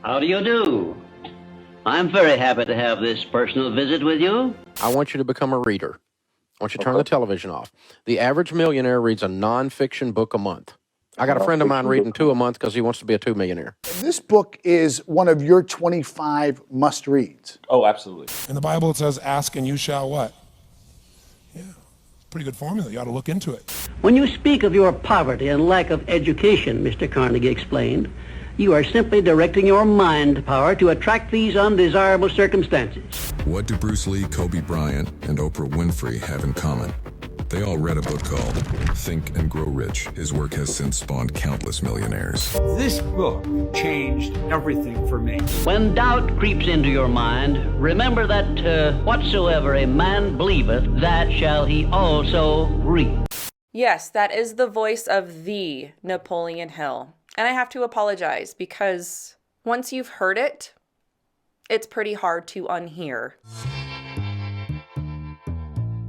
How do you do? I'm very happy to have this personal visit with you. I want you to become a reader. I want you to turn the television off. The average millionaire reads a nonfiction book a month. I got a friend of mine reading 2 a month because he wants to be a 2 millionaire. This book is one of your 25 must-reads. Oh, absolutely. In the Bible, it says, ask and you shall what? Yeah, pretty good formula. You ought to look into it. When you speak of your poverty and lack of education, Mr. Carnegie explained, you are simply directing your mind power to attract these undesirable circumstances. What do Bruce Lee, Kobe Bryant, and Oprah Winfrey have in common? They all read a book called Think and Grow Rich. His work has since spawned countless millionaires. This book changed everything for me. When doubt creeps into your mind, remember that whatsoever a man believeth, that shall he also reap. Yes, that is the voice of the Napoleon Hill. And I have to apologize because once you've heard it, it's pretty hard to unhear.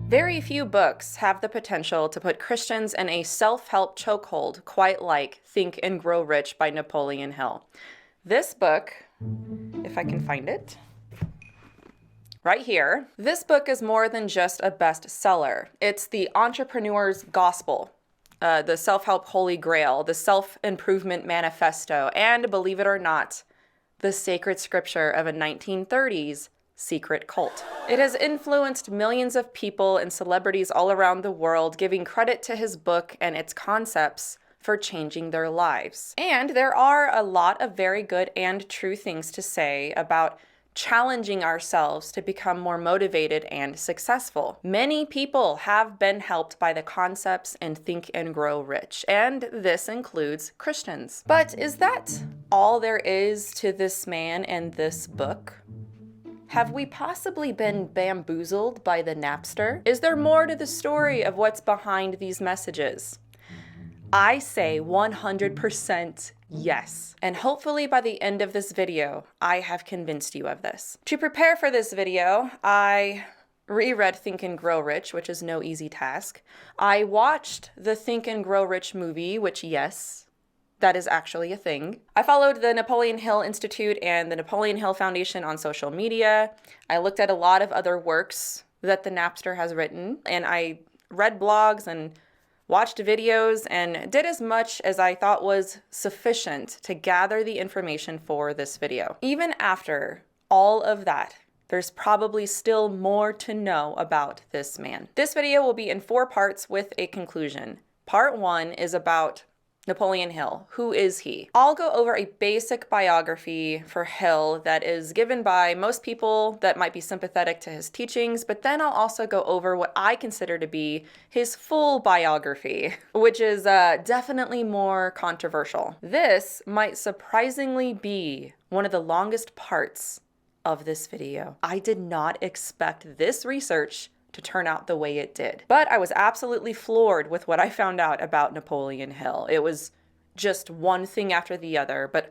Very few books have the potential to put Christians in a self-help chokehold quite like Think and Grow Rich by Napoleon Hill. This book, if I can find it, right here, this book is more than just a bestseller. It's the entrepreneur's gospel, the self-help holy grail, the self-improvement manifesto, and believe it or not, the sacred scripture of a 1930s secret cult. It has influenced millions of people and celebrities all around the world, giving credit to his book and its concepts for changing their lives. And there are a lot of very good and true things to say about challenging ourselves to become more motivated and successful. Many people have been helped by the concepts in Think and Grow Rich, and this includes Christians. But is that all there is to this man and this book? Have we possibly been bamboozled by the Napster? Is there more to the story of what's behind these messages? I say 100% yes. And hopefully by the end of this video, I have convinced you of this. To prepare for this video, I reread Think and Grow Rich, which is no easy task. I watched the Think and Grow Rich movie, which yes, that is actually a thing. I followed the Napoleon Hill Institute and the Napoleon Hill Foundation on social media. I looked at a lot of other works that the Napster has written, and I read blogs and watched videos and did as much as I thought was sufficient to gather the information for this video. Even after all of that, there's probably still more to know about this man. This video will be in 4 parts with a conclusion. Part 1 is about Napoleon Hill. Who is he? I'll go over a basic biography for Hill that is given by most people that might be sympathetic to his teachings, but then I'll also go over what I consider to be his full biography, which is definitely more controversial. This might surprisingly be one of the longest parts of this video. I did not expect this research to turn out the way it did. But I was absolutely floored with what I found out about Napoleon Hill. It was just one thing after the other, but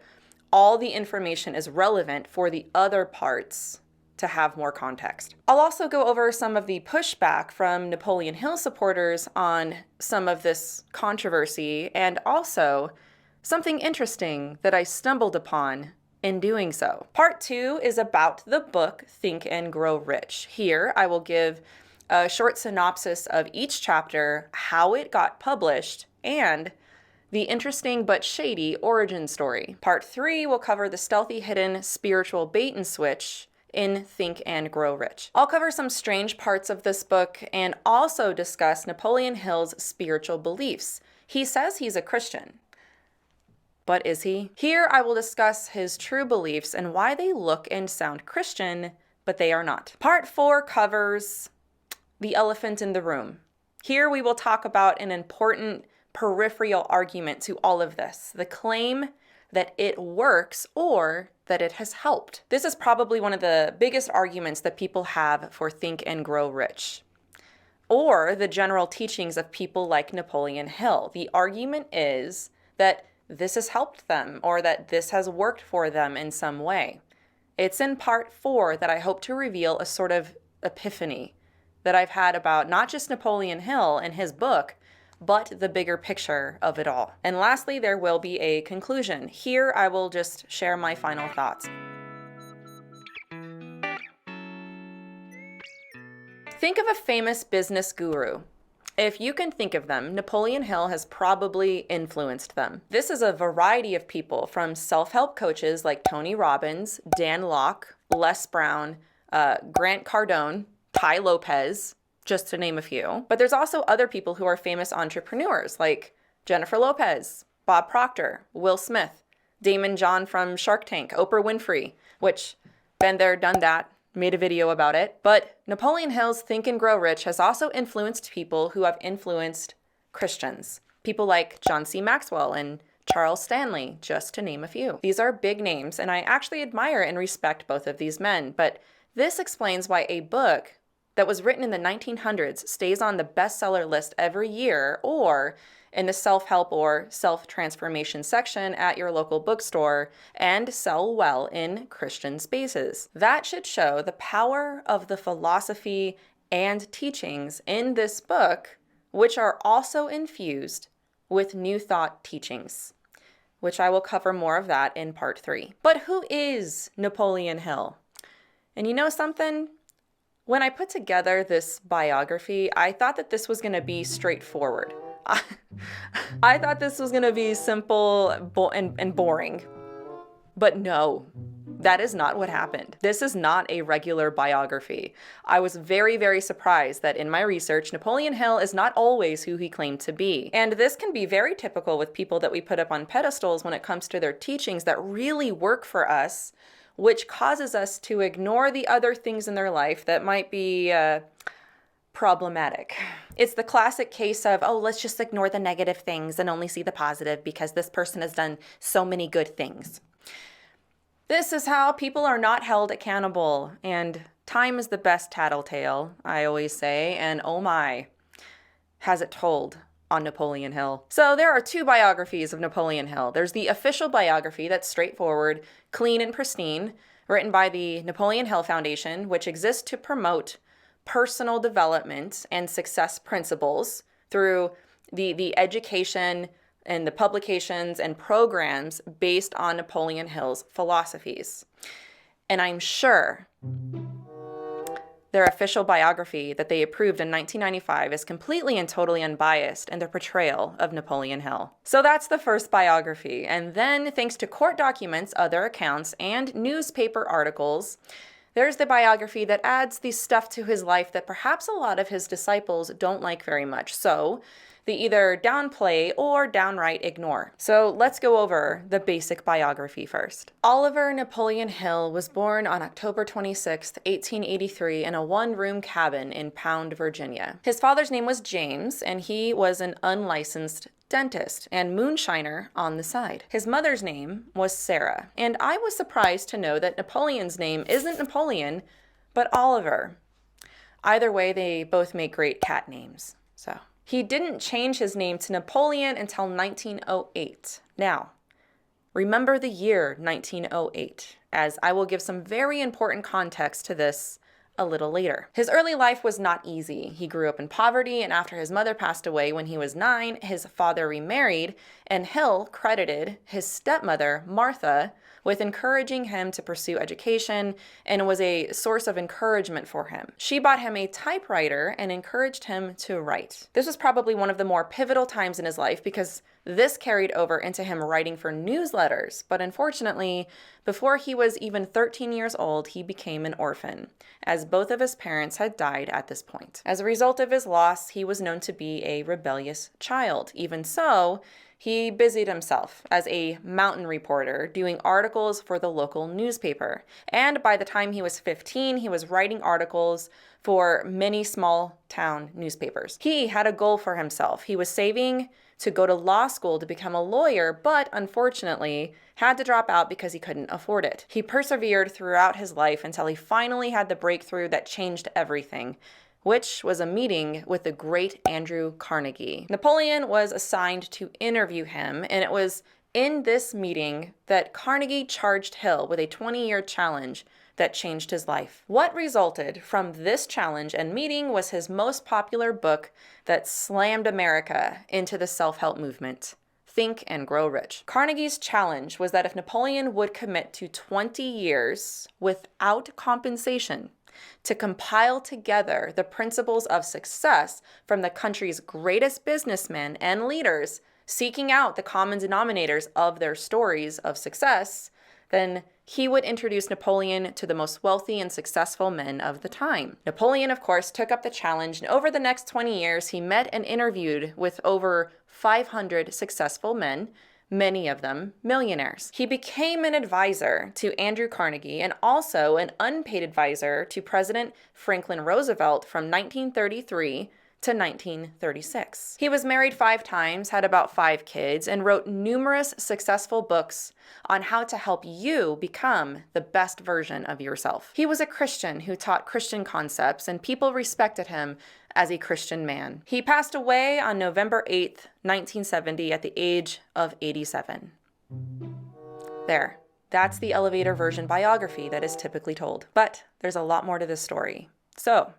all the information is relevant for the other parts to have more context. I'll also go over some of the pushback from Napoleon Hill supporters on some of this controversy, and also something interesting that I stumbled upon in doing so. Part 2 is about the book Think and Grow Rich. Here I will give a short synopsis of each chapter, how it got published, and the interesting but shady origin story. Part 3 will cover the stealthy hidden spiritual bait and switch in Think and Grow Rich. I'll cover some strange parts of this book and also discuss Napoleon Hill's spiritual beliefs. He says he's a Christian, but is he? Here I will discuss his true beliefs and why they look and sound Christian, but they are not. Part 4 covers the elephant in the room. Here we will talk about an important peripheral argument to all of this, the claim that it works or that it has helped. This is probably one of the biggest arguments that people have for Think and Grow Rich, or the general teachings of people like Napoleon Hill. The argument is that this has helped them or that this has worked for them in some way. It's in part 4 that I hope to reveal a sort of epiphany that I've had about not just Napoleon Hill and his book, but the bigger picture of it all. And lastly, there will be a conclusion. Here, I will just share my final thoughts. Think of a famous business guru. If you can think of them, Napoleon Hill has probably influenced them. This is a variety of people, from self-help coaches like Tony Robbins, Dan Locke, Les Brown, Grant Cardone, Tai Lopez, just to name a few. But there's also other people who are famous entrepreneurs like Jennifer Lopez, Bob Proctor, Will Smith, Damon John from Shark Tank, Oprah Winfrey, which been there, done that, made a video about it. But Napoleon Hill's Think and Grow Rich has also influenced people who have influenced Christians. People like John C. Maxwell and Charles Stanley, just to name a few. These are big names, and I actually admire and respect both of these men. But this explains why a book that was written in the 1900s stays on the bestseller list every year, or in the self-help or self-transformation section at your local bookstore, and sell well in Christian spaces. That should show the power of the philosophy and teachings in this book, which are also infused with New Thought teachings, which I will cover more of that in part 3. But who is Napoleon Hill? And you know something? When I put together this biography, I thought that this was going to be straightforward. I thought this was going to be simple and boring. But no, that is not what happened. This is not a regular biography. I was very, very surprised that in my research, Napoleon Hill is not always who he claimed to be. And this can be very typical with people that we put up on pedestals when it comes to their teachings that really work for us, which causes us to ignore the other things in their life that might be problematic. It's the classic case of, oh, let's just ignore the negative things and only see the positive because this person has done so many good things. This is how people are not held accountable, and time is the best tattletale, I always say, and oh my, has it told on Napoleon Hill. So there are 2 biographies of Napoleon Hill. There's the official biography that's straightforward, clean and pristine, written by the Napoleon Hill Foundation, which exists to promote personal development and success principles through the education and the publications and programs based on Napoleon Hill's philosophies. And I'm sure their official biography that they approved in 1995 is completely and totally unbiased in their portrayal of Napoleon Hill. So that's the first biography. And then, thanks to court documents, other accounts, and newspaper articles, there's the biography that adds the stuff to his life that perhaps a lot of his disciples don't like very much. So they either downplay or downright ignore. So let's go over the basic biography first. Oliver Napoleon Hill was born on October 26, 1883 in a one-room cabin in Pound, Virginia. His father's name was James, and he was an unlicensed dentist and moonshiner on the side. His mother's name was Sarah, and I was surprised to know that Napoleon's name isn't Napoleon, but Oliver. Either way, they both make great cat names. So he didn't change his name to Napoleon until 1908. Now, remember the year 1908, as I will give some very important context to this a little later. His early life was not easy. He grew up in poverty, and after his mother passed away when he was 9, his father remarried, and Hill credited his stepmother, Martha, with encouraging him to pursue education and was a source of encouragement for him. She bought him a typewriter and encouraged him to write. This was probably one of the more pivotal times in his life because this carried over into him writing for newsletters, but unfortunately, before he was even 13 years old, he became an orphan, as both of his parents had died at this point. As a result of his loss, he was known to be a rebellious child. Even so, he busied himself as a mountain reporter, doing articles for the local newspaper. And by the time he was 15, he was writing articles for many small town newspapers. He had a goal for himself. He was saving to go to law school to become a lawyer, but unfortunately had to drop out because he couldn't afford it. He persevered throughout his life until he finally had the breakthrough that changed everything, which was a meeting with the great Andrew Carnegie. Napoleon was assigned to interview him, and it was in this meeting that Carnegie charged Hill with a 20-year challenge that changed his life. What resulted from this challenge and meeting was his most popular book that slammed America into the self-help movement, Think and Grow Rich. Carnegie's challenge was that if Napoleon would commit to 20 years without compensation to compile together the principles of success from the country's greatest businessmen and leaders, seeking out the common denominators of their stories of success, then he would introduce Napoleon to the most wealthy and successful men of the time. Napoleon, of course, took up the challenge, and over the next 20 years, he met and interviewed with over 500 successful men, many of them millionaires. He became an advisor to Andrew Carnegie and also an unpaid advisor to President Franklin Roosevelt from 1933 to 1936. He was married 5 times, had about 5 kids, and wrote numerous successful books on how to help you become the best version of yourself. He was a Christian who taught Christian concepts, and people respected him as a Christian man. He passed away on November 8th, 1970 at the age of 87. There. That's the elevator version biography that is typically told. But there's a lot more to this story. So,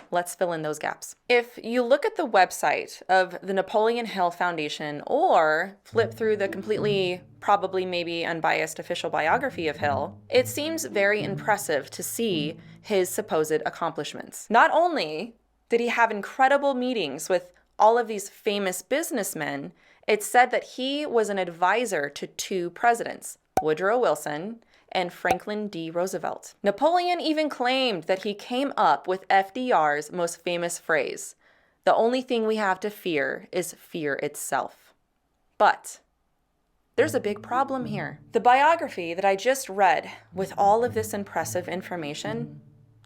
let's fill in those gaps. If you look at the website of the Napoleon Hill Foundation or flip through the completely, probably maybe unbiased official biography of Hill, it seems very impressive to see his supposed accomplishments. Not only did he have incredible meetings with all of these famous businessmen, it's said that he was an advisor to 2 presidents, Woodrow Wilson and Franklin D. Roosevelt. Napoleon even claimed that he came up with FDR's most famous phrase, "The only thing we have to fear is fear itself." But there's a big problem here. The biography that I just read with all of this impressive information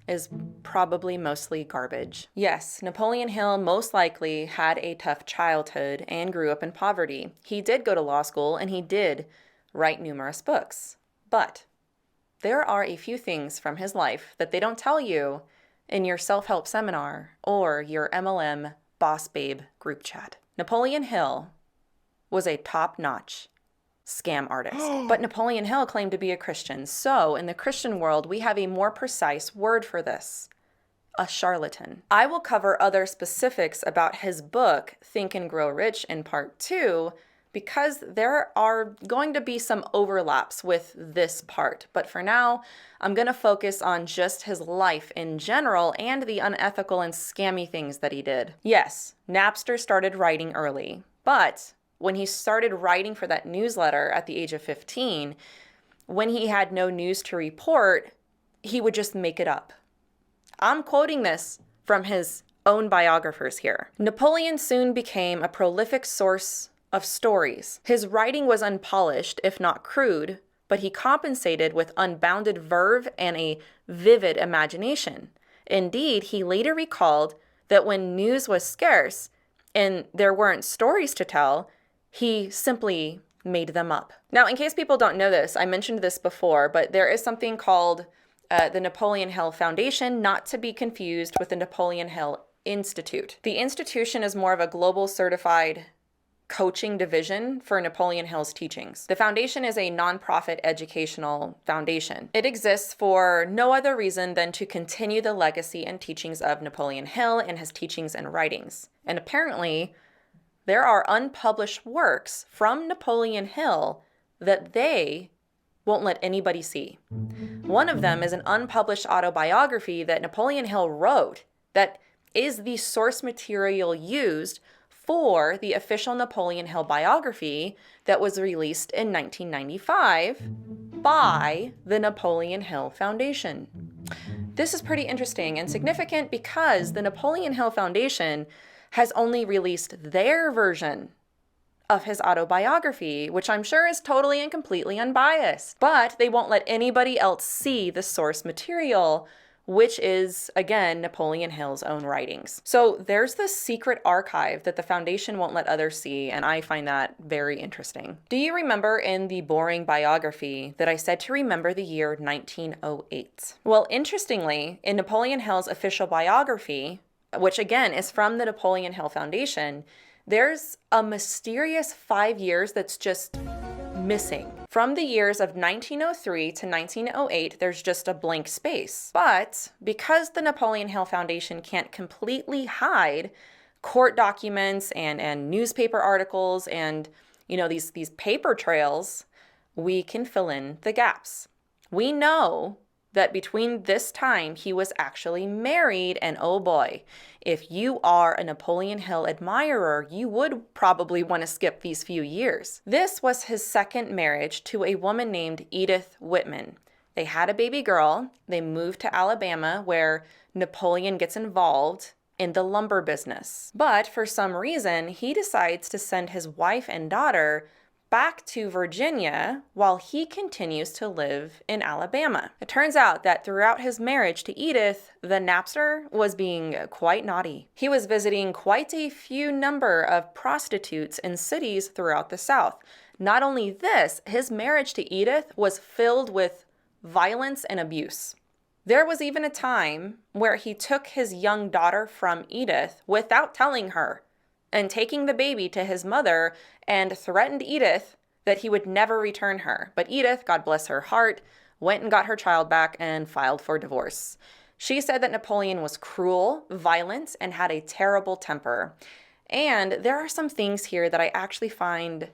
is probably mostly garbage. Yes, Napoleon Hill most likely had a tough childhood and grew up in poverty. He did go to law school and he did write numerous books. But there are a few things from his life that they don't tell you in your self-help seminar or your MLM Boss Babe group chat. Napoleon Hill was a top-notch scam artist. But Napoleon Hill claimed to be a Christian. So in the Christian world, we have a more precise word for this: a charlatan. I will cover other specifics about his book, Think and Grow Rich, in part 2, because there are going to be some overlaps with this part. But for now, I'm going to focus on just his life in general and the unethical and scammy things that he did. Yes, Napster started writing early, but when he started writing for that newsletter at the age of 15, when he had no news to report, he would just make it up. I'm quoting this from his own biographers here. Napoleon soon became a prolific source of stories. His writing was unpolished, if not crude, but he compensated with unbounded verve and a vivid imagination. Indeed, he later recalled that when news was scarce and there weren't stories to tell, he simply made them up. Now, in case people don't know this, I mentioned this before, but there is something called the Napoleon Hill Foundation, not to be confused with the Napoleon Hill Institute. The institution is more of a global certified coaching division for Napoleon Hill's teachings. The foundation is a nonprofit educational foundation. It exists for no other reason than to continue the legacy and teachings of Napoleon Hill and his teachings and writings. And apparently, there are unpublished works from Napoleon Hill that they won't let anybody see. One of them is an unpublished autobiography that Napoleon Hill wrote that is the source material used for the official Napoleon Hill biography that was released in 1995 by the Napoleon Hill Foundation. This is pretty interesting and significant because the Napoleon Hill Foundation has only released their version of his autobiography, which I'm sure is totally and completely unbiased. But they won't let anybody else see the source material, which is, again, Napoleon Hill's own writings. So there's this secret archive that the foundation won't let others see, and I find that very interesting. Do you remember in the boring biography that I said to remember the year 1908? Well, interestingly, in Napoleon Hill's official biography, which again is from the Napoleon Hill Foundation, there's a mysterious 5 years that's just missing. From the years of 1903 to 1908, there's just a blank space. But because the Napoleon Hill Foundation can't completely hide court documents and newspaper articles and, these paper trails, we can fill in the gaps. We know that between this time he was actually married, and oh boy, if you are a Napoleon Hill admirer, you would probably want to skip these few years. This was his second marriage to a woman named Edith Whitman. They had a baby girl. They moved to Alabama, where Napoleon gets involved in the lumber business. But for some reason, he decides to send his wife and daughter back to Virginia while he continues to live in Alabama. It turns out that throughout his marriage to Edith, the Napster was being quite naughty. He was visiting quite a few number of prostitutes in cities throughout the South. Not only this, his marriage to Edith was filled with violence and abuse. There was even a time where he took his young daughter from Edith without telling her and taking the baby to his mother and threatened Edith that he would never return her. But Edith, God bless her heart, went and got her child back and filed for divorce. She said that Napoleon was cruel, violent, and had a terrible temper. And there are some things here that I actually find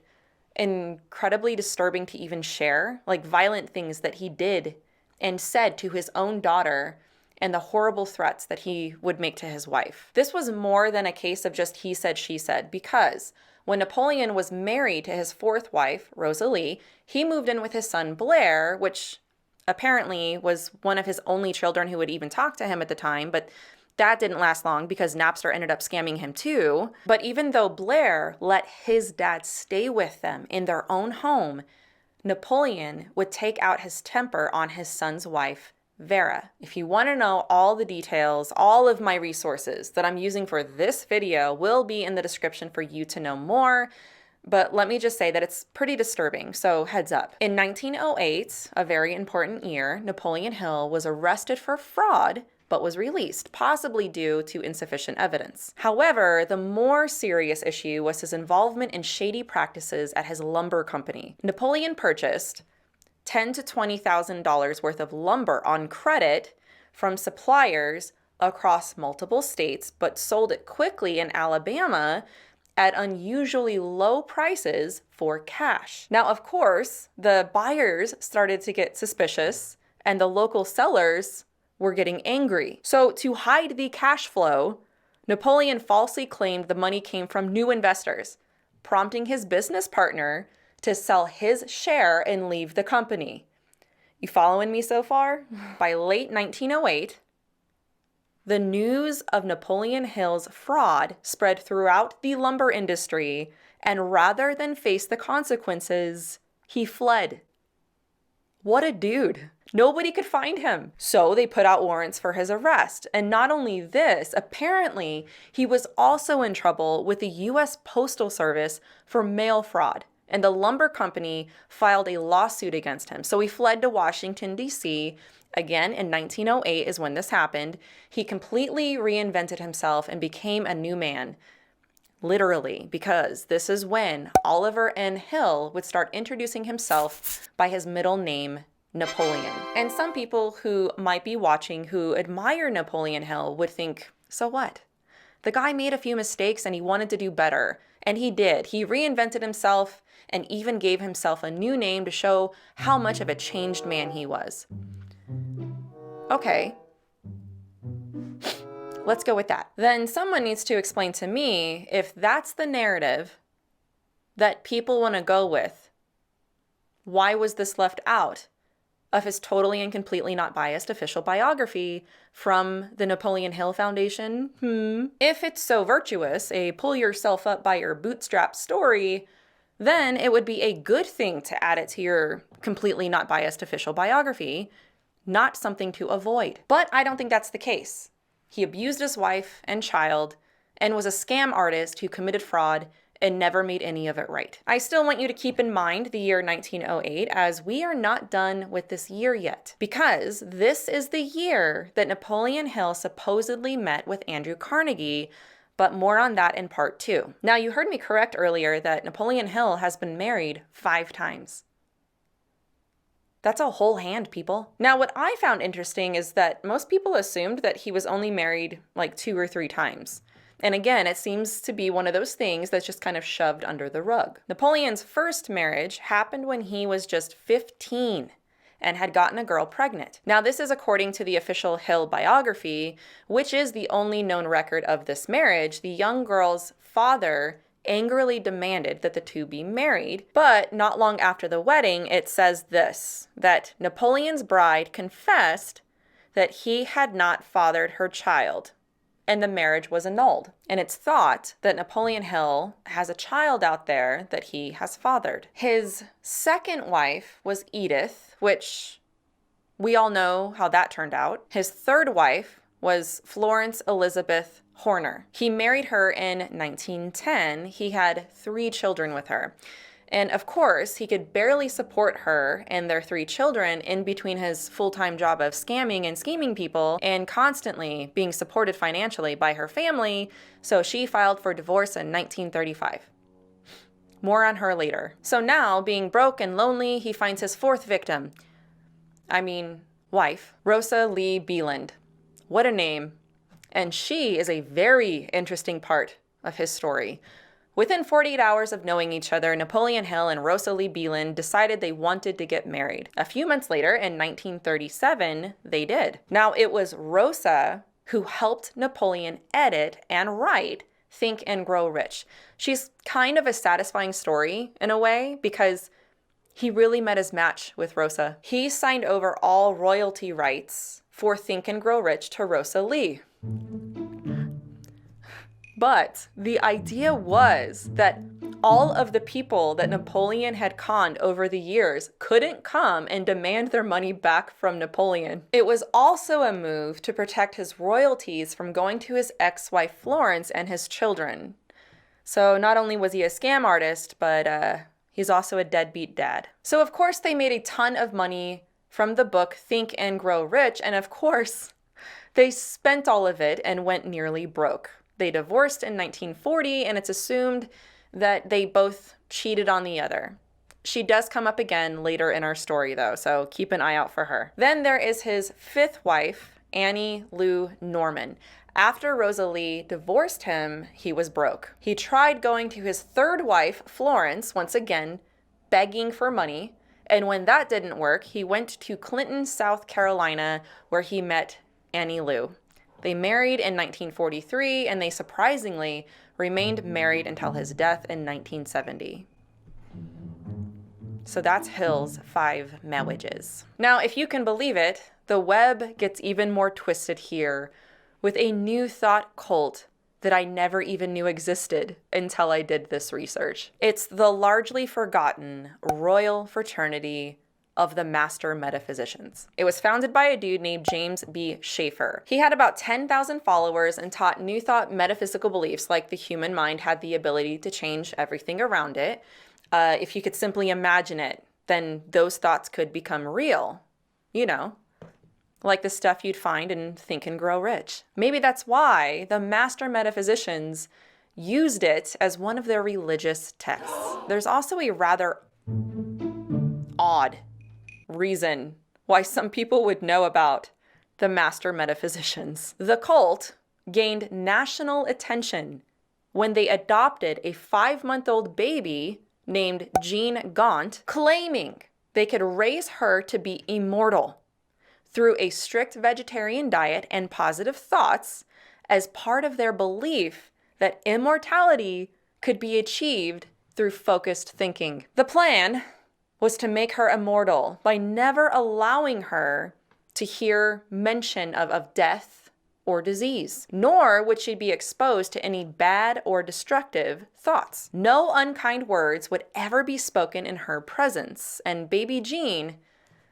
incredibly disturbing to even share, like violent things that he did and said to his own daughter and the horrible threats that he would make to his wife. This was more than a case of just he said, she said, because when Napoleon was married to his fourth wife, Rosalie, he moved in with his son Blair, which apparently was one of his only children who would even talk to him at the time, but that didn't last long because Napster ended up scamming him too. But even though Blair let his dad stay with them in their own home, Napoleon would take out his temper on his son's wife, Vera. If you want to know all the details, all of my resources that I'm using for this video will be in the description for you to know more. But let me just say that it's pretty disturbing, so heads up. In 1908, a very important year, Napoleon Hill was arrested for fraud but was released, possibly due to insufficient evidence. However, the more serious issue was his involvement in shady practices at his lumber company. Napoleon purchased $10,000 to $20,000 worth of lumber on credit from suppliers across multiple states, but sold it quickly in Alabama at unusually low prices for cash. Now, of course, the buyers started to get suspicious and the local sellers were getting angry. So to hide the cash flow, Napoleon falsely claimed the money came from new investors, prompting his business partner to sell his share and leave the company. You following me so far? By late 1908, the news of Napoleon Hill's fraud spread throughout the lumber industry, and rather than face the consequences, he fled. What a dude. Nobody could find him. So they put out warrants for his arrest. And not only this, apparently he was also in trouble with the U.S. Postal Service for mail fraud. And the lumber company filed a lawsuit against him. So he fled to Washington, D.C. Again, in 1908 is when this happened. He completely reinvented himself and became a new man. Literally, because this is when Oliver N. Hill would start introducing himself by his middle name, Napoleon. And some people who might be watching who admire Napoleon Hill would think, so what? The guy made a few mistakes and he wanted to do better. And he did. He reinvented himself and even gave himself a new name to show how much of a changed man he was. Okay. Let's go with that. Then someone needs to explain to me if that's the narrative that people want to go with, why was this left out of his totally and completely not biased official biography from the Napoleon Hill Foundation? If it's so virtuous, a pull yourself up by your bootstrap story, then it would be a good thing to add it to your completely not biased official biography, not something to avoid. But I don't think that's the case. He abused his wife and child and was a scam artist who committed fraud and never made any of it right. I still want you to keep in mind the year 1908, as we are not done with this year yet, because this is the year that Napoleon Hill supposedly met with Andrew Carnegie, but more on that in part 2. Now, you heard me correct earlier that Napoleon Hill has been married 5 times. That's a whole hand, people. Now, what I found interesting is that most people assumed that he was only married like 2 or 3 times. And again, it seems to be one of those things that's just kind of shoved under the rug. Napoleon's first marriage happened when he was just 15 and had gotten a girl pregnant. Now, this is according to the official Hill biography, which is the only known record of this marriage. The young girl's father angrily demanded that the two be married, but not long after the wedding, it says this, that Napoleon's bride confessed that he had not fathered her child, and the marriage was annulled. And it's thought that Napoleon Hill has a child out there that he has fathered. His second wife was Edith, which we all know how that turned out. His third wife was Florence Elizabeth Horner. He married her in 1910. He had 3 children with her. And of course, he could barely support her and their 3 children in between his full-time job of scamming and scheming people and constantly being supported financially by her family, so she filed for divorce in 1935. More on her later. So now, being broke and lonely, he finds his 4th victim. Wife, Rosa Lee Beeland. What a name. And she is a very interesting part of his story. Within 48 hours of knowing each other, Napoleon Hill and Rosa Lee Beeland decided they wanted to get married. A few months later, in 1937, they did. Now, it was Rosa who helped Napoleon edit and write Think and Grow Rich. She's kind of a satisfying story in a way because he really met his match with Rosa. He signed over all royalty rights for Think and Grow Rich to Rosa Lee. But the idea was that all of the people that Napoleon had conned over the years couldn't come and demand their money back from Napoleon. It was also a move to protect his royalties from going to his ex-wife Florence and his children. So not only was he a scam artist, but he's also a deadbeat dad. So of course they made a ton of money from the book Think and Grow Rich, and of course they spent all of it and went nearly broke. They divorced in 1940, and it's assumed that they both cheated on the other. She does come up again later in our story, though, so keep an eye out for her. Then there is his 5th wife, Annie Lou Norman. After Rosa Lee divorced him, he was broke. He tried going to his 3rd wife, Florence, once again, begging for money, and when that didn't work, he went to Clinton, South Carolina, where he met Annie Lou. They married in 1943, and they surprisingly remained married until his death in 1970. So that's Hill's 5 marriages. Now, if you can believe it, the web gets even more twisted here with a new thought cult that I never even knew existed until I did this research. It's the largely forgotten Royal Fraternity of the Master Metaphysicians. It was founded by a dude named James B. Schaefer. He had about 10,000 followers and taught New Thought metaphysical beliefs like the human mind had the ability to change everything around it. If you could simply imagine it, then those thoughts could become real. You know, like the stuff you'd find in Think and Grow Rich. Maybe that's why the Master Metaphysicians used it as one of their religious texts. There's also a rather odd reason why some people would know about the Master Metaphysicians. The cult gained national attention when they adopted a 5-month-old baby named Jean Gaunt, claiming they could raise her to be immortal through a strict vegetarian diet and positive thoughts as part of their belief that immortality could be achieved through focused thinking. The plan was to make her immortal by never allowing her to hear mention of death or disease, nor would she be exposed to any bad or destructive thoughts. No unkind words would ever be spoken in her presence, and baby Jean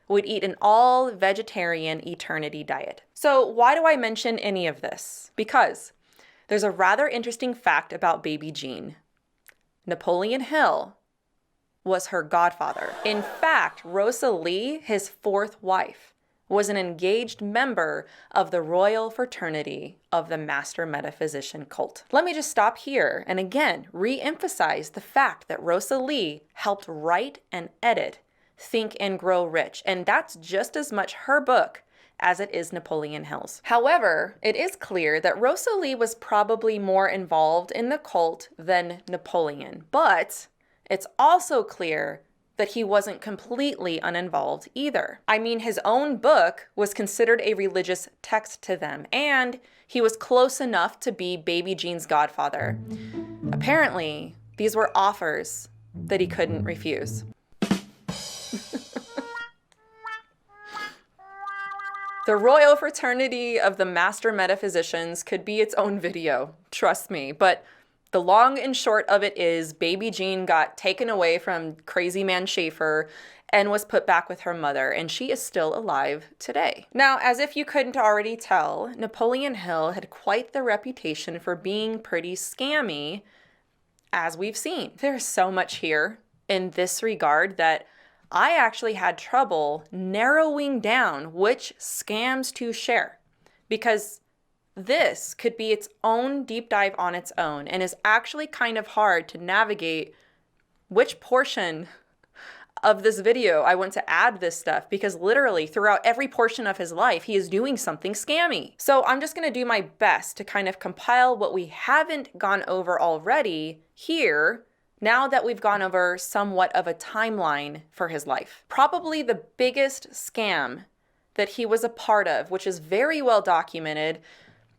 would eat an all-vegetarian eternity diet. So why do I mention any of this? Because there's a rather interesting fact about baby Jean. Napoleon Hill was her godfather. In fact, Rosa Lee, his 4th wife, was an engaged member of the royal fraternity of the master metaphysician cult. Let me just stop here and again re-emphasize the fact that Rosa Lee helped write and edit Think and Grow Rich, and that's just as much her book as it is Napoleon Hill's. However, it is clear that Rosa Lee was probably more involved in the cult than Napoleon, but it's also clear that he wasn't completely uninvolved either. I mean, his own book was considered a religious text to them, and he was close enough to be Baby Jean's godfather. Apparently, these were offers that he couldn't refuse. The Royal Fraternity of the Master Metaphysicians could be its own video, trust me, but the long and short of it is Baby Jean got taken away from crazy man Schaefer and was put back with her mother, and she is still alive today. Now, as if you couldn't already tell, Napoleon Hill had quite the reputation for being pretty scammy, as we've seen. There's so much here in this regard that I actually had trouble narrowing down which scams to share, because this could be its own deep dive on its own and is actually kind of hard to navigate which portion of this video I want to add this stuff, because literally throughout every portion of his life, he is doing something scammy. So I'm just going to do my best to kind of compile what we haven't gone over already here, now that we've gone over somewhat of a timeline for his life. Probably the biggest scam that he was a part of, which is very well documented,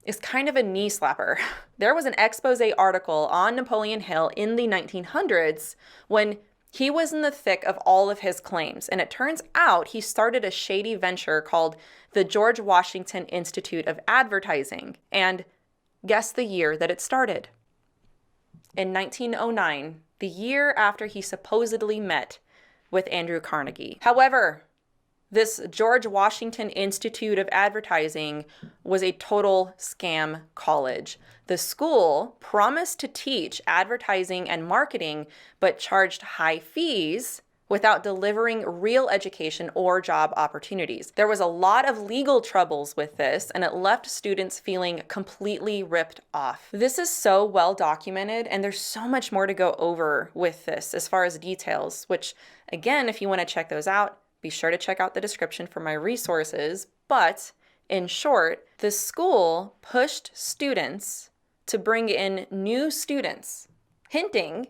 is kind of a knee slapper. There was an expose article on Napoleon Hill in the 1900s when he was in the thick of all of his claims, and it turns out he started a shady venture called the George Washington Institute of Advertising, and guess the year that it started. In 1909, the year after he supposedly met with Andrew Carnegie. However, this George Washington Institute of Advertising was a total scam college. The school promised to teach advertising and marketing, but charged high fees without delivering real education or job opportunities. There was a lot of legal troubles with this, and it left students feeling completely ripped off. This is so well documented, and there's so much more to go over with this as far as details, which, again, if you want to check those out, be sure to check out the description for my resources. But in short, the school pushed students to bring in new students, hinting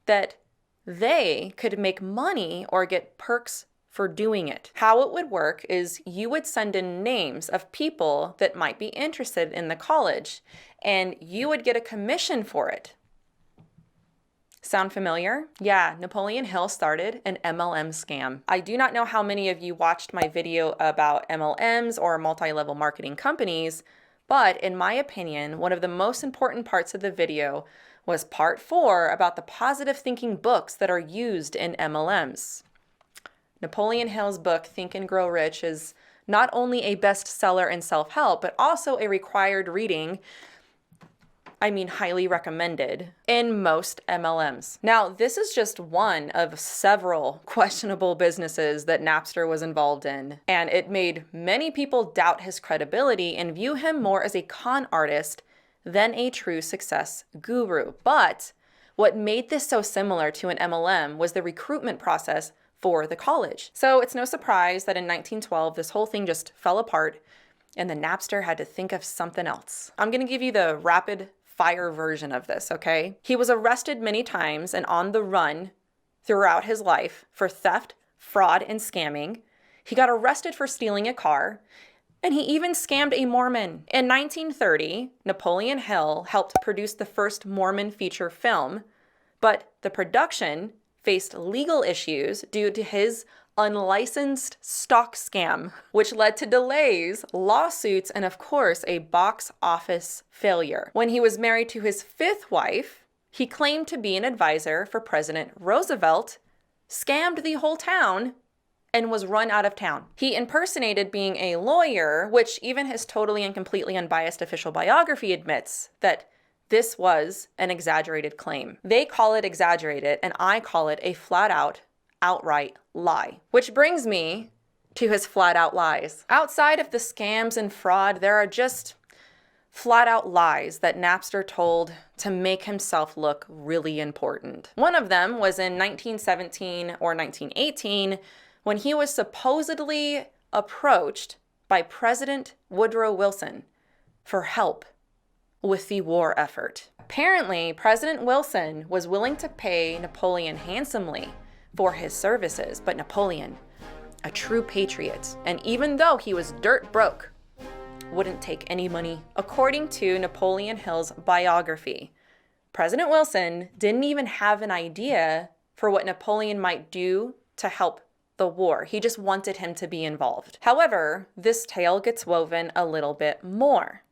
that they could make money or get perks for doing it. How it would work is you would send in names of people that might be interested in the college, and you would get a commission for it. Sound familiar? Yeah, Napoleon Hill started an MLM scam. I do not know how many of you watched my video about MLMs or multi-level marketing companies, but in my opinion, one of the most important parts of the video was part 4 about the positive thinking books that are used in MLMs. Napoleon Hill's book, Think and Grow Rich, is not only a bestseller in self-help, but also a required reading, highly recommended, in most MLMs. Now, this is just one of several questionable businesses that Napster was involved in, and it made many people doubt his credibility and view him more as a con artist than a true success guru. But what made this so similar to an MLM was the recruitment process for the college. So it's no surprise that in 1912, this whole thing just fell apart and the Napster had to think of something else. I'm going to give you the rapid fire version of this, okay? He was arrested many times and on the run throughout his life for theft, fraud, and scamming. He got arrested for stealing a car, and he even scammed a Mormon. In 1930, Napoleon Hill helped produce the first Mormon feature film, but the production faced legal issues due to his unlicensed stock scam, which led to delays, lawsuits, and of course, a box office failure. When he was married to his 5th wife, he claimed to be an advisor for President Roosevelt, scammed the whole town, and was run out of town. He impersonated being a lawyer, which even his totally and completely unbiased official biography admits that this was an exaggerated claim. They call it exaggerated, and I call it a flat out, outright lie. Which brings me to his flat-out lies. Outside of the scams and fraud, there are just flat-out lies that Napster told to make himself look really important. One of them was in 1917 or 1918 when he was supposedly approached by President Woodrow Wilson for help with the war effort. Apparently, President Wilson was willing to pay Napoleon handsomely for his services, but Napoleon, a true patriot, and even though he was dirt broke, wouldn't take any money. According to Napoleon Hill's biography, President Wilson didn't even have an idea for what Napoleon might do to help the war. He just wanted him to be involved. However, this tale gets woven a little bit more.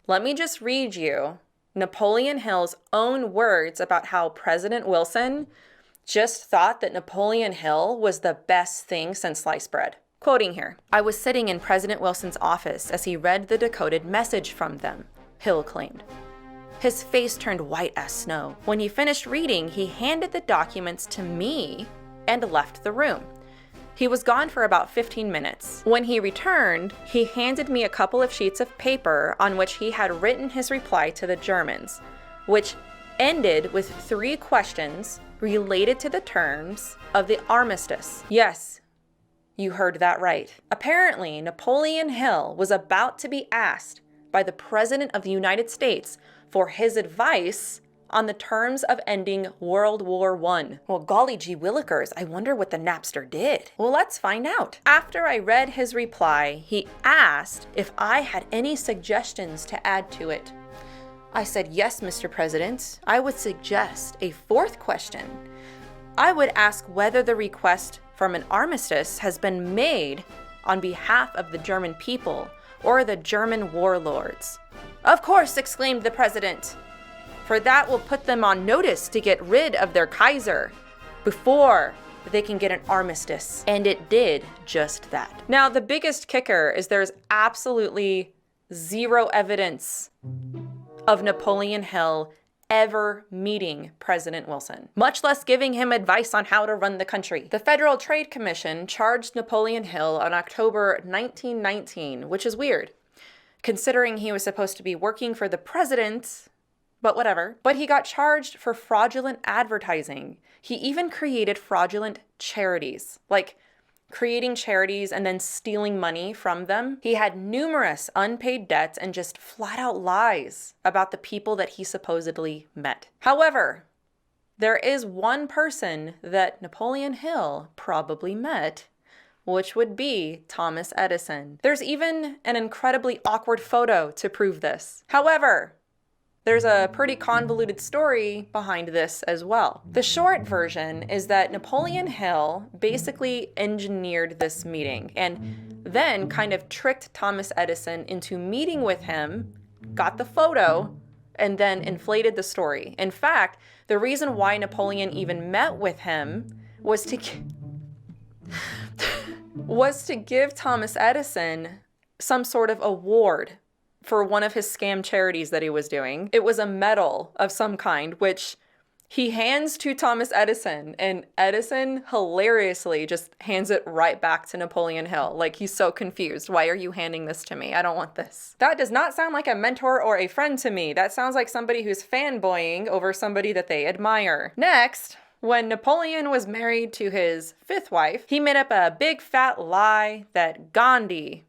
Let me just read you Napoleon Hill's own words about how President Wilson just thought that Napoleon Hill was the best thing since sliced bread. Quoting here, "I was sitting in President Wilson's office as he read the decoded message from them," Hill claimed. His face turned white as snow. When he finished reading, he handed the documents to me and left the room. He was gone for about 15 minutes. When he returned, he handed me a couple of sheets of paper on which he had written his reply to the Germans, which ended with 3 questions related to the terms of the armistice. Yes, you heard that right. Apparently, Napoleon Hill was about to be asked by the President of the United States for his advice on the terms of ending World War I. Well, golly gee willikers, I wonder what the Napster did. Well, let's find out. After I read his reply, he asked if I had any suggestions to add to it. I said, "Yes, Mr. President. I would suggest a 4th question. I would ask whether the request from an armistice has been made on behalf of the German people or the German warlords." "Of course," exclaimed the president, "for that will put them on notice to get rid of their Kaiser before they can get an armistice." And it did just that. Now, the biggest kicker is there's absolutely zero evidence of Napoleon Hill ever meeting President Wilson, much less giving him advice on how to run the country. The Federal Trade Commission charged Napoleon Hill on October 1919, which is weird, considering he was supposed to be working for the president, but whatever. But he got charged for fraudulent advertising. He even created fraudulent charities, like creating charities and then stealing money from them. He had numerous unpaid debts and just flat out lies about the people that he supposedly met. However, there is one person that Napoleon Hill probably met, which would be Thomas Edison. There's even an incredibly awkward photo to prove this. However, there's a pretty convoluted story behind this as well. The short version is that Napoleon Hill basically engineered this meeting and then kind of tricked Thomas Edison into meeting with him, got the photo, and then inflated the story. In fact, the reason why Napoleon even met with him was to give Thomas Edison some sort of award for one of his scam charities that he was doing. It was a medal of some kind, which he hands to Thomas Edison, and Edison hilariously just hands it right back to Napoleon Hill. Like, he's so confused. Why are you handing this to me? I don't want this. That does not sound like a mentor or a friend to me. That sounds like somebody who's fanboying over somebody that they admire. Next, when Napoleon was married to his 5th wife, he made up a big fat lie that Gandhi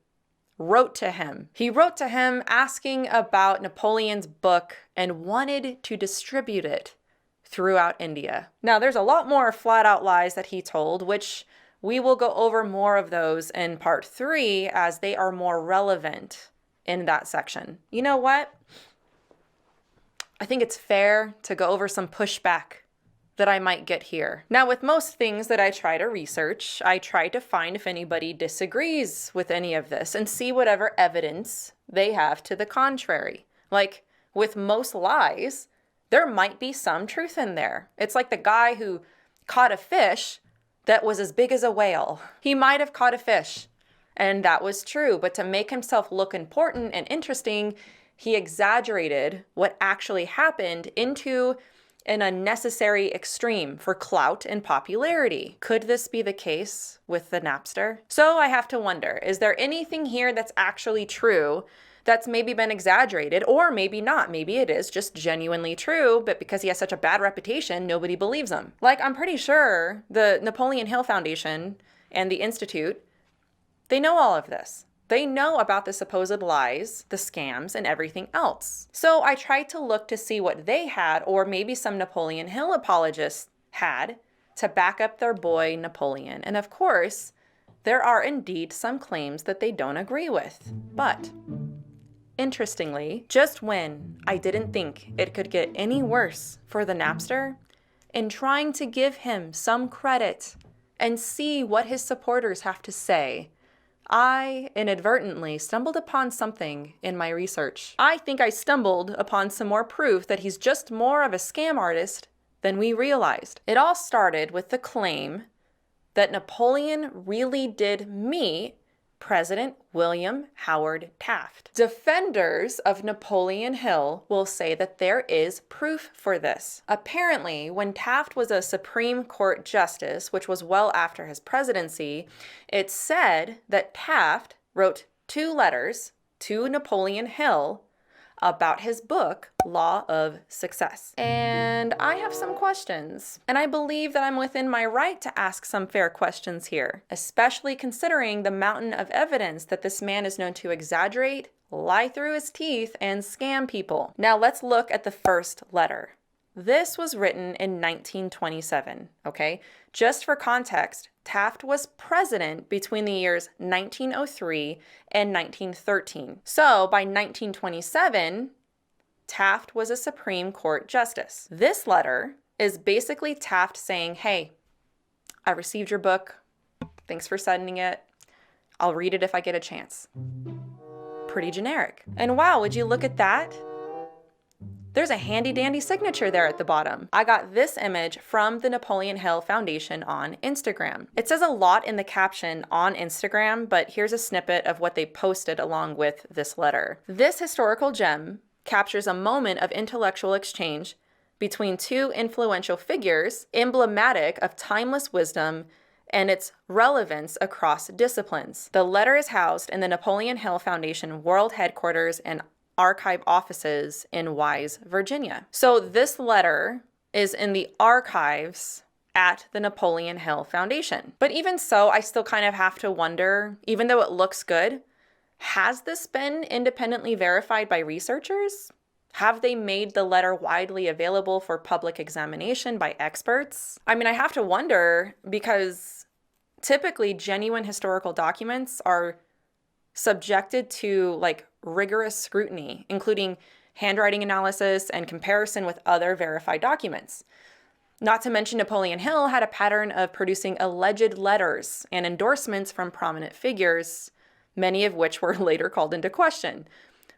wrote to him. He wrote to him asking about Napoleon's book and wanted to distribute it throughout India. Now, there's a lot more flat out lies that he told, which we will go over more of those in part 3 as they are more relevant in that section. You know what? I think it's fair to go over some pushback that I might get here. Now, with most things that I try to research, I try to find if anybody disagrees with any of this and see whatever evidence they have to the contrary. Like, with most lies, there might be some truth in there. It's like the guy who caught a fish that was as big as a whale. He might have caught a fish, and that was true, but to make himself look important and interesting, he exaggerated what actually happened into an unnecessary extreme for clout and popularity. Could this be the case with the Napster? So I have to wonder, is there anything here that's actually true that's maybe been exaggerated, or maybe not? Maybe it is just genuinely true, but because he has such a bad reputation, nobody believes him. Like, I'm pretty sure the Napoleon Hill Foundation and the Institute, they know all of this. They know about the supposed lies, the scams, and everything else. So I tried to look to see what they had, or maybe some Napoleon Hill apologists had, to back up their boy Napoleon. And of course, there are indeed some claims that they don't agree with. But interestingly, just when I didn't think it could get any worse for the Napster, in trying to give him some credit and see what his supporters have to say, I inadvertently stumbled upon something in my research. I think I stumbled upon some more proof that he's just more of a scam artist than we realized. It all started with the claim that Napoleon really did meet President William Howard Taft. Defenders of Napoleon Hill will say that there is proof for this. Apparently, when Taft was a Supreme Court justice, which was well after his presidency, it said that Taft wrote 2 letters to Napoleon Hill about his book, Law of Success. And I have some questions, and I believe that I'm within my right to ask some fair questions here, especially considering the mountain of evidence that this man is known to exaggerate, lie through his teeth, and scam people. Now let's look at the first letter. This was written in 1927, okay? Just for context, Taft was president between the years 1903 and 1913. So by 1927, Taft was a Supreme Court justice. This letter is basically Taft saying, hey, I received your book. Thanks for sending it. I'll read it if I get a chance. Pretty generic. And wow, would you look at that? There's a handy dandy signature there at the bottom. I got this image from the Napoleon Hill Foundation on Instagram. It says a lot in the caption on Instagram, but here's a snippet of what they posted along with this letter. This historical gem captures a moment of intellectual exchange between 2 influential figures, emblematic of timeless wisdom and its relevance across disciplines. The letter is housed in the Napoleon Hill Foundation World Headquarters and Archive offices in Wise, Virginia. So this letter is in the archives at the Napoleon Hill Foundation. But even so, I still kind of have to wonder, even though it looks good, has this been independently verified by researchers? Have they made the letter widely available for public examination by experts? I mean, I have to wonder, because typically genuine historical documents are subjected to like rigorous scrutiny, including handwriting analysis and comparison with other verified documents. Not to mention Napoleon Hill had a pattern of producing alleged letters and endorsements from prominent figures, many of which were later called into question.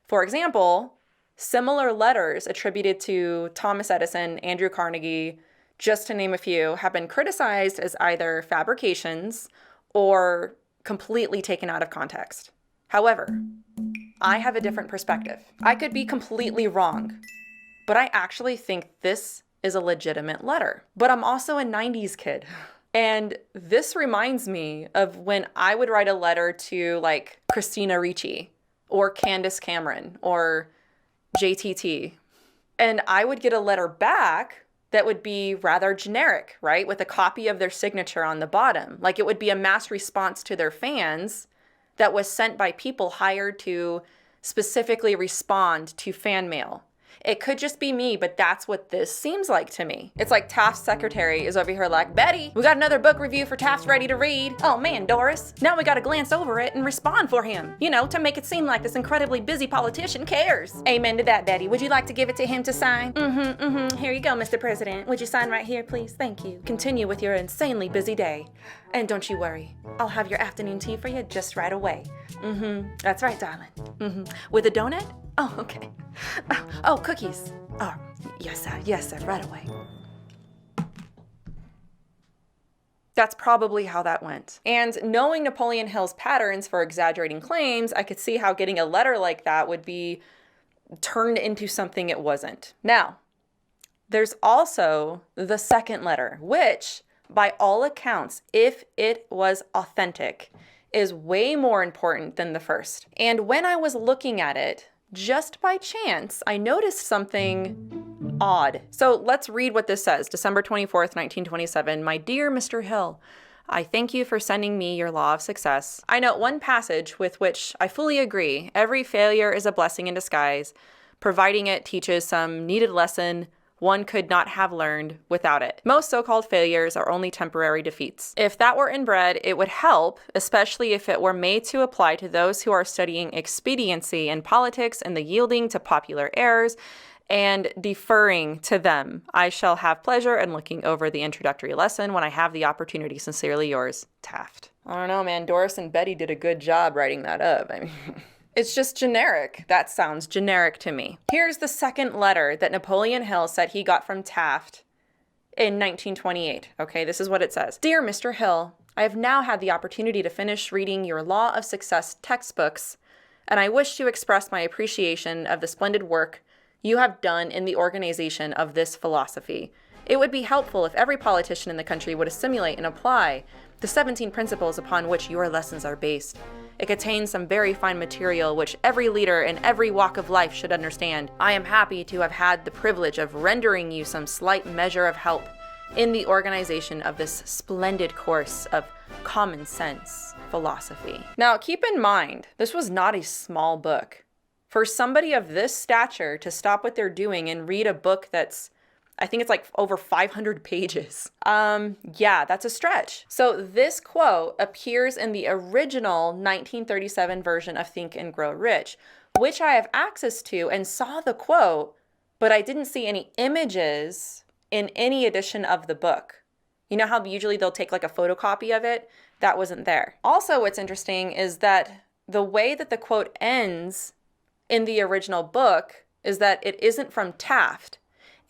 For example, similar letters attributed to Thomas Edison, Andrew Carnegie, just to name a few, have been criticized as either fabrications or completely taken out of context. However, I have a different perspective. I could be completely wrong, but I actually think this is a legitimate letter. But I'm also a 90s kid. And this reminds me of when I would write a letter to like Christina Ricci or Candace Cameron or JTT. And I would get a letter back that would be rather generic, right? With a copy of their signature on the bottom. Like it would be a mass response to their fans that was sent by people hired to specifically respond to fan mail. It could just be me, but that's what this seems like to me. It's like Taft's secretary is over here like, Betty, we got another book review for Taft's ready to read. Oh man, Doris, now we gotta glance over it and respond for him, to make it seem like this incredibly busy politician cares. Amen to that, Betty. Would you like to give it to him to sign? Here you go, Mr. President. Would you sign right here, please? Thank you. Continue with your insanely busy day. And don't you worry, I'll have your afternoon tea for you just right away. That's right, darling. With a donut? Oh, okay. Oh, cookies. Oh, yes, sir, right away. That's probably how that went. And knowing Napoleon Hill's patterns for exaggerating claims, I could see how getting a letter like that would be turned into something it wasn't. Now, there's also the second letter, which, by all accounts, if it was authentic, is way more important than the first. And when I was looking at it, just by chance, I noticed something odd. So let's read what this says. December 24th, 1927. My dear Mr. Hill, I thank you for sending me your law of success. I note one passage with which I fully agree. Every failure is a blessing in disguise, providing it teaches some needed lesson one could not have learned without it. Most so-called failures are only temporary defeats. If that were inbred, it would help, especially if it were made to apply to those who are studying expediency in politics and the yielding to popular errors and deferring to them. I shall have pleasure in looking over the introductory lesson when I have the opportunity. Sincerely yours, Taft. I don't know, man. Doris and Betty did a good job writing that up. I mean... It's just generic. That sounds generic to me. Here's the second letter that Napoleon Hill said he got from Taft in 1928. Okay, this is what it says. Dear Mr. Hill, I have now had the opportunity to finish reading your Law of Success textbooks, and I wish to express my appreciation of the splendid work you have done in the organization of this philosophy. It would be helpful if every politician in the country would assimilate and apply the 17 principles upon which your lessons are based. It contains some very fine material which every leader in every walk of life should understand. I am happy to have had the privilege of rendering you some slight measure of help in the organization of this splendid course of common sense philosophy. Now, keep in mind, this was not a small book. For somebody of this stature to stop what they're doing and read a book that's, I think it's like over 500 pages. Yeah, that's a stretch. So this quote appears in the original 1937 version of Think and Grow Rich, which I have access to and saw the quote, but I didn't see any images in any edition of the book. You know how usually they'll take like a photocopy of it? That wasn't there. Also, what's interesting is that the way that the quote ends in the original book is that it isn't from Taft.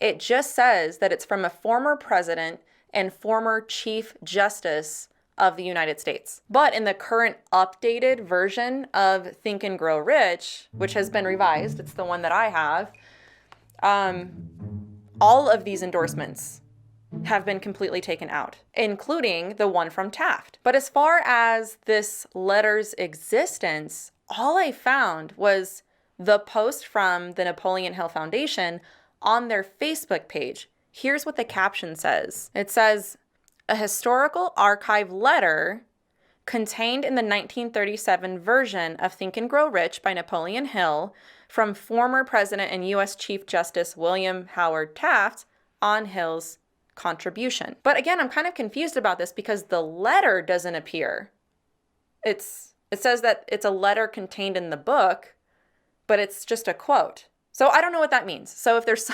It just says that it's from a former president and former Chief Justice of the United States. But in the current updated version of Think and Grow Rich, which has been revised, it's the one that I have, all of these endorsements have been completely taken out, including the one from Taft. But as far as this letter's existence, all I found was the post from the Napoleon Hill Foundation on their Facebook page. Here's what the caption says. It says, a historical archive letter contained in the 1937 version of Think and Grow Rich by Napoleon Hill from former President and U.S. Chief Justice William Howard Taft on Hill's contribution. But again, I'm kind of confused about this because the letter doesn't appear. It says that it's a letter contained in the book, but it's just a quote. So I don't know what that means. So if there's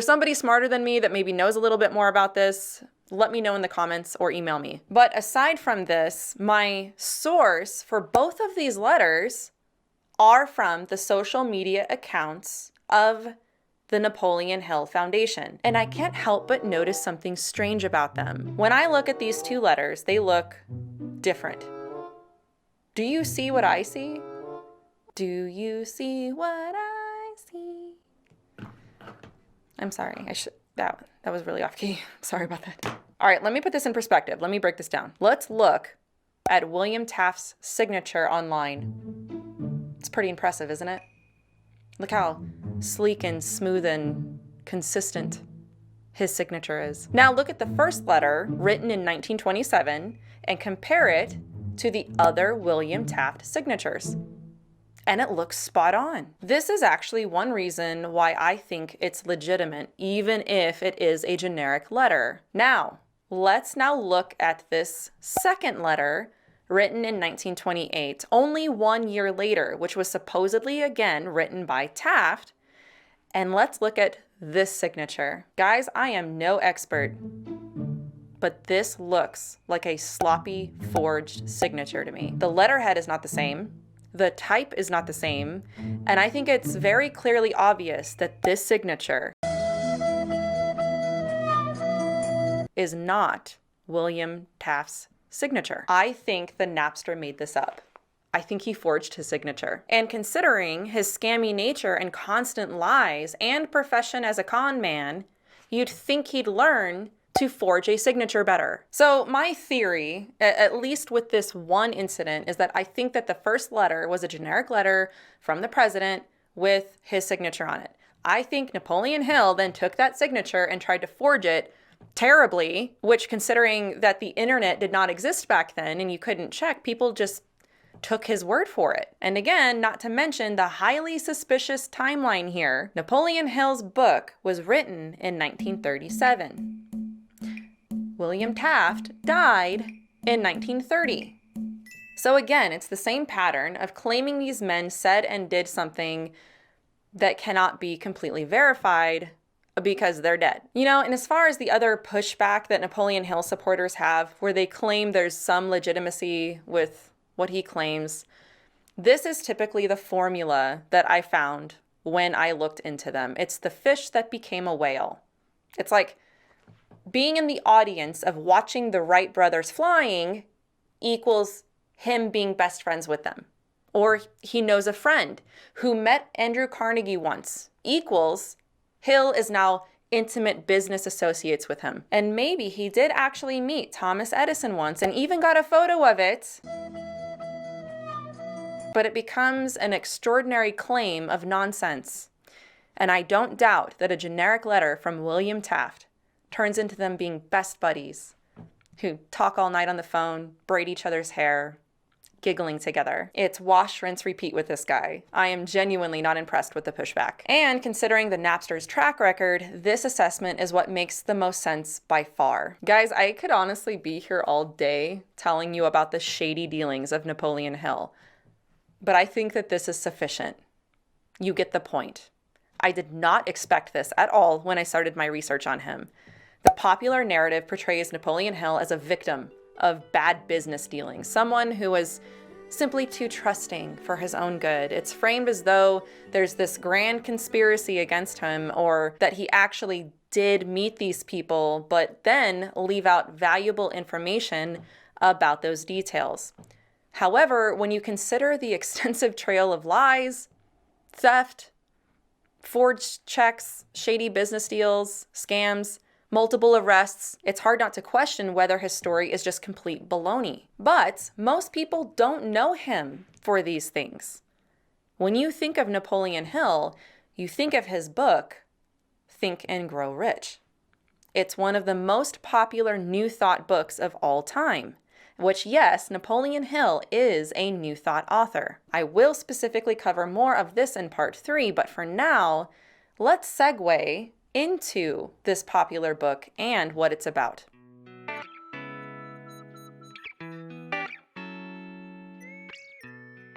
somebody smarter than me that maybe knows a little bit more about this, let me know in the comments or email me. But aside from this, my source for both of these letters are from the social media accounts of the Napoleon Hill Foundation. And I can't help but notice something strange about them. When I look at these two letters, they look different. Do you see what I see? Do you see what I see? I'm sorry. That was really off key. Sorry about that. All right, let me put this in perspective. Let me break this down. Let's look at William Taft's signature online. It's pretty impressive, isn't it? Look how sleek and smooth and consistent his signature is. Now look at the first letter written in 1927 and compare it to the other William Taft signatures. And it looks spot on. This is actually one reason why I think it's legitimate, even if it is a generic letter. Now, let's look at this second letter written in 1928, only 1 year later, which was supposedly again written by Taft. And let's look at this signature. Guys, I am no expert, but this looks like a sloppy forged signature to me. The letterhead is not the same. The type is not the same, and I think it's very clearly obvious that this signature is not William Taft's signature. I think the Napster made this up. I think he forged his signature. And considering his scammy nature and constant lies and profession as a con man, you'd think he'd learn to forge a signature better. So my theory, at least with this one incident, is that I think that the first letter was a generic letter from the president with his signature on it. I think Napoleon Hill then took that signature and tried to forge it terribly, which, considering that the internet did not exist back then and you couldn't check, people just took his word for it. And again, not to mention the highly suspicious timeline here. Napoleon Hill's book was written in 1937. William Taft died in 1930. So again, it's the same pattern of claiming these men said and did something that cannot be completely verified because they're dead. You know, and as far as the other pushback that Napoleon Hill supporters have, where they claim there's some legitimacy with what he claims, this is typically the formula that I found when I looked into them. It's the fish that became a whale. It's like being in the audience of watching the Wright brothers flying equals him being best friends with them. Or he knows a friend who met Andrew Carnegie once equals Hill is now intimate business associates with him. And maybe he did actually meet Thomas Edison once and even got a photo of it. But it becomes an extraordinary claim of nonsense. And I don't doubt that a generic letter from William Taft turns into them being best buddies who talk all night on the phone, braid each other's hair, giggling together. It's wash, rinse, repeat with this guy. I am genuinely not impressed with the pushback. And considering the Napster's track record, this assessment is what makes the most sense by far. Guys, I could honestly be here all day telling you about the shady dealings of Napoleon Hill, but I think that this is sufficient. You get the point. I did not expect this at all when I started my research on him. The popular narrative portrays Napoleon Hill as a victim of bad business dealings, someone who was simply too trusting for his own good. It's framed as though there's this grand conspiracy against him, or that he actually did meet these people, but then leave out valuable information about those details. However, when you consider the extensive trail of lies, theft, forged checks, shady business deals, scams, multiple arrests, it's hard not to question whether his story is just complete baloney. But most people don't know him for these things. When you think of Napoleon Hill, you think of his book, Think and Grow Rich. It's one of the most popular New Thought books of all time, which, yes, Napoleon Hill is a New Thought author. I will specifically cover more of this in part 3, but for now, let's segue into this popular book and what it's about.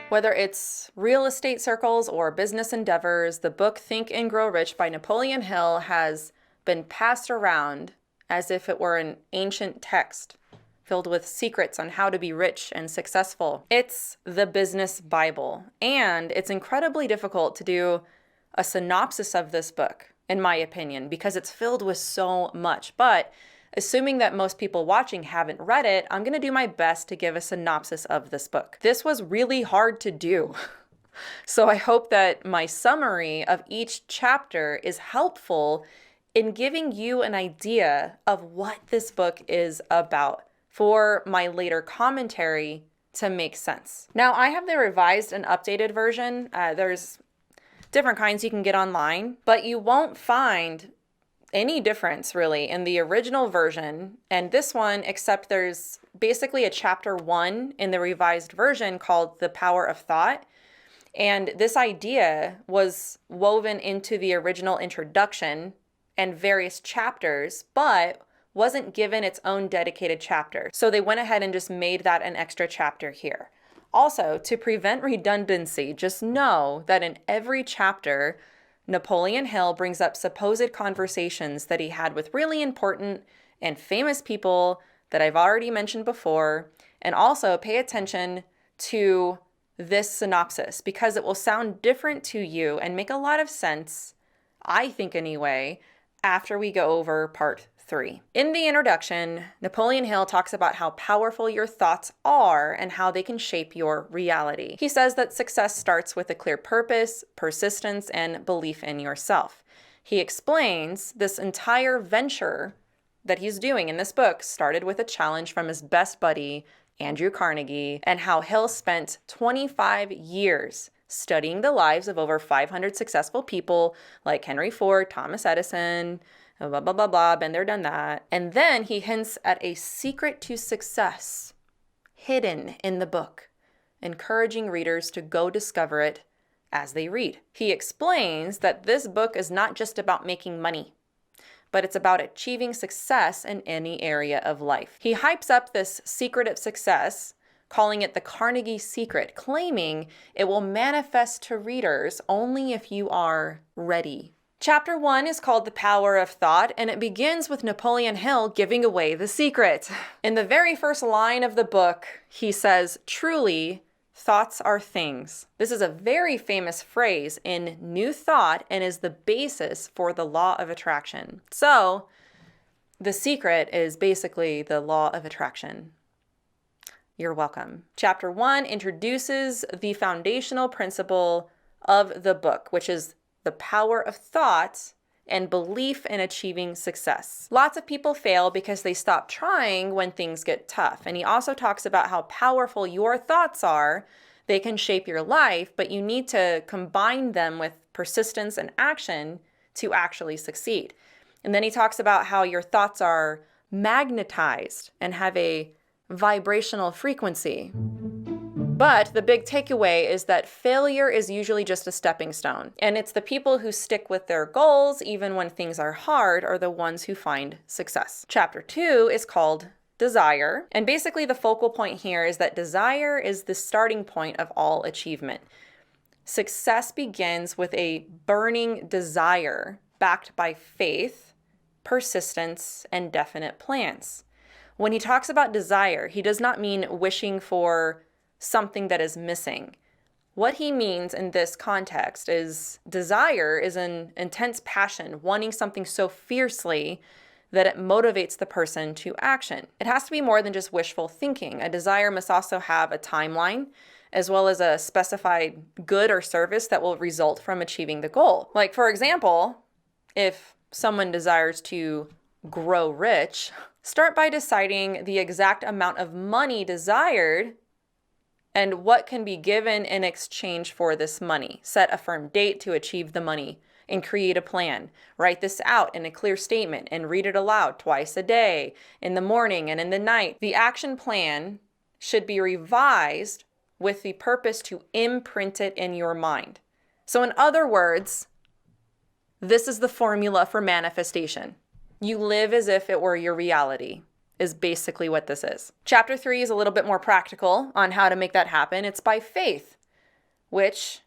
Whether it's real estate circles or business endeavors, the book Think and Grow Rich by Napoleon Hill has been passed around as if it were an ancient text filled with secrets on how to be rich and successful. It's the business Bible, and it's incredibly difficult to do a synopsis of this book, in my opinion, because it's filled with so much. But assuming that most people watching haven't read it, I'm going to do my best to give a synopsis of this book. This was really hard to do. So I hope that my summary of each chapter is helpful in giving you an idea of what this book is about for my later commentary to make sense. Now, I have the revised and updated version. There's different kinds you can get online, but you won't find any difference really in the original version and this one, except there's basically a chapter 1 in the revised version called The Power of Thought. And this idea was woven into the original introduction and various chapters, but wasn't given its own dedicated chapter. So they went ahead and just made that an extra chapter here. Also, to prevent redundancy, just know that in every chapter, Napoleon Hill brings up supposed conversations that he had with really important and famous people that I've already mentioned before. And also pay attention to this synopsis because it will sound different to you and make a lot of sense, I think anyway, after we go over part 3. In the introduction, Napoleon Hill talks about how powerful your thoughts are and how they can shape your reality. He says that success starts with a clear purpose, persistence, and belief in yourself. He explains this entire venture that he's doing in this book started with a challenge from his best buddy, Andrew Carnegie, and how Hill spent 25 years studying the lives of over 500 successful people like Henry Ford, Thomas Edison, blah, blah, blah, blah, been there, done that. And then he hints at a secret to success hidden in the book, encouraging readers to go discover it as they read. He explains that this book is not just about making money, but it's about achieving success in any area of life. He hypes up this secret of success, calling it the Carnegie secret, claiming it will manifest to readers only if you are ready. Chapter 1 is called The Power of Thought, and it begins with Napoleon Hill giving away the secret. In the very first line of the book, he says, "Truly, thoughts are things." This is a very famous phrase in New Thought and is the basis for the law of attraction. So, the secret is basically the law of attraction. You're welcome. Chapter 1 introduces the foundational principle of the book, which is the power of thought and belief in achieving success. Lots of people fail because they stop trying when things get tough. And he also talks about how powerful your thoughts are. They can shape your life, but you need to combine them with persistence and action to actually succeed. And then he talks about how your thoughts are magnetized and have a vibrational frequency. But the big takeaway is that failure is usually just a stepping stone. And it's the people who stick with their goals, even when things are hard, are the ones who find success. Chapter 2 is called Desire. And basically the focal point here is that desire is the starting point of all achievement. Success begins with a burning desire backed by faith, persistence, and definite plans. When he talks about desire, he does not mean wishing for something that is missing. What he means in this context is desire is an intense passion, wanting something so fiercely that it motivates the person to action. It has to be more than just wishful thinking. A desire must also have a timeline, as well as a specified good or service that will result from achieving the goal. Like, for example, if someone desires to grow rich, start by deciding the exact amount of money desired and what can be given in exchange for this money. Set a firm date to achieve the money and create a plan. Write this out in a clear statement and read it aloud twice a day, in the morning and in the night. The action plan should be revised with the purpose to imprint it in your mind. So in other words, this is the formula for manifestation. You live as if it were your reality, is basically what this is. Chapter 3 is a little bit more practical on how to make that happen. It's by faith, which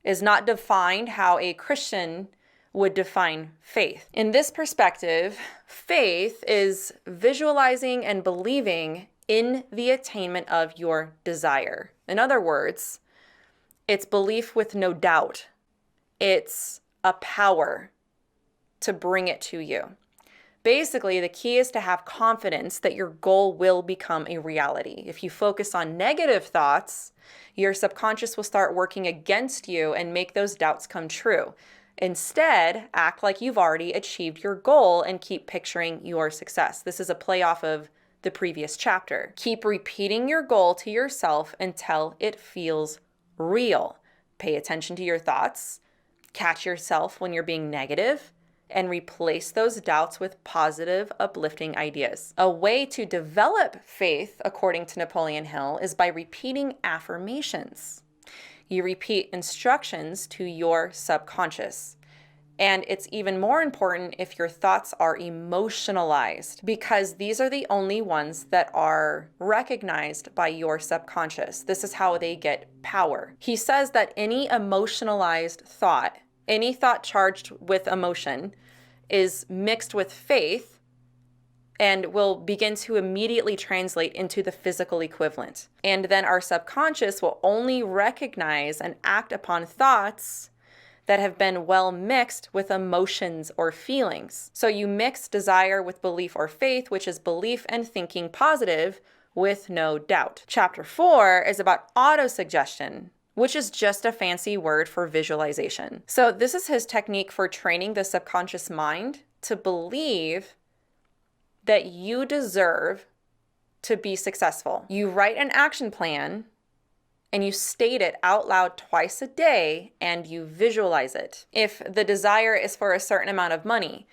is not defined how a Christian would define faith. In this perspective, faith is visualizing and believing in the attainment of your desire. In other words, it's belief with no doubt. It's a power to bring it to you. Basically, the key is to have confidence that your goal will become a reality. If you focus on negative thoughts, your subconscious will start working against you and make those doubts come true. Instead, act like you've already achieved your goal and keep picturing your success. This is a play off of the previous chapter. Keep repeating your goal to yourself until it feels real. Pay attention to your thoughts. Catch yourself when you're being negative, and replace those doubts with positive, uplifting ideas. A way to develop faith, according to Napoleon Hill, is by repeating affirmations. You repeat instructions to your subconscious. And it's even more important if your thoughts are emotionalized, because these are the only ones that are recognized by your subconscious. This is how they get power. He says that any emotionalized thought, any thought charged with emotion, is mixed with faith and will begin to immediately translate into the physical equivalent. And then our subconscious will only recognize and act upon thoughts that have been well mixed with emotions or feelings. So you mix desire with belief or faith, which is belief and thinking positive with no doubt. Chapter 4 is about autosuggestion, which is just a fancy word for visualization. So this is his technique for training the subconscious mind to believe that you deserve to be successful. You write an action plan and you state it out loud twice a day and you visualize it. If the desire is for a certain amount of money,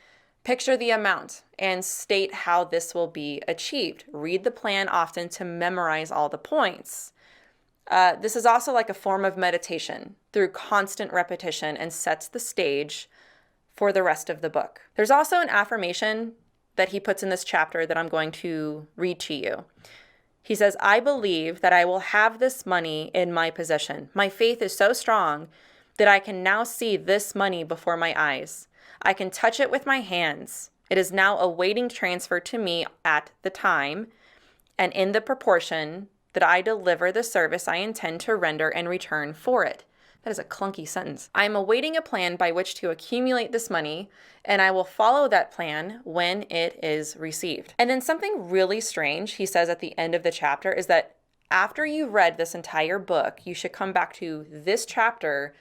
picture the amount and state how this will be achieved. Read the plan often to memorize all the points. This is also like a form of meditation through constant repetition and sets the stage for the rest of the book. There's also an affirmation that he puts in this chapter that I'm going to read to you. He says, I believe that I will have this money in my possession. My faith is so strong that I can now see this money before my eyes. I can touch it with my hands. It is now awaiting transfer to me at the time and in the proportion that I deliver the service I intend to render in return for it. That is a clunky sentence. I am awaiting a plan by which to accumulate this money, and I will follow that plan when it is received. And then something really strange he says at the end of the chapter is that after you read this entire book, you should come back to this chapter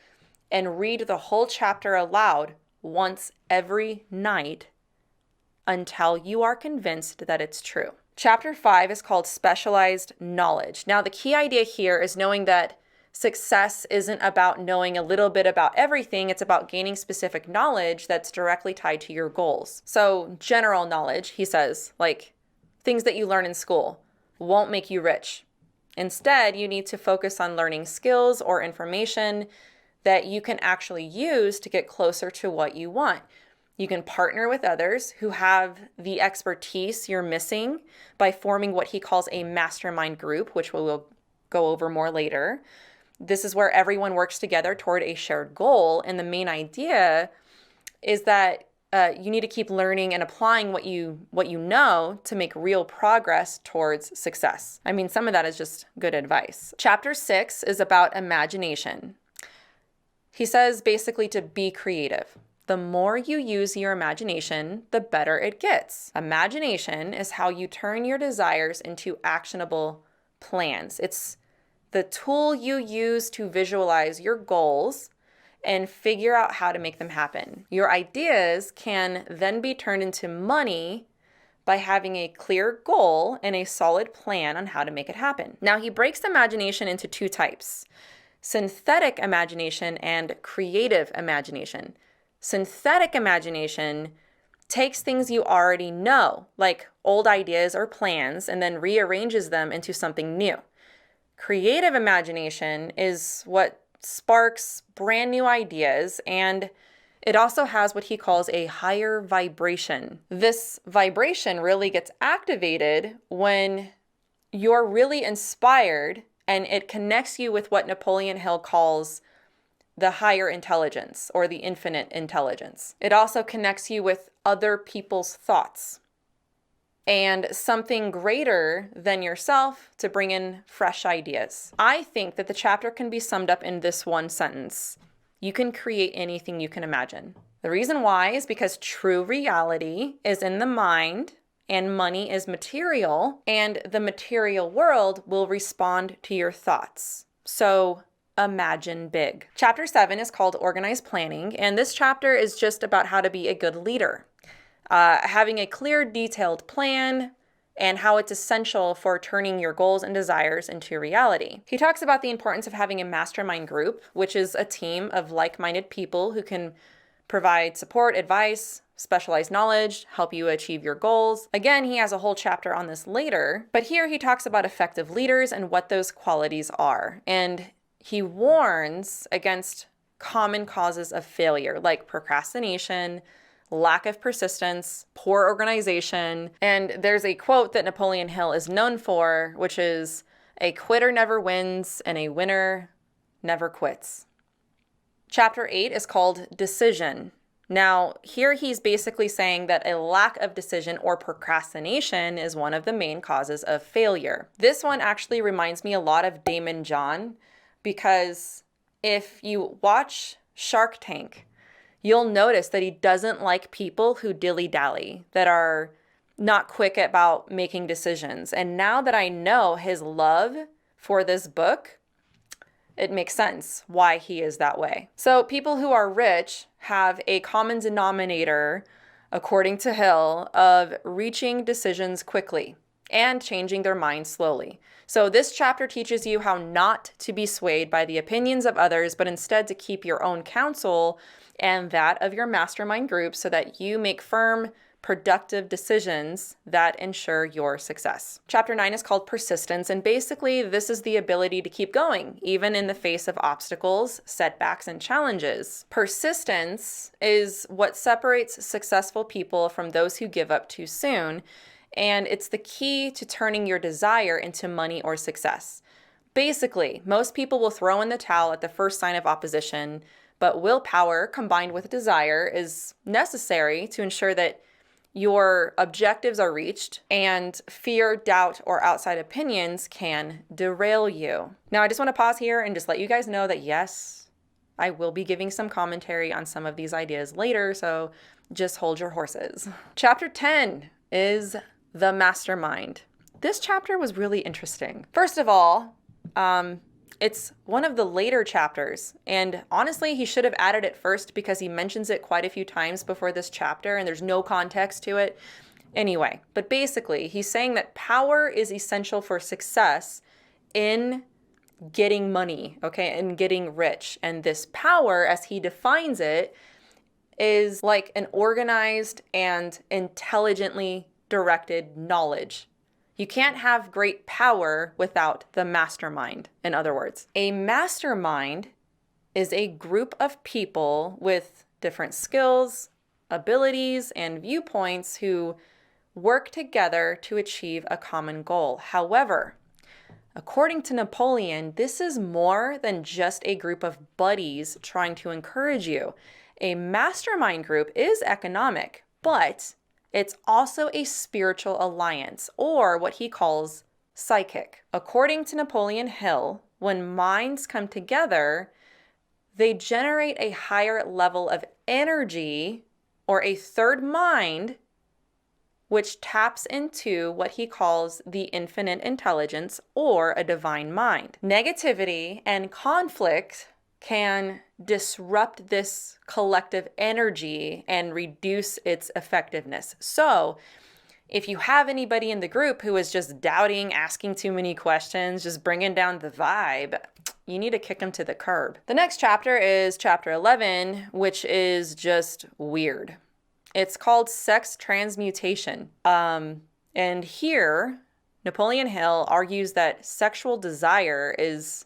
and read the whole chapter aloud once every night until you are convinced that it's true. Chapter 5 is called Specialized Knowledge. Now, the key idea here is knowing that success isn't about knowing a little bit about everything. It's about gaining specific knowledge that's directly tied to your goals. So general knowledge, he says, like things that you learn in school won't make you rich. Instead, you need to focus on learning skills or information that you can actually use to get closer to what you want. You can partner with others who have the expertise you're missing by forming what he calls a mastermind group, which we will go over more later. This is where everyone works together toward a shared goal. And the main idea is that you need to keep learning and applying what you know to make real progress towards success. I mean, some of that is just good advice. Chapter 6 is about imagination. He says basically to be creative. The more you use your imagination, the better it gets. Imagination is how you turn your desires into actionable plans. It's the tool you use to visualize your goals and figure out how to make them happen. Your ideas can then be turned into money by having a clear goal and a solid plan on how to make it happen. Now, he breaks imagination into two types: synthetic imagination and creative imagination. Synthetic imagination takes things you already know, like old ideas or plans, and then rearranges them into something new. Creative imagination is what sparks brand new ideas, and it also has what he calls a higher vibration. This vibration really gets activated when you're really inspired, and it connects you with what Napoleon Hill calls the higher intelligence or the infinite intelligence. It also connects you with other people's thoughts and something greater than yourself to bring in fresh ideas. I think that the chapter can be summed up in this one sentence: you can create anything you can imagine. The reason why is because true reality is in the mind, and money is material, and the material world will respond to your thoughts. So imagine big. Chapter 7 is called Organized Planning, and this chapter is just about how to be a good leader. Having a clear, detailed plan and how it's essential for turning your goals and desires into reality. He talks about the importance of having a mastermind group, which is a team of like-minded people who can provide support, advice, specialized knowledge, help you achieve your goals. Again, he has a whole chapter on this later, but here he talks about effective leaders and what those qualities are. And he warns against common causes of failure, like procrastination, lack of persistence, poor organization. And there's a quote that Napoleon Hill is known for, which is, "A quitter never wins and a winner never quits." Chapter 8 is called Decision. Now, here he's basically saying that a lack of decision or procrastination is one of the main causes of failure. This one actually reminds me a lot of Daymond John, because if you watch Shark Tank, you'll notice that he doesn't like people who dilly-dally, that are not quick about making decisions. And now that I know his love for this book, it makes sense why he is that way. So people who are rich have a common denominator, according to Hill, of reaching decisions quickly and changing their mind slowly. So this chapter teaches you how not to be swayed by the opinions of others, but instead to keep your own counsel and that of your mastermind group so that you make firm, productive decisions that ensure your success. Chapter 9 is called Persistence, and basically this is the ability to keep going, even in the face of obstacles, setbacks, and challenges. Persistence is what separates successful people from those who give up too soon, and it's the key to turning your desire into money or success. Basically, most people will throw in the towel at the first sign of opposition, but willpower combined with desire is necessary to ensure that your objectives are reached, and fear, doubt, or outside opinions can derail you. Now, I just want to pause here and just let you guys know that yes, I will be giving some commentary on some of these ideas later, so just hold your horses. Chapter 10 is the mastermind. This chapter was really interesting. First of all, it's one of the later chapters, and honestly, he should have added it first because he mentions it quite a few times before this chapter, and there's no context to it. Anyway, but basically, he's saying that power is essential for success in getting money, okay, and getting rich. And this power, as he defines it, is like an organized and intelligently directed knowledge. You can't have great power without the mastermind, in other words. A mastermind is a group of people with different skills, abilities, and viewpoints who work together to achieve a common goal. However, according to Napoleon, this is more than just a group of buddies trying to encourage you. A mastermind group is economic, but it's also a spiritual alliance, or what he calls psychic. According to Napoleon Hill, when minds come together, they generate a higher level of energy, or a third mind, which taps into what he calls the infinite intelligence, or a divine mind. Negativity and conflict can disrupt this collective energy and reduce its effectiveness. So if you have anybody in the group who is just doubting, asking too many questions, just bringing down the vibe, you need to kick them to the curb. The next chapter is chapter 11, which is just weird. It's called Sex Transmutation. And here, Napoleon Hill argues that sexual desire is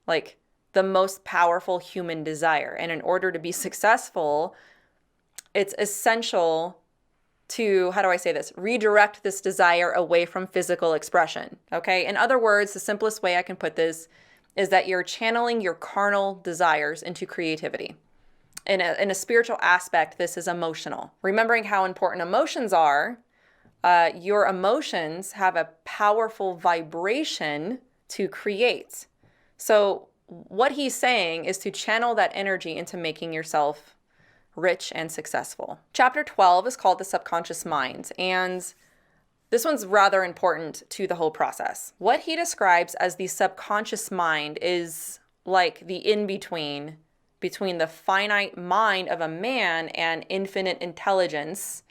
like the most powerful human desire. And in order to be successful, it's essential to, how do I say this, redirect this desire away from physical expression, okay? In other words, the simplest way I can put this is that you're channeling your carnal desires into creativity. In a spiritual aspect, this is emotional. Remembering how important emotions are, your emotions have a powerful vibration to create. So what he's saying is to channel that energy into making yourself rich and successful. Chapter 12 is called The Subconscious Mind, and this one's rather important to the whole process. What he describes as the subconscious mind is like the in-between between the finite mind of a man and infinite intelligence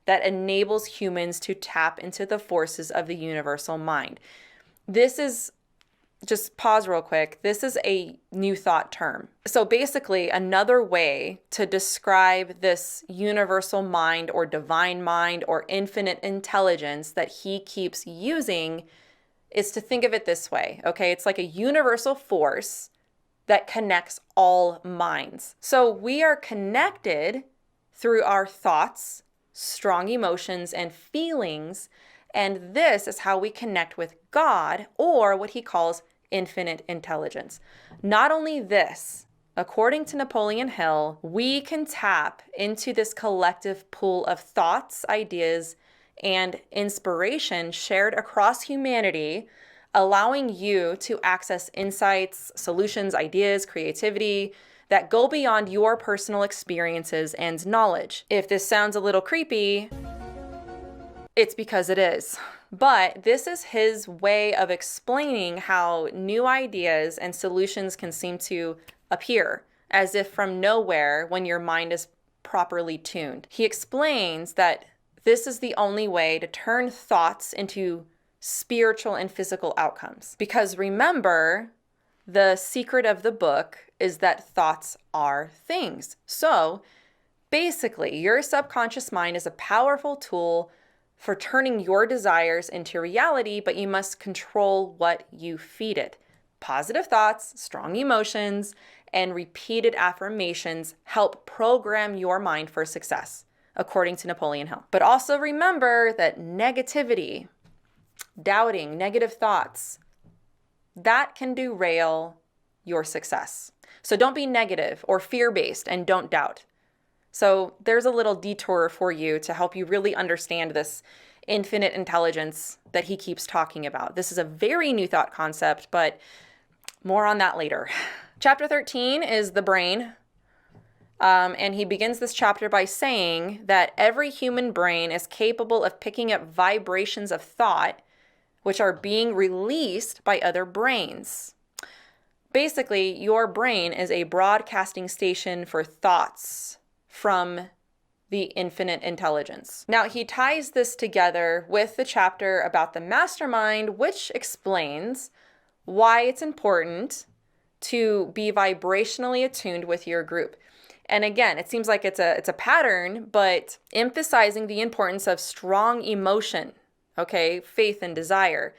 that enables humans to tap into the forces of the universal mind. This is, just pause real quick, this is a new thought term. So basically, another way to describe this universal mind or divine mind or infinite intelligence that he keeps using is to think of it this way, okay? It's like a universal force that connects all minds. So we are connected through our thoughts, strong emotions, and feelings, and this is how we connect with God, or what he calls infinite intelligence. Not only this, according to Napoleon Hill, we can tap into this collective pool of thoughts, ideas, and inspiration shared across humanity, allowing you to access insights, solutions, ideas, creativity that go beyond your personal experiences and knowledge. If this sounds a little creepy, it's because it is. But this is his way of explaining how new ideas and solutions can seem to appear as if from nowhere when your mind is properly tuned. He explains that this is the only way to turn thoughts into spiritual and physical outcomes. Because remember, the secret of the book is that thoughts are things. So basically, your subconscious mind is a powerful tool for turning your desires into reality, but you must control what you feed it. Positive thoughts, strong emotions, and repeated affirmations help program your mind for success, according to Napoleon Hill. But also remember that negativity, doubting, negative thoughts, that can derail your success. So don't be negative or fear-based and don't doubt. So there's a little detour for you to help you really understand this infinite intelligence that he keeps talking about. This is a very new thought concept, but more on that later. Chapter 13 is the brain. And he begins this chapter by saying that every human brain is capable of picking up vibrations of thought, which are being released by other brains. Basically, your brain is a broadcasting station for thoughts from the infinite intelligence. Now, he ties this together with the chapter about the mastermind, which explains why it's important to be vibrationally attuned with your group. And again, it seems like it's a pattern, but emphasizing the importance of strong emotion, okay, faith and desire,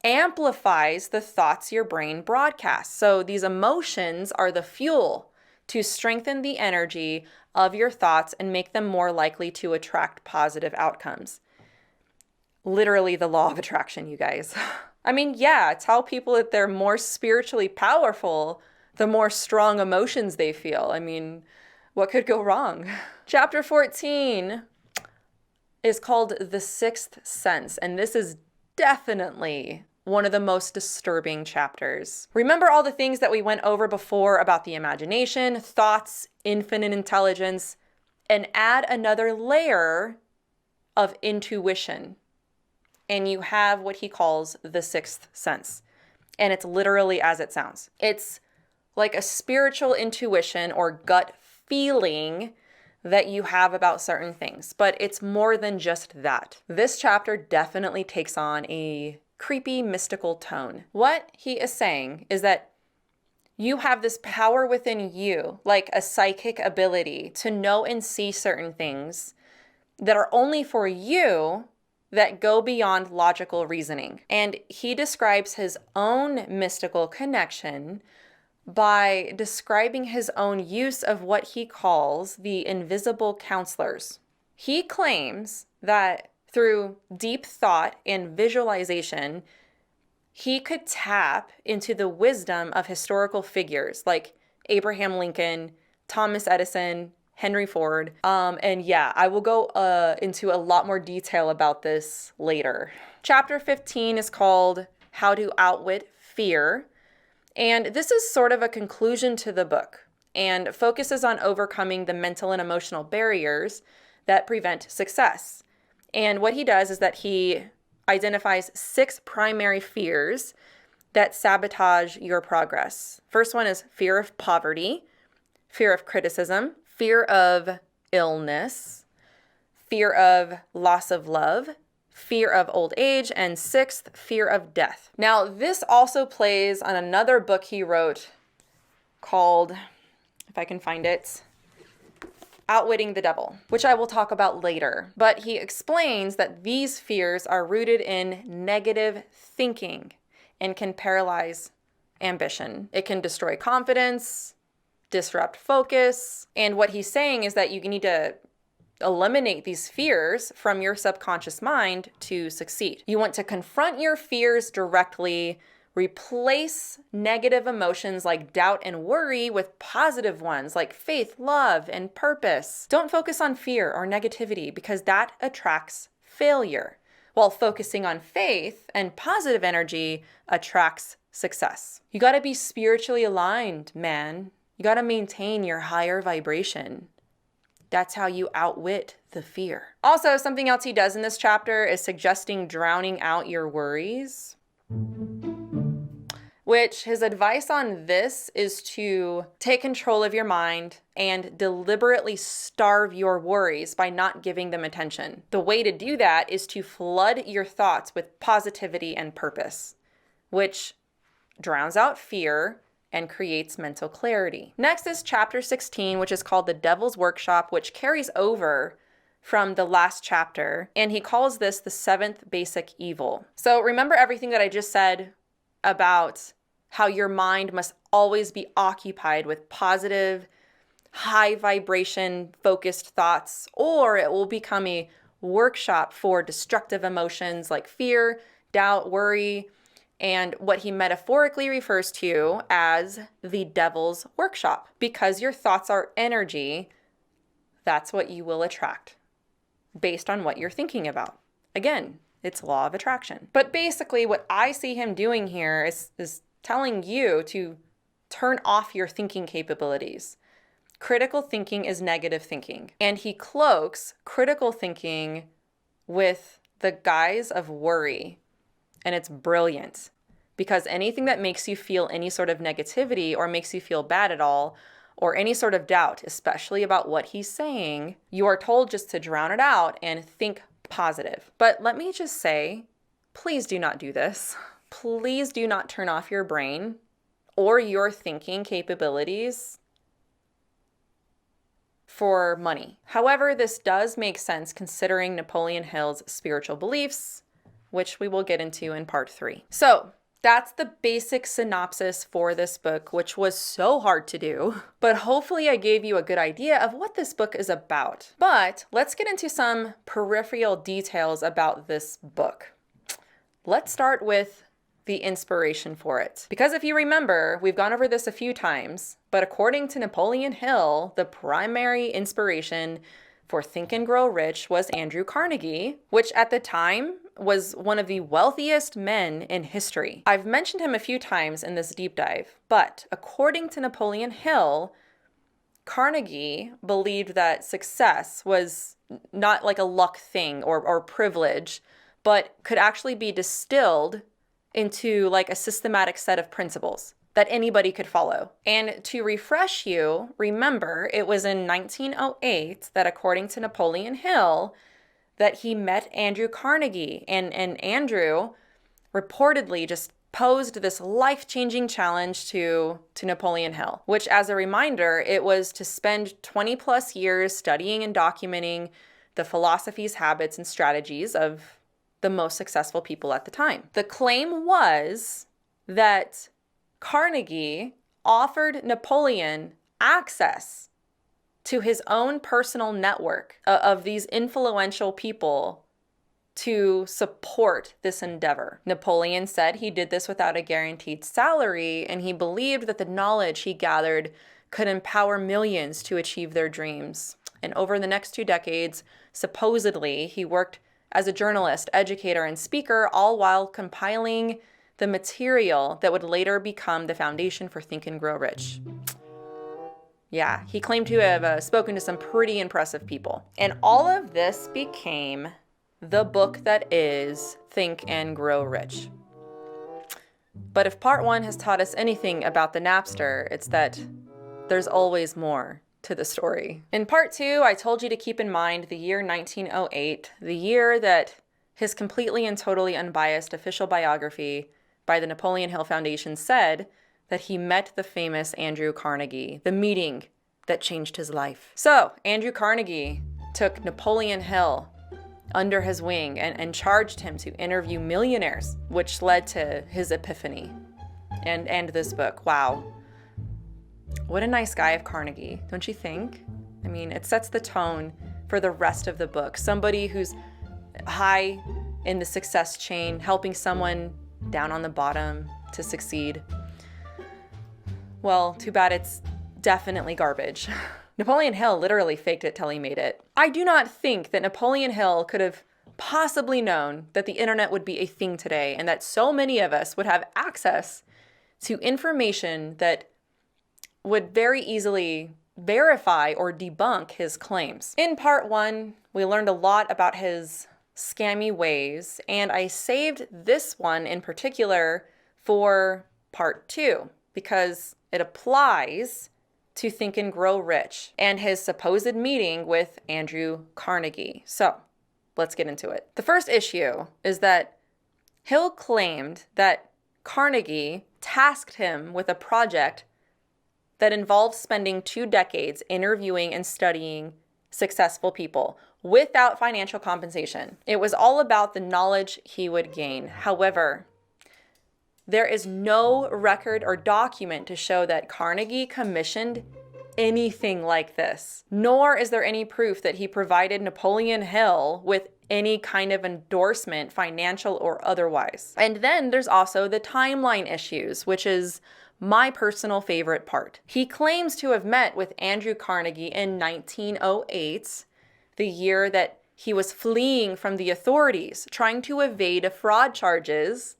amplifies the thoughts your brain broadcasts. So these emotions are the fuel to strengthen the energy of your thoughts and make them more likely to attract positive outcomes. Literally the law of attraction, you guys. I mean, yeah, tell people that they're more spiritually powerful, the more strong emotions they feel. I mean, what could go wrong? Chapter 14 is called The Sixth Sense, and this is definitely one of the most disturbing chapters. Remember all the things that we went over before about the imagination, thoughts, infinite intelligence, and add another layer of intuition. And you have what he calls the sixth sense. And it's literally as it sounds. It's like a spiritual intuition or gut feeling that you have about certain things, but it's more than just that. This chapter definitely takes on a creepy, mystical tone. What he is saying is that you have this power within you, like a psychic ability to know and see certain things that are only for you, that go beyond logical reasoning. And he describes his own mystical connection by describing his own use of what he calls the invisible counselors. He claims that through deep thought and visualization, he could tap into the wisdom of historical figures like Abraham Lincoln, Thomas Edison, Henry Ford. And yeah, I will go into a lot more detail about this later. Chapter 15 is called How to Outwit Fear. And this is sort of a conclusion to the book and focuses on overcoming the mental and emotional barriers that prevent success. And what he does is that he identifies 6 primary fears that sabotage your progress. First one is fear of poverty, fear of criticism, fear of illness, fear of loss of love, fear of old age, and 6th, fear of death. Now, this also plays on another book he wrote called, if I can find it, Outwitting the Devil, which I will talk about later. But he explains that these fears are rooted in negative thinking and can paralyze ambition. It can destroy confidence, disrupt focus. And what he's saying is that you need to eliminate these fears from your subconscious mind to succeed. You want to confront your fears directly, replace negative emotions like doubt and worry with positive ones like faith, love, and purpose. Don't focus on fear or negativity because that attracts failure, while focusing on faith and positive energy attracts success. You got to be spiritually aligned, man. You got to maintain your higher vibration. That's how you outwit the fear. Also, something else he does in this chapter is suggesting drowning out your worries, which his advice on this is to take control of your mind and deliberately starve your worries by not giving them attention. The way to do that is to flood your thoughts with positivity and purpose, which drowns out fear and creates mental clarity. Next is chapter 16, which is called The Devil's Workshop, which carries over from the last chapter, and he calls this the 7th basic evil. So remember everything that I just said about how your mind must always be occupied with positive, high vibration focused thoughts, or it will become a workshop for destructive emotions like fear, doubt, worry, and what he metaphorically refers to as the devil's workshop. Because your thoughts are energy, that's what you will attract based on what you're thinking about. Again, it's law of attraction. But basically what I see him doing here is telling you to turn off your thinking capabilities. Critical thinking is negative thinking. And he cloaks critical thinking with the guise of worry. And it's brilliant, because anything that makes you feel any sort of negativity or makes you feel bad at all, or any sort of doubt, especially about what he's saying, you are told just to drown it out and think positive. But let me just say, please do not do this. Please do not turn off your brain or your thinking capabilities for money. However, this does make sense considering Napoleon Hill's spiritual beliefs, which we will get into in part 3. So that's the basic synopsis for this book, which was so hard to do, but hopefully I gave you a good idea of what this book is about. But let's get into some peripheral details about this book. Let's start with the inspiration for it. Because if you remember, we've gone over this a few times, but according to Napoleon Hill, the primary inspiration for Think and Grow Rich was Andrew Carnegie, which at the time was one of the wealthiest men in history. I've mentioned him a few times in this deep dive, but according to Napoleon Hill, Carnegie believed that success was not like a luck thing or privilege, but could actually be distilled into like a systematic set of principles that anybody could follow. And to refresh you, remember it was in 1908 that according to Napoleon Hill, that he met Andrew Carnegie, and Andrew reportedly just posed this life-changing challenge to Napoleon Hill, which as a reminder, it was to spend 20 plus years studying and documenting the philosophies, habits, and strategies of the most successful people at the time. The claim was that Carnegie offered Napoleon access to his own personal network of these influential people to support this endeavor. Napoleon said he did this without a guaranteed salary, and he believed that the knowledge he gathered could empower millions to achieve their dreams. And over the next 2 decades, supposedly, he worked as a journalist, educator, and speaker, all while compiling the material that would later become the foundation for Think and Grow Rich. Yeah, he claimed to have spoken to some pretty impressive people. And all of this became the book that is Think and Grow Rich. But if part 1 has taught us anything about the Napster, it's that there's always more to the story. In part 2, I told you to keep in mind the year 1908, the year that his completely and totally unbiased official biography by the Napoleon Hill Foundation said that he met the famous Andrew Carnegie, the meeting that changed his life. So Andrew Carnegie took Napoleon Hill under his wing and charged him to interview millionaires, which led to his epiphany and this book. Wow. What a nice guy of Carnegie, don't you think? I mean, it sets the tone for the rest of the book. Somebody who's high in the success chain, helping someone down on the bottom to succeed. Well, too bad it's definitely garbage. Napoleon Hill literally faked it till he made it. I do not think that Napoleon Hill could have possibly known that the internet would be a thing today and that so many of us would have access to information that would very easily verify or debunk his claims. In part 1, we learned a lot about his scammy ways, and I saved this one in particular for part 2 because it applies to Think and Grow Rich and his supposed meeting with Andrew Carnegie. So let's get into it. The first issue is that Hill claimed that Carnegie tasked him with a project that involved spending 2 decades interviewing and studying successful people without financial compensation. It was all about the knowledge he would gain. However, there is no record or document to show that Carnegie commissioned anything like this, nor is there any proof that he provided Napoleon Hill with any kind of endorsement, financial or otherwise. And then there's also the timeline issues, which is my personal favorite part. He claims to have met with Andrew Carnegie in 1908, the year that he was fleeing from the authorities, trying to evade fraud charges,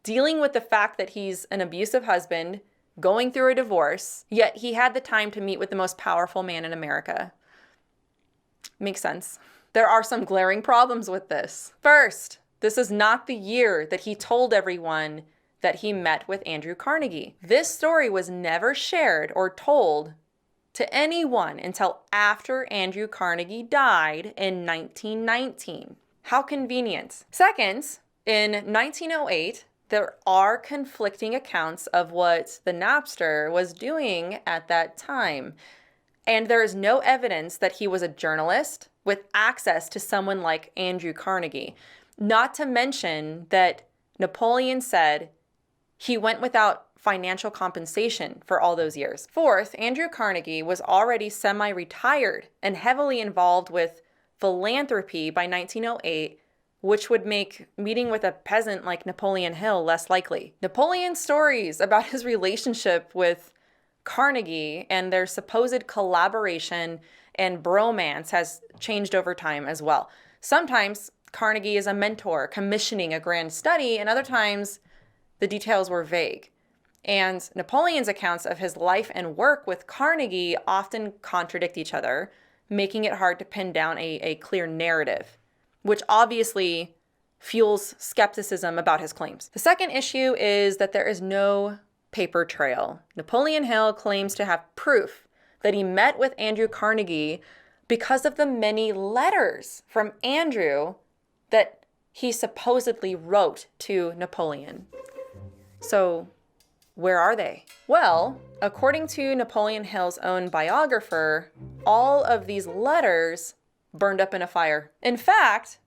dealing with the fact that he's an abusive husband, going through a divorce, yet he had the time to meet with the most powerful man in America. Makes sense. There are some glaring problems with this. First, this is not the year that he told everyone that he met with Andrew Carnegie. This story was never shared or told to anyone until after Andrew Carnegie died in 1919. How convenient. Second, in 1908, there are conflicting accounts of what the Napster was doing at that time. And there is no evidence that he was a journalist with access to someone like Andrew Carnegie. Not to mention that Napoleon said he went without financial compensation for all those years. Fourth, Andrew Carnegie was already semi-retired and heavily involved with philanthropy by 1908, which would make meeting with a peasant like Napoleon Hill less likely. Napoleon's stories about his relationship with Carnegie and their supposed collaboration and bromance has changed over time as well. Sometimes Carnegie is a mentor commissioning a grand study, and other times the details were vague. And Napoleon's accounts of his life and work with Carnegie often contradict each other, making it hard to pin down a clear narrative, which obviously fuels skepticism about his claims. The second issue is that there is no paper trail. Napoleon Hill claims to have proof that he met with Andrew Carnegie because of the many letters from Andrew that he supposedly wrote to Napoleon. So, where are they? Well, according to Napoleon Hill's own biographer, all of these letters burned up in a fire. In fact,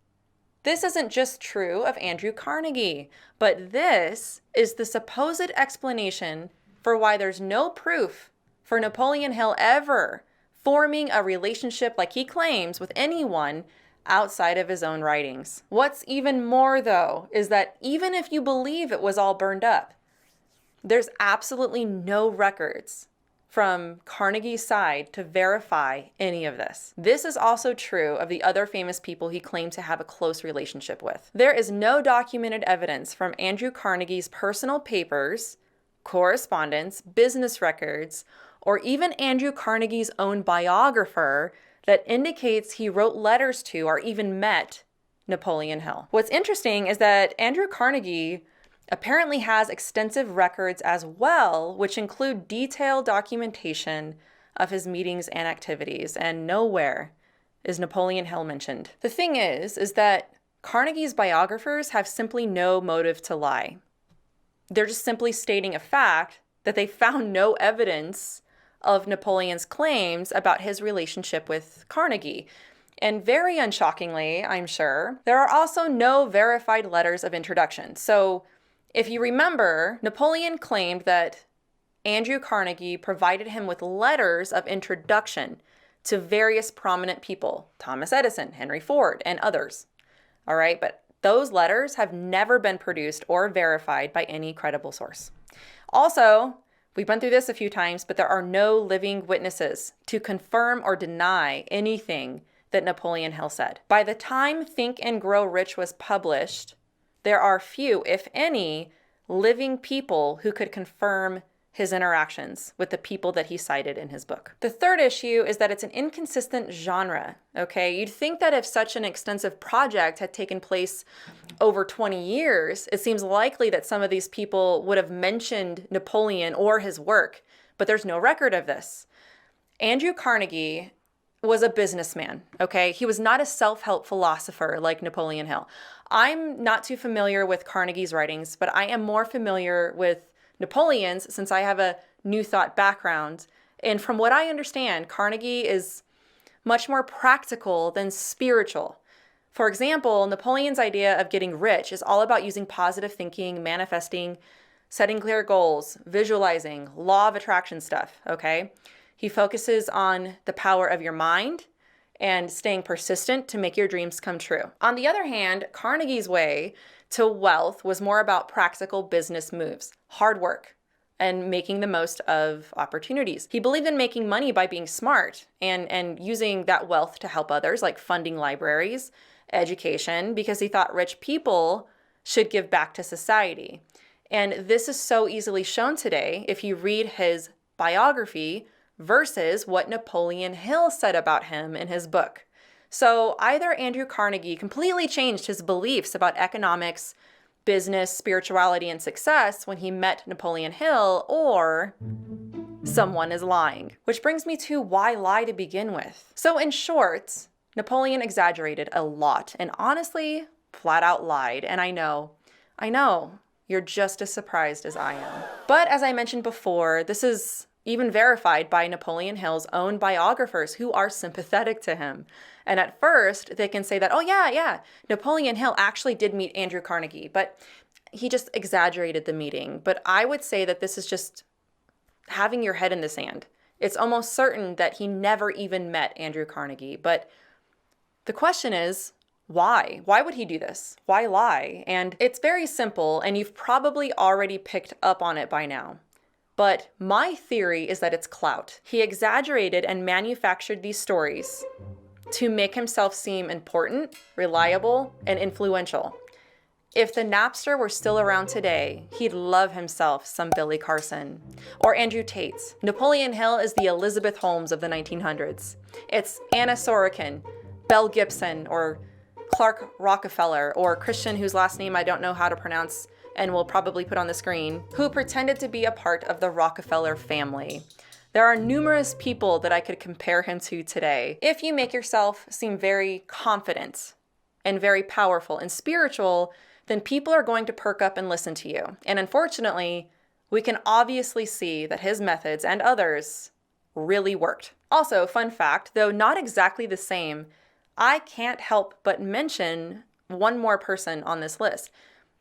this isn't just true of Andrew Carnegie, but this is the supposed explanation for why there's no proof for Napoleon Hill ever forming a relationship like he claims with anyone outside of his own writings. What's even more, though, is that even if you believe it was all burned up, there's absolutely no records from Carnegie's side to verify any of this. This is also true of the other famous people he claimed to have a close relationship with. There is no documented evidence from Andrew Carnegie's personal papers, correspondence, business records, or even Andrew Carnegie's own biographer that indicates he wrote letters to or even met Napoleon Hill. What's interesting is that Andrew Carnegie apparently has extensive records as well, which include detailed documentation of his meetings and activities, and nowhere is Napoleon Hill mentioned. The thing is that Carnegie's biographers have simply no motive to lie. They're just simply stating a fact that they found no evidence of Napoleon's claims about his relationship with Carnegie. And very unshockingly, I'm sure, there are also no verified letters of introduction. So if you remember, Napoleon claimed that Andrew Carnegie provided him with letters of introduction to various prominent people, Thomas Edison, Henry Ford, and others. All right, but those letters have never been produced or verified by any credible source. Also, we've been through this a few times, but there are no living witnesses to confirm or deny anything that Napoleon Hill said. By the time Think and Grow Rich was published, there are few, if any, living people who could confirm his interactions with the people that he cited in his book. The third issue is that it's an inconsistent genre, okay? You'd think that if such an extensive project had taken place over 20 years, it seems likely that some of these people would have mentioned Napoleon or his work, but there's no record of this. Andrew Carnegie was a businessman, okay? He was not a self-help philosopher like Napoleon Hill. I'm not too familiar with Carnegie's writings, but I am more familiar with Napoleon's since I have a New Thought background. And from what I understand, Carnegie is much more practical than spiritual. For example, Napoleon's idea of getting rich is all about using positive thinking, manifesting, setting clear goals, visualizing, law of attraction stuff, okay? He focuses on the power of your mind and staying persistent to make your dreams come true. On the other hand, Carnegie's way to wealth was more about practical business moves, hard work, and making the most of opportunities. He believed in making money by being smart and using that wealth to help others, like funding libraries, education, because he thought rich people should give back to society. And this is so easily shown today if you read his biography versus what Napoleon Hill said about him in his book. So either Andrew Carnegie completely changed his beliefs about economics, business, spirituality, and success when he met Napoleon Hill, or someone is lying. Which brings me to why lie to begin with. So in short, Napoleon exaggerated a lot and honestly flat out lied. And I know, you're just as surprised as I am. But as I mentioned before, this is even verified by Napoleon Hill's own biographers who are sympathetic to him. And at first, they can say that, oh yeah, Napoleon Hill actually did meet Andrew Carnegie, but he just exaggerated the meeting. But I would say that this is just having your head in the sand. It's almost certain that he never even met Andrew Carnegie. But the question is, why? Why would he do this? Why lie? And it's very simple, and you've probably already picked up on it by now. But my theory is that it's clout. He exaggerated and manufactured these stories to make himself seem important, reliable, and influential. If the Napster were still around today, he'd love himself some Billy Carson or Andrew Tate. Napoleon Hill is the Elizabeth Holmes of the 1900s. It's Anna Sorokin, Belle Gibson, or Clark Rockefeller, or Christian, whose last name I don't know how to pronounce and will probably put on the screen, who pretended to be a part of the Rockefeller family. There are numerous people that I could compare him to today. If you make yourself seem very confident and very powerful and spiritual, then people are going to perk up and listen to you. And unfortunately, we can obviously see that his methods and others really worked. Also, fun fact, though not exactly the same, I can't help but mention one more person on this list.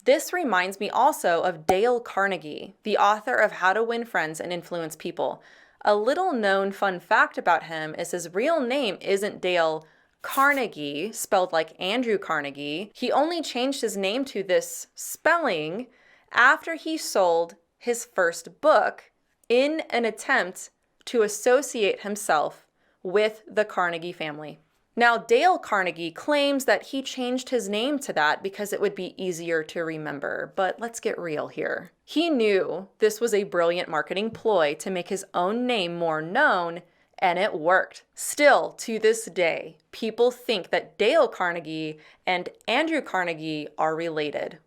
This reminds me also of Dale Carnegie, the author of How to Win Friends and Influence People. A little known fun fact about him is his real name isn't Dale Carnegie, spelled like Andrew Carnegie. He only changed his name to this spelling after he sold his first book in an attempt to associate himself with the Carnegie family. Now, Dale Carnegie claims that he changed his name to that because it would be easier to remember, but let's get real here. He knew this was a brilliant marketing ploy to make his own name more known, and it worked. Still, to this day, people think that Dale Carnegie and Andrew Carnegie are related.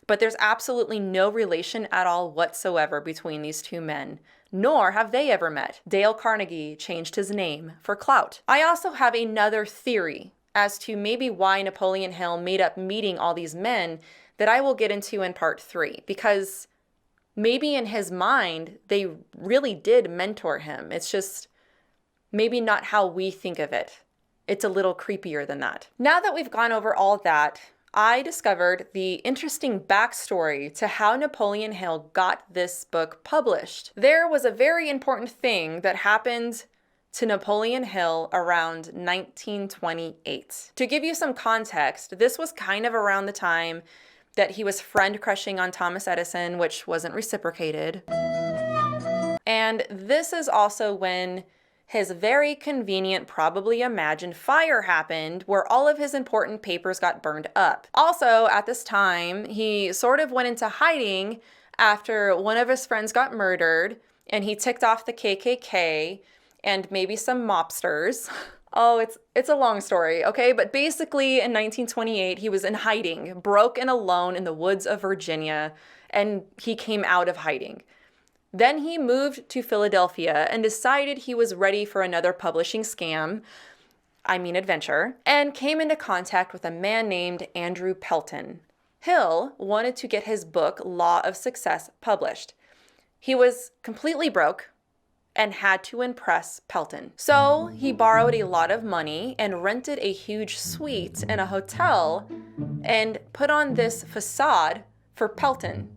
But there's absolutely no relation at all whatsoever between these two men, nor have they ever met. Dale Carnegie changed his name for clout. I also have another theory as to maybe why Napoleon Hill made up meeting all these men that I will get into in part 3, because maybe in his mind, they really did mentor him. It's just maybe not how we think of it. It's a little creepier than that. Now that we've gone over all that, I discovered the interesting backstory to how Napoleon Hill got this book published. There was a very important thing that happened to Napoleon Hill around 1928. To give you some context, this was kind of around the time that he was friend crushing on Thomas Edison, which wasn't reciprocated. And this is also when his very convenient, probably imagined fire happened where all of his important papers got burned up. Also, at this time, he sort of went into hiding after one of his friends got murdered and he ticked off the KKK and maybe some mobsters. Oh, it's a long story, okay? But basically in 1928, he was in hiding, broke and alone in the woods of Virginia, and he came out of hiding. Then he moved to Philadelphia and decided he was ready for another publishing scam, adventure, and came into contact with a man named Andrew Pelton. Hill wanted to get his book, Law of Success, published. He was completely broke and had to impress Pelton. So he borrowed a lot of money and rented a huge suite in a hotel and put on this facade for Pelton.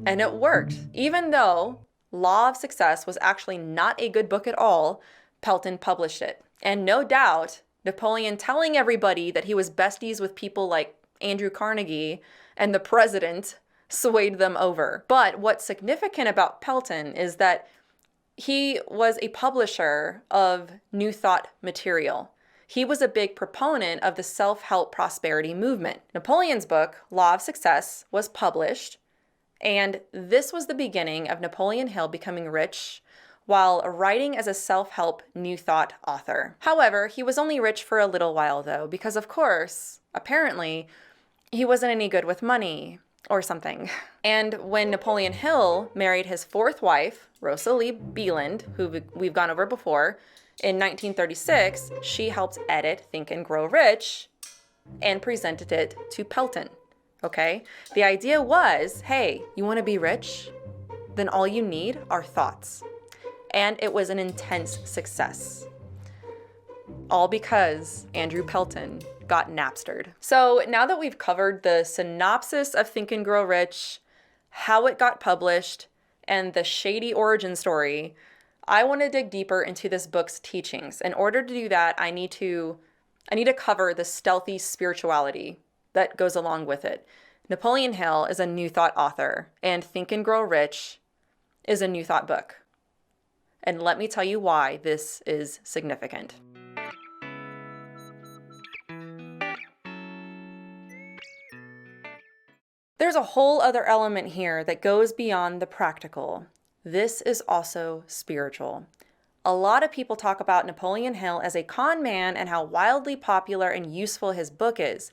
And it worked. Even though Law of Success was actually not a good book at all, Pelton published it. And no doubt, Napoleon telling everybody that he was besties with people like Andrew Carnegie and the president swayed them over. But what's significant about Pelton is that he was a publisher of New Thought material. He was a big proponent of the self-help prosperity movement. Napoleon's book, Law of Success, was published, and this was the beginning of Napoleon Hill becoming rich while writing as a self-help New Thought author. However, he was only rich for a little while though, because of course, apparently, he wasn't any good with money or something. And when Napoleon Hill married his fourth wife, Rosa Lee Beeland, who we've gone over before, in 1936, she helped edit Think and Grow Rich and presented it to Pelton, okay? The idea was, hey, you want to be rich? Then all you need are thoughts. And it was an intense success. All because Andrew Pelton got Napstered. So now that we've covered the synopsis of Think and Grow Rich, how it got published, and the shady origin story, I want to dig deeper into this book's teachings. In order to do that, I need to cover the stealthy spirituality that goes along with it. Napoleon Hill is a New Thought author, and Think and Grow Rich is a New Thought book. And let me tell you why this is significant. There's a whole other element here that goes beyond the practical. This is also spiritual. A lot of people talk about Napoleon Hill as a con man and how wildly popular and useful his book is.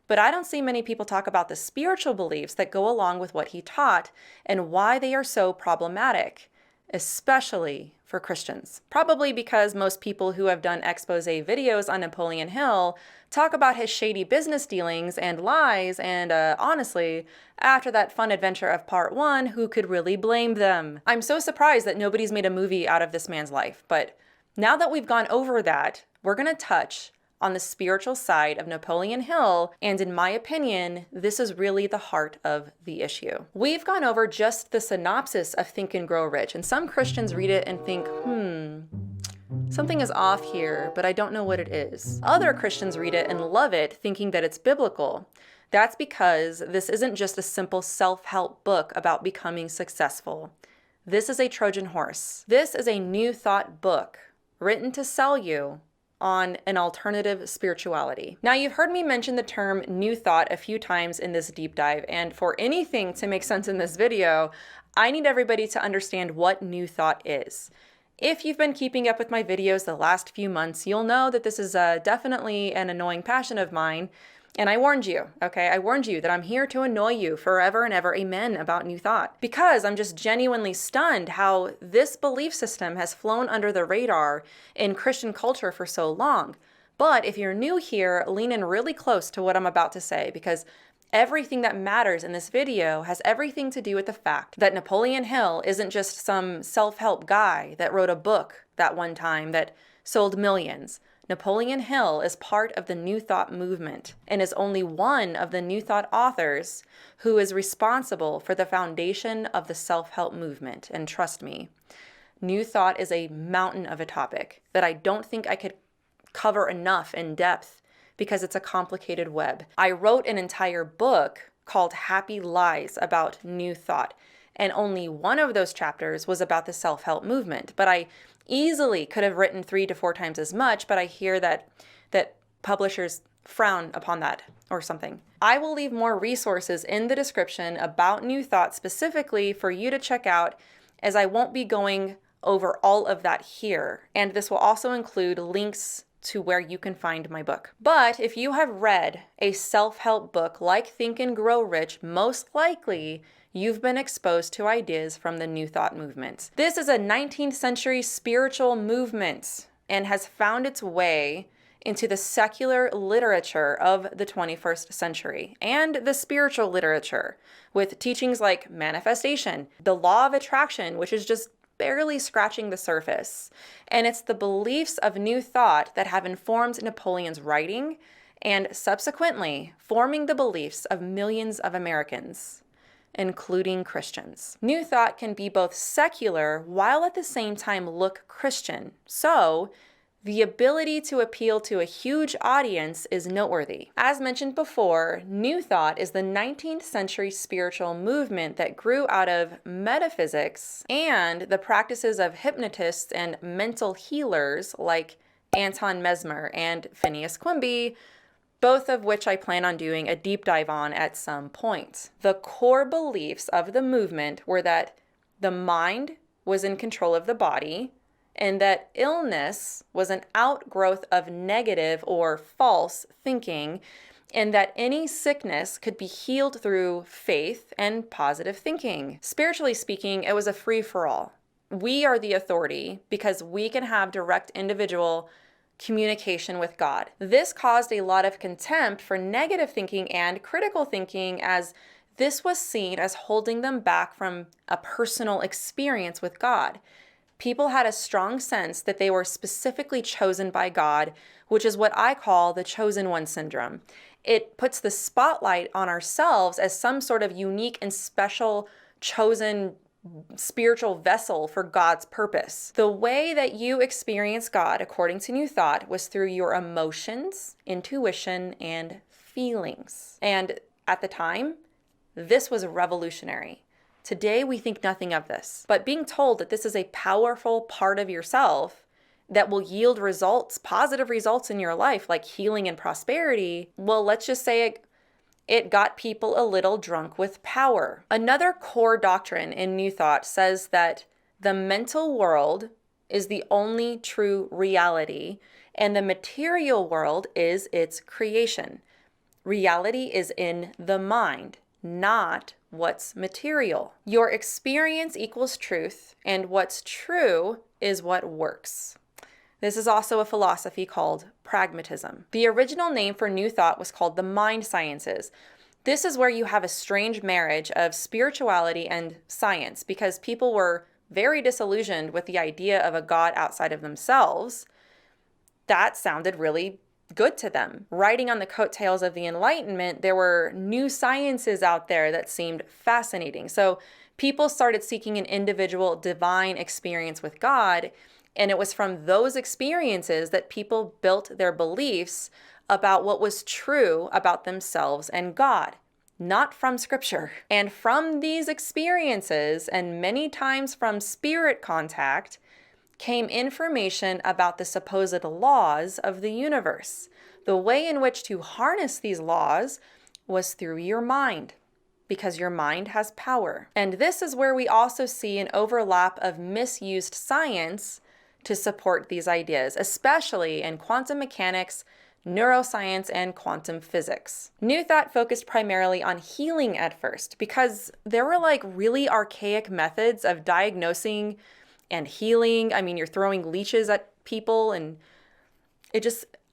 But I don't see many people talk about the spiritual beliefs that go along with what he taught and why they are so problematic, especially for Christians. Probably because most people who have done expose videos on Napoleon Hill talk about his shady business dealings and lies, and honestly, after that fun adventure of part 1, who could really blame them? I'm so surprised that nobody's made a movie out of this man's life, but now that we've gone over that, we're gonna touch on the spiritual side of Napoleon Hill, and in my opinion, this is really the heart of the issue. We've gone over just the synopsis of Think and Grow Rich, and some Christians read it and think, something is off here, but I don't know what it is. Other Christians read it and love it, thinking that it's biblical. That's because this isn't just a simple self-help book about becoming successful. This is a Trojan horse. This is a New Thought book written to sell you on an alternative spirituality. Now, you've heard me mention the term New Thought a few times in this deep dive, and for anything to make sense in this video, I need everybody to understand what New Thought is. If you've been keeping up with my videos the last few months, you'll know that this is definitely an annoying passion of mine. And I warned you, okay? I warned you that I'm here to annoy you forever and ever, amen, about New Thought. Because I'm just genuinely stunned how this belief system has flown under the radar in Christian culture for so long. But if you're new here, lean in really close to what I'm about to say, because everything that matters in this video has everything to do with the fact that Napoleon Hill isn't just some self-help guy that wrote a book that one time that sold millions. Napoleon Hill is part of the New Thought movement and is only one of the New Thought authors who is responsible for the foundation of the self-help movement. And trust me, New Thought is a mountain of a topic that I don't think I could cover enough in depth because it's a complicated web. I wrote an entire book called Happy Lies about New Thought, and only one of those chapters was about the self-help movement. But I easily could have written 3 to 4 times as much, but I hear that publishers frown upon that or something. I will leave more resources in the description about New Thought specifically for you to check out, as I won't be going over all of that here. And this will also include links to where you can find my book. But if you have read a self-help book like Think and Grow Rich, most likely you've been exposed to ideas from the New Thought movement. This is a 19th century spiritual movement and has found its way into the secular literature of the 21st century and the spiritual literature, with teachings like manifestation, the law of attraction, which is just barely scratching the surface. And it's the beliefs of New Thought that have informed Napoleon's writing and subsequently forming the beliefs of millions of Americans, including Christians. New Thought can be both secular while at the same time look Christian. So the ability to appeal to a huge audience is noteworthy. As mentioned before, New Thought is the 19th century spiritual movement that grew out of metaphysics and the practices of hypnotists and mental healers like Anton Mesmer and Phineas Quimby, both of which I plan on doing a deep dive on at some point. The core beliefs of the movement were that the mind was in control of the body, and that illness was an outgrowth of negative or false thinking, and that any sickness could be healed through faith and positive thinking. Spiritually speaking, it was a free-for-all. We are the authority because we can have direct individual communication with God. This caused a lot of contempt for negative thinking and critical thinking, as this was seen as holding them back from a personal experience with God. People had a strong sense that they were specifically chosen by God, which is what I call the chosen one syndrome. It puts the spotlight on ourselves as some sort of unique and special chosen spiritual vessel for God's purpose. The way that you experience God, according to New Thought, was through your emotions, intuition, and feelings. And at the time, this was revolutionary. Today, we think nothing of this, but being told that this is a powerful part of yourself that will yield results, positive results in your life, like healing and prosperity, well, let's just say it got people a little drunk with power. Another core doctrine in New Thought says that the mental world is the only true reality, and the material world is its creation. Reality is in the mind, not what's material. Your experience equals truth, and what's true is what works. This is also a philosophy called pragmatism. The original name for New Thought was called the mind sciences. This is where you have a strange marriage of spirituality and science, because people were very disillusioned with the idea of a God outside of themselves. That sounded really good to them. Riding on the coattails of the Enlightenment, there were new sciences out there that seemed fascinating. So people started seeking an individual divine experience with God, and it was from those experiences that people built their beliefs about what was true about themselves and God, not from Scripture. And from these experiences, and many times from spirit contact, came information about the supposed laws of the universe. The way in which to harness these laws was through your mind, because your mind has power. And this is where we also see an overlap of misused science to support these ideas, especially in quantum mechanics, neuroscience, and quantum physics. New Thought focused primarily on healing at first, because there were like really archaic methods of diagnosing and healing. I mean, you're throwing leeches at people, and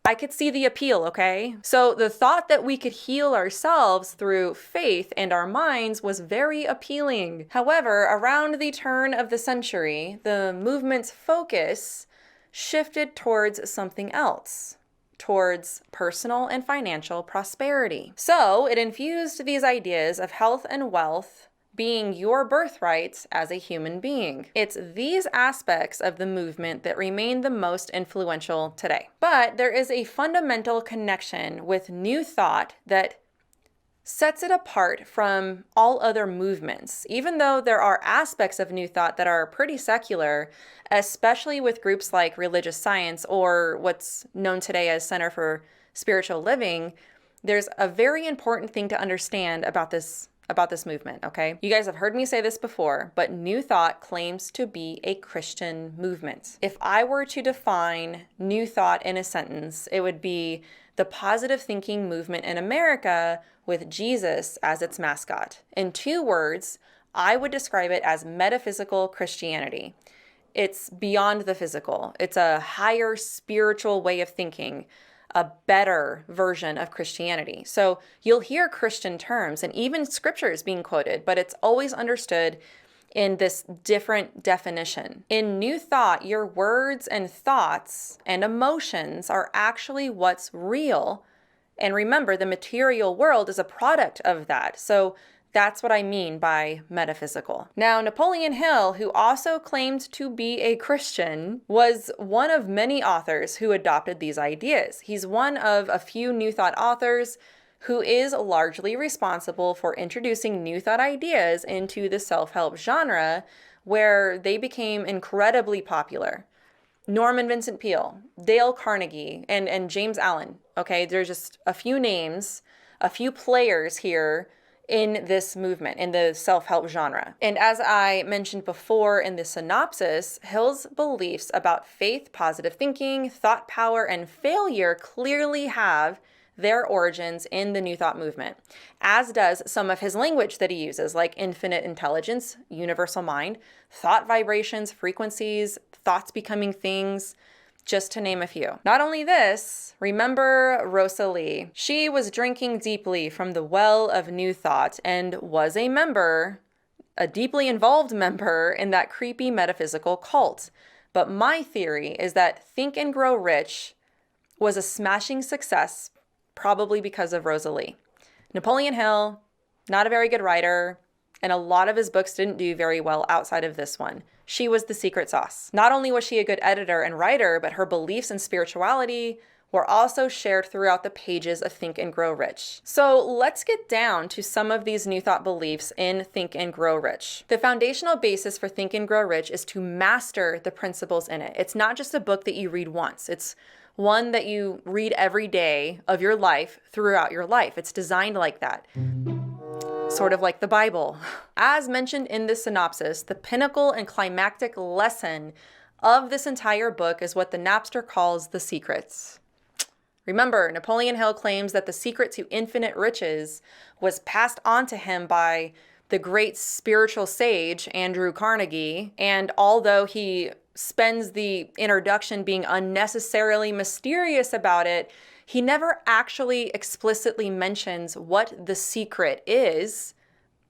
I could see the appeal, okay? So the thought that we could heal ourselves through faith and our minds was very appealing. However, around the turn of the century, the movement's focus shifted towards something else, towards personal and financial prosperity. So it infused these ideas of health and wealth being your birthright as a human being. It's these aspects of the movement that remain the most influential today. But there is a fundamental connection with New Thought that sets it apart from all other movements, even though there are aspects of New Thought that are pretty secular, especially with groups like Religious Science, or what's known today as Center for spiritual living, there's a very important thing to understand about this movement, okay? You guys have heard me say this before, but New Thought claims to be a Christian movement. If I were to define New Thought in a sentence, it would be the positive thinking movement in America with Jesus as its mascot. In 2 words, I would describe it as metaphysical Christianity. It's beyond the physical. It's a higher spiritual way of thinking, a better version of Christianity. So you'll hear Christian terms and even scriptures being quoted, but it's always understood in this different definition. In New Thought, your words and thoughts and emotions are actually what's real. And remember, the material world is a product of that. So that's what I mean by metaphysical. Now, Napoleon Hill, who also claimed to be a Christian, was one of many authors who adopted these ideas. He's one of a few New Thought authors who is largely responsible for introducing New Thought ideas into the self-help genre, where they became incredibly popular. Norman Vincent Peale, Dale Carnegie, and James Allen. Okay, there's just a few names, a few players here in this movement, in the self-help genre. And as I mentioned before in the synopsis, Hill's beliefs about faith, positive thinking, thought power, and failure clearly have their origins in the New Thought movement, as does some of his language that he uses, like infinite intelligence, universal mind, thought vibrations, frequencies, thoughts becoming things, just to name a few. Not only this, remember Rosalie. She was drinking deeply from the well of New Thought and was a member, a deeply involved member in that creepy metaphysical cult. But my theory is that Think and Grow Rich was a smashing success, probably because of Rosalie. Napoleon Hill, not a very good writer, and a lot of his books didn't do very well outside of this one. She was the secret sauce. Not only was she a good editor and writer, but her beliefs and spirituality were also shared throughout the pages of Think and Grow Rich. So let's get down to some of these New Thought beliefs in Think and Grow Rich. The foundational basis for Think and Grow Rich is to master the principles in it. It's not just a book that you read once. It's one that you read every day of your life throughout your life. It's designed like that. Sort of like the Bible. As mentioned in the synopsis, the pinnacle and climactic lesson of this entire book is what the Napster calls the secrets. Remember, Napoleon Hill claims that the secret to infinite riches was passed on to him by the great spiritual sage, Andrew Carnegie, and although he spends the introduction being unnecessarily mysterious about it, he never actually explicitly mentions what the secret is.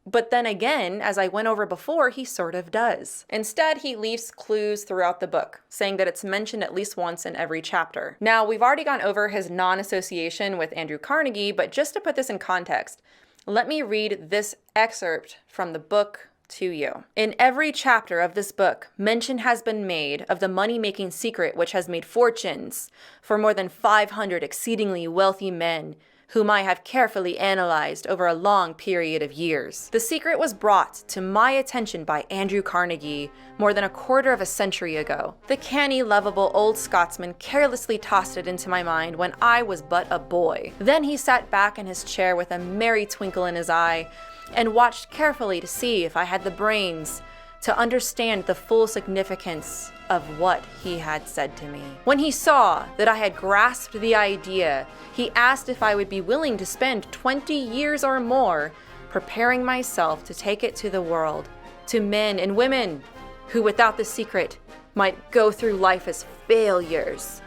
But then again, as I went over before, he sort of does. Instead, he leaves clues throughout the book, saying that it's mentioned at least once in every chapter. Now, we've already gone over his non-association with Andrew Carnegie, but just to put this in context, let me read this excerpt from the book to you. In every chapter of this book, mention has been made of the money-making secret which has made fortunes for more than 500 exceedingly wealthy men, whom I have carefully analyzed over a long period of years. The secret was brought to my attention by Andrew Carnegie more than a quarter of a century ago. The canny, lovable old Scotsman carelessly tossed it into my mind when I was but a boy. Then he sat back in his chair with a merry twinkle in his eye and watched carefully to see if I had the brains to understand the full significance of what he had said to me. When he saw that I had grasped the idea, he asked if I would be willing to spend 20 years or more preparing myself to take it to the world, to men and women who without the secret might go through life as failures.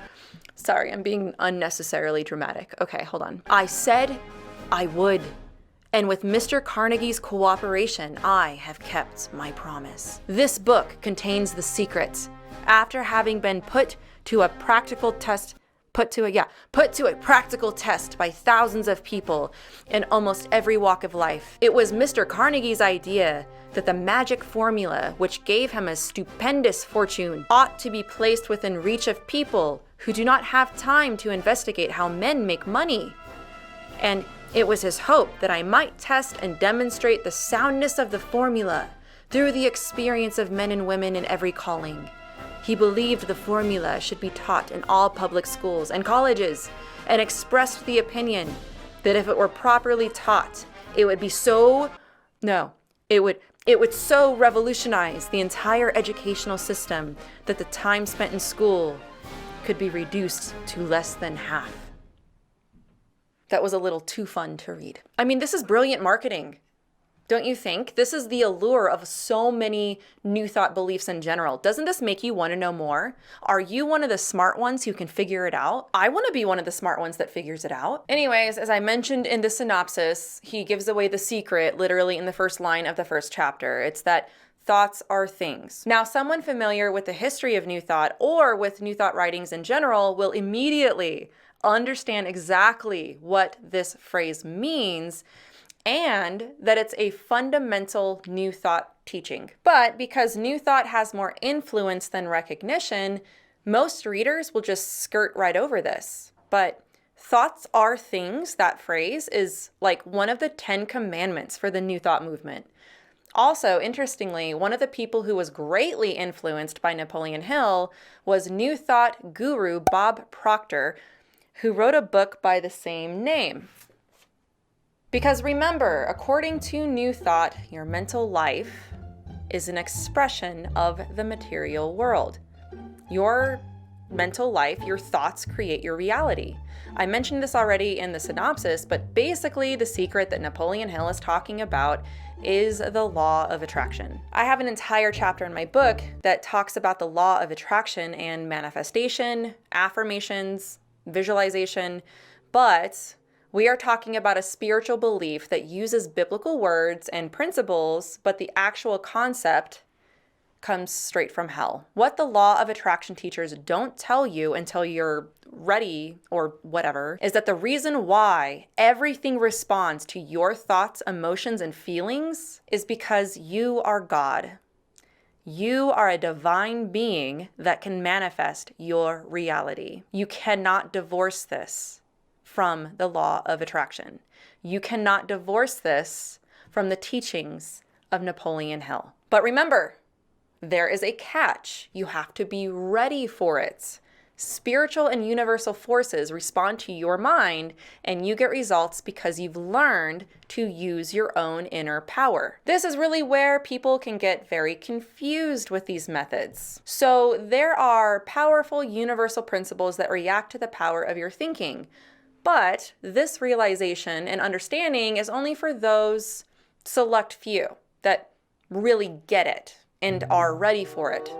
Sorry, I'm being unnecessarily dramatic. Okay, hold on. I said I would. And with Mr. Carnegie's cooperation, I have kept my promise. This book contains the secret. After having been put to a practical test by thousands of people in almost every walk of life. It was Mr. Carnegie's idea that the magic formula, which gave him a stupendous fortune, ought to be placed within reach of people who do not have time to investigate how men make money. And it was his hope that I might test and demonstrate the soundness of the formula through the experience of men and women in every calling. He believed the formula should be taught in all public schools and colleges, and expressed the opinion that if it were properly taught, it would so revolutionize the entire educational system that the time spent in school could be reduced to less than half. That was a little too fun to read. I mean, this is brilliant marketing. Don't you think? This is the allure of so many New Thought beliefs in general. Doesn't this make you want to know more? Are you one of the smart ones who can figure it out? I want to be one of the smart ones that figures it out. Anyways, as I mentioned in the synopsis, he gives away the secret literally in the first line of the first chapter. It's that thoughts are things. Now, someone familiar with the history of New Thought or with New Thought writings in general will immediately understand exactly what this phrase means, and that it's a fundamental New Thought teaching. But because New Thought has more influence than recognition, most readers will just skirt right over this. But thoughts are things, that phrase, is like one of the 10 commandments for the New Thought movement. Also, interestingly, one of the people who was greatly influenced by Napoleon Hill was New Thought guru Bob Proctor, who wrote a book by the same name. Because remember, according to New Thought, your mental life is an expression of the material world. Your mental life, your thoughts create your reality. I mentioned this already in the synopsis, but basically the secret that Napoleon Hill is talking about is the law of attraction. I have an entire chapter in my book that talks about the law of attraction and manifestation, affirmations, visualization, but we are talking about a spiritual belief that uses biblical words and principles, but the actual concept comes straight from hell. What the law of attraction teachers don't tell you until you're ready or whatever is that the reason why everything responds to your thoughts, emotions, and feelings is because you are God. You are a divine being that can manifest your reality. You cannot divorce this from the law of attraction. You cannot divorce this from the teachings of Napoleon Hill. But remember, there is a catch. You have to be ready for it. Spiritual and universal forces respond to your mind, and you get results because you've learned to use your own inner power. This is really where people can get very confused with these methods. So there are powerful universal principles that react to the power of your thinking. But this realization and understanding is only for those select few that really get it and are ready for it,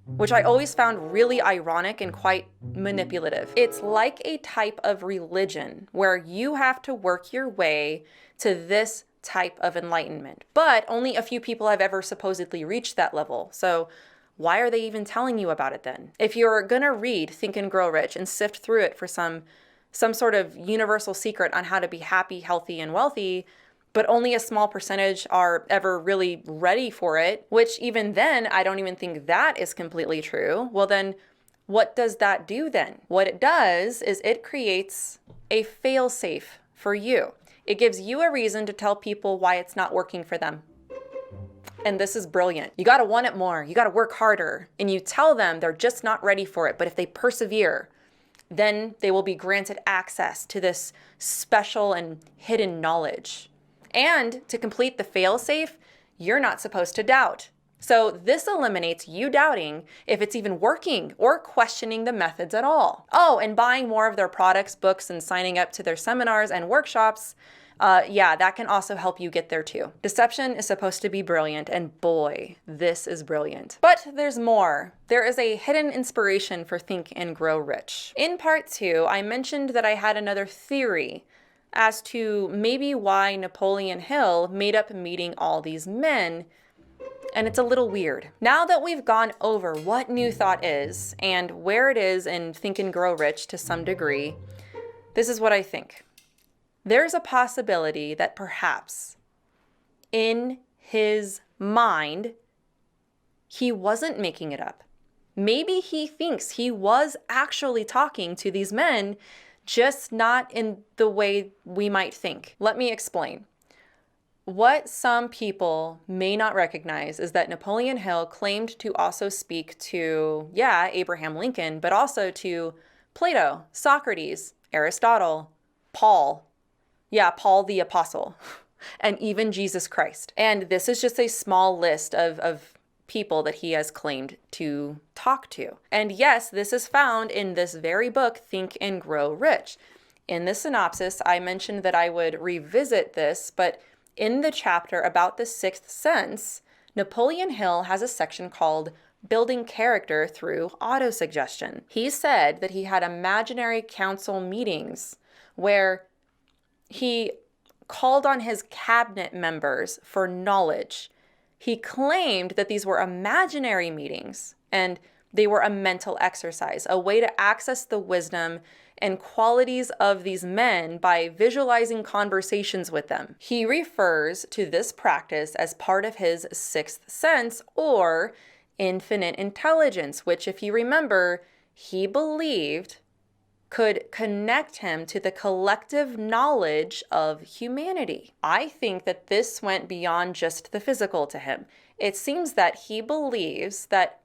which I always found really ironic and quite manipulative. It's like a type of religion where you have to work your way to this type of enlightenment, but only a few people have ever supposedly reached that level. So why are they even telling you about it then? If you're gonna read Think and Grow Rich and sift through it for some sort of universal secret on how to be happy, healthy, and wealthy, but only a small percentage are ever really ready for it, which even then, I don't even think that is completely true. Well, then what does that do then? What it does is it creates a fail-safe for you. It gives you a reason to tell people why it's not working for them. And this is brilliant. You gotta want it more. You gotta work harder. And you tell them they're just not ready for it, but if they persevere, then they will be granted access to this special and hidden knowledge. And to complete the fail-safe, you're not supposed to doubt. So this eliminates you doubting if it's even working or questioning the methods at all. Oh, and buying more of their products, books, and signing up to their seminars and workshops, that can also help you get there too. Deception is supposed to be brilliant, and boy, this is brilliant. But there's more. There is a hidden inspiration for Think and Grow Rich. In part 2, I mentioned that I had another theory as to maybe why Napoleon Hill made up meeting all these men, and it's a little weird. Now that we've gone over what New Thought is and where it is in Think and Grow Rich to some degree, this is what I think. There's a possibility that perhaps in his mind, he wasn't making it up. Maybe he thinks he was actually talking to these men, just not in the way we might think. Let me explain. what some people may not recognize is that Napoleon Hill claimed to also speak to, Abraham Lincoln, but also to Plato, Socrates, Aristotle, Paul, Paul the Apostle, and even Jesus Christ. And this is just a small list of people that he has claimed to talk to. And yes, this is found in this very book, Think and Grow Rich. In the synopsis, I mentioned that I would revisit this, but in the chapter about the sixth sense, Napoleon Hill has a section called Building Character Through Autosuggestion. He said that he had imaginary council meetings where he called on his cabinet members for knowledge. He claimed that these were imaginary meetings and they were a mental exercise, a way to access the wisdom and qualities of these men by visualizing conversations with them. He refers to this practice as part of his sixth sense or infinite intelligence, which, if you remember, he believed could connect him to the collective knowledge of humanity. I think that this went beyond just the physical to him. It seems that he believes that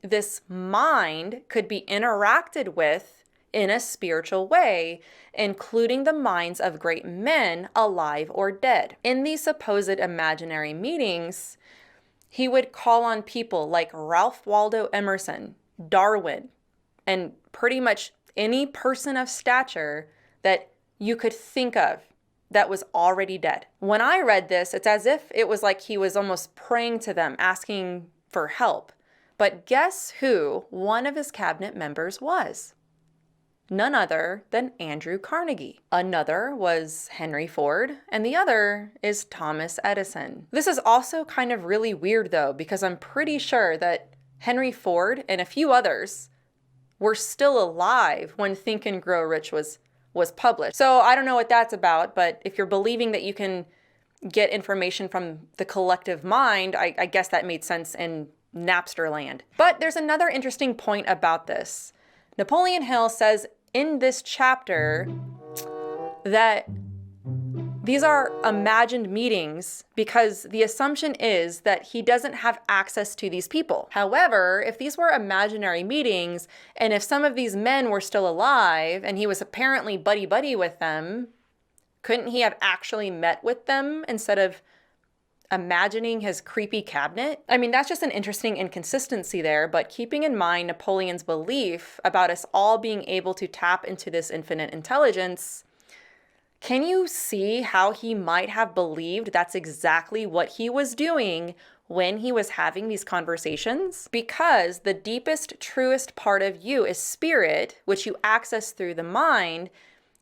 this mind could be interacted with in a spiritual way, including the minds of great men, alive or dead. In these supposed imaginary meetings, he would call on people like Ralph Waldo Emerson, Darwin, and pretty much any person of stature that you could think of that was already dead. When I read this, it's as if it was like he was almost praying to them, asking for help. But guess who one of his cabinet members was? None other than Andrew Carnegie. Another was Henry Ford, and the other is Thomas Edison. This is also kind of really weird though, because I'm pretty sure that Henry Ford and a few others were still alive when Think and Grow Rich was published. So I don't know what that's about, but if you're believing that you can get information from the collective mind, I guess that made sense in Napster land. But there's another interesting point about this. Napoleon Hill says in this chapter that these are imagined meetings because the assumption is that he doesn't have access to these people. However, if these were imaginary meetings, and if some of these men were still alive and he was apparently buddy-buddy with them, couldn't he have actually met with them instead of imagining his creepy cabinet? I mean, that's just an interesting inconsistency there, but keeping in mind Napoleon's belief about us all being able to tap into this infinite intelligence, can you see how he might have believed that's exactly what he was doing when he was having these conversations? Because the deepest, truest part of you is spirit, which you access through the mind.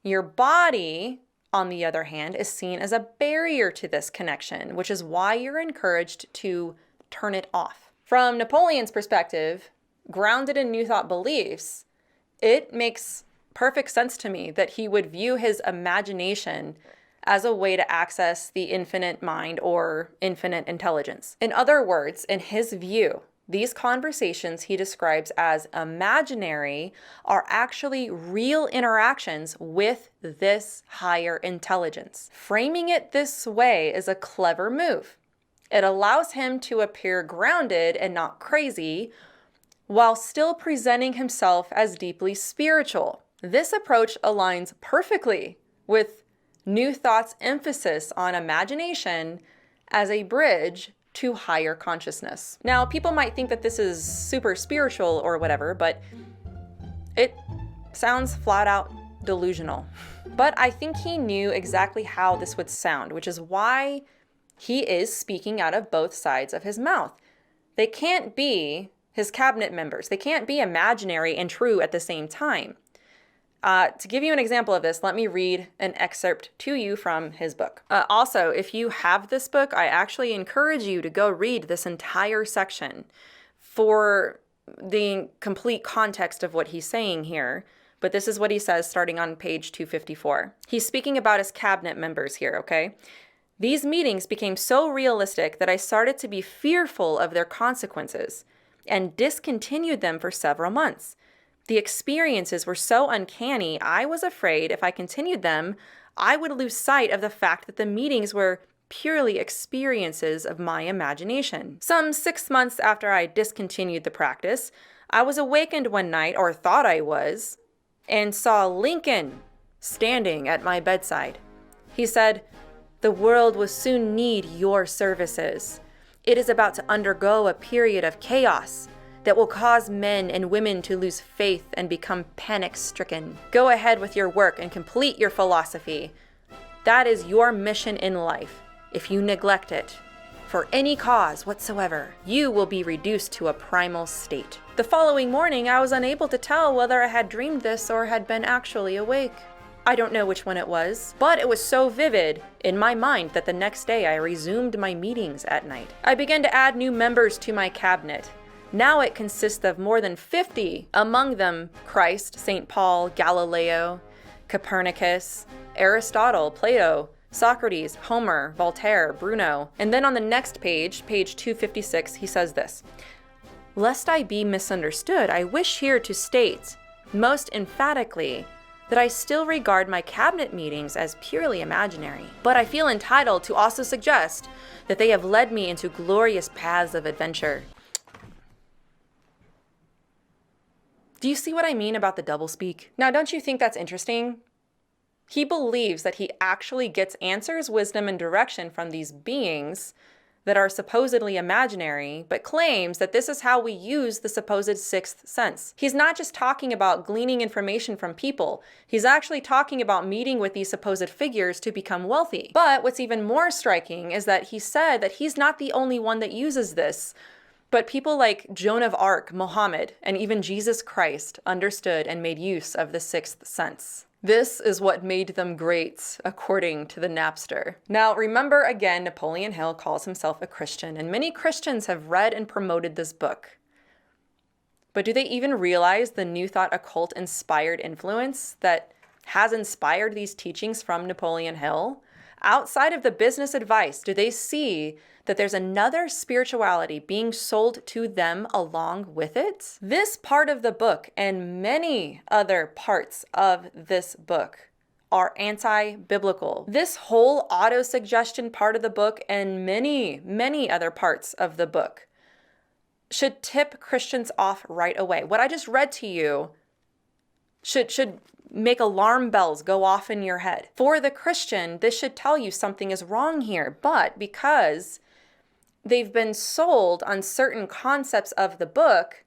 Your body, on the other hand, is seen as a barrier to this connection, which is why you're encouraged to turn it off. From Napoleon's perspective, grounded in New Thought beliefs, it makes perfect sense to me that he would view his imagination as a way to access the infinite mind or infinite intelligence. In other words, in his view, these conversations he describes as imaginary are actually real interactions with this higher intelligence. Framing it this way is a clever move. It allows him to appear grounded and not crazy, while still presenting himself as deeply spiritual. This approach aligns perfectly with New Thought's emphasis on imagination as a bridge to higher consciousness. Now, people might think that this is super spiritual or whatever, but it sounds flat out delusional. But I think he knew exactly how this would sound, which is why he is speaking out of both sides of his mouth. They can't be his cabinet members. They can't be imaginary and true at the same time. To give you an example of this, let me read an excerpt to you from his book. Also, if you have this book, I actually encourage you to go read this entire section for the complete context of what he's saying here. But this is what he says starting on page 254. He's speaking about his cabinet members here, okay? These meetings became so realistic that I started to be fearful of their consequences and discontinued them for several months. The experiences were so uncanny, I was afraid if I continued them, I would lose sight of the fact that the meetings were purely experiences of my imagination. Some 6 months after I discontinued the practice, I was awakened one night, or thought I was, and saw Lincoln standing at my bedside. He said, "The world will soon need your services. It is about to undergo a period of chaos that will cause men and women to lose faith and become panic-stricken. Go ahead with your work and complete your philosophy. That is your mission in life. If you neglect it, for any cause whatsoever, you will be reduced to a primal state." The following morning, I was unable to tell whether I had dreamed this or had been actually awake. I don't know which one it was, but it was so vivid in my mind that the next day I resumed my meetings at night. I began to add new members to my cabinet. Now it consists of more than 50, among them Christ, St. Paul, Galileo, Copernicus, Aristotle, Plato, Socrates, Homer, Voltaire, Bruno. And then on the next page, page 256, he says this: "Lest I be misunderstood, I wish here to state, most emphatically, that I still regard my cabinet meetings as purely imaginary. But I feel entitled to also suggest that they have led me into glorious paths of adventure." Do you see what I mean about the doublespeak? Now, don't you think that's interesting? He believes that he actually gets answers, wisdom, and direction from these beings that are supposedly imaginary, but claims that this is how we use the supposed sixth sense. He's not just talking about gleaning information from people. He's actually talking about meeting with these supposed figures to become wealthy. But what's even more striking is that he said that he's not the only one that uses this, but people like Joan of Arc, Muhammad, and even Jesus Christ understood and made use of the sixth sense. This is what made them great, according to the Napster. Now, remember again, Napoleon Hill calls himself a Christian, and many Christians have read and promoted this book. But do they even realize the New Thought occult inspired influence that has inspired these teachings from Napoleon Hill? Outside of the business advice, do they see that there's another spirituality being sold to them along with it? This part of the book and many other parts of this book are anti-biblical. This whole auto-suggestion part of the book and many, many other parts of the book should tip Christians off right away. What I just read to you should make alarm bells go off in your head. For the Christian, this should tell you something is wrong here, but because they've been sold on certain concepts of the book,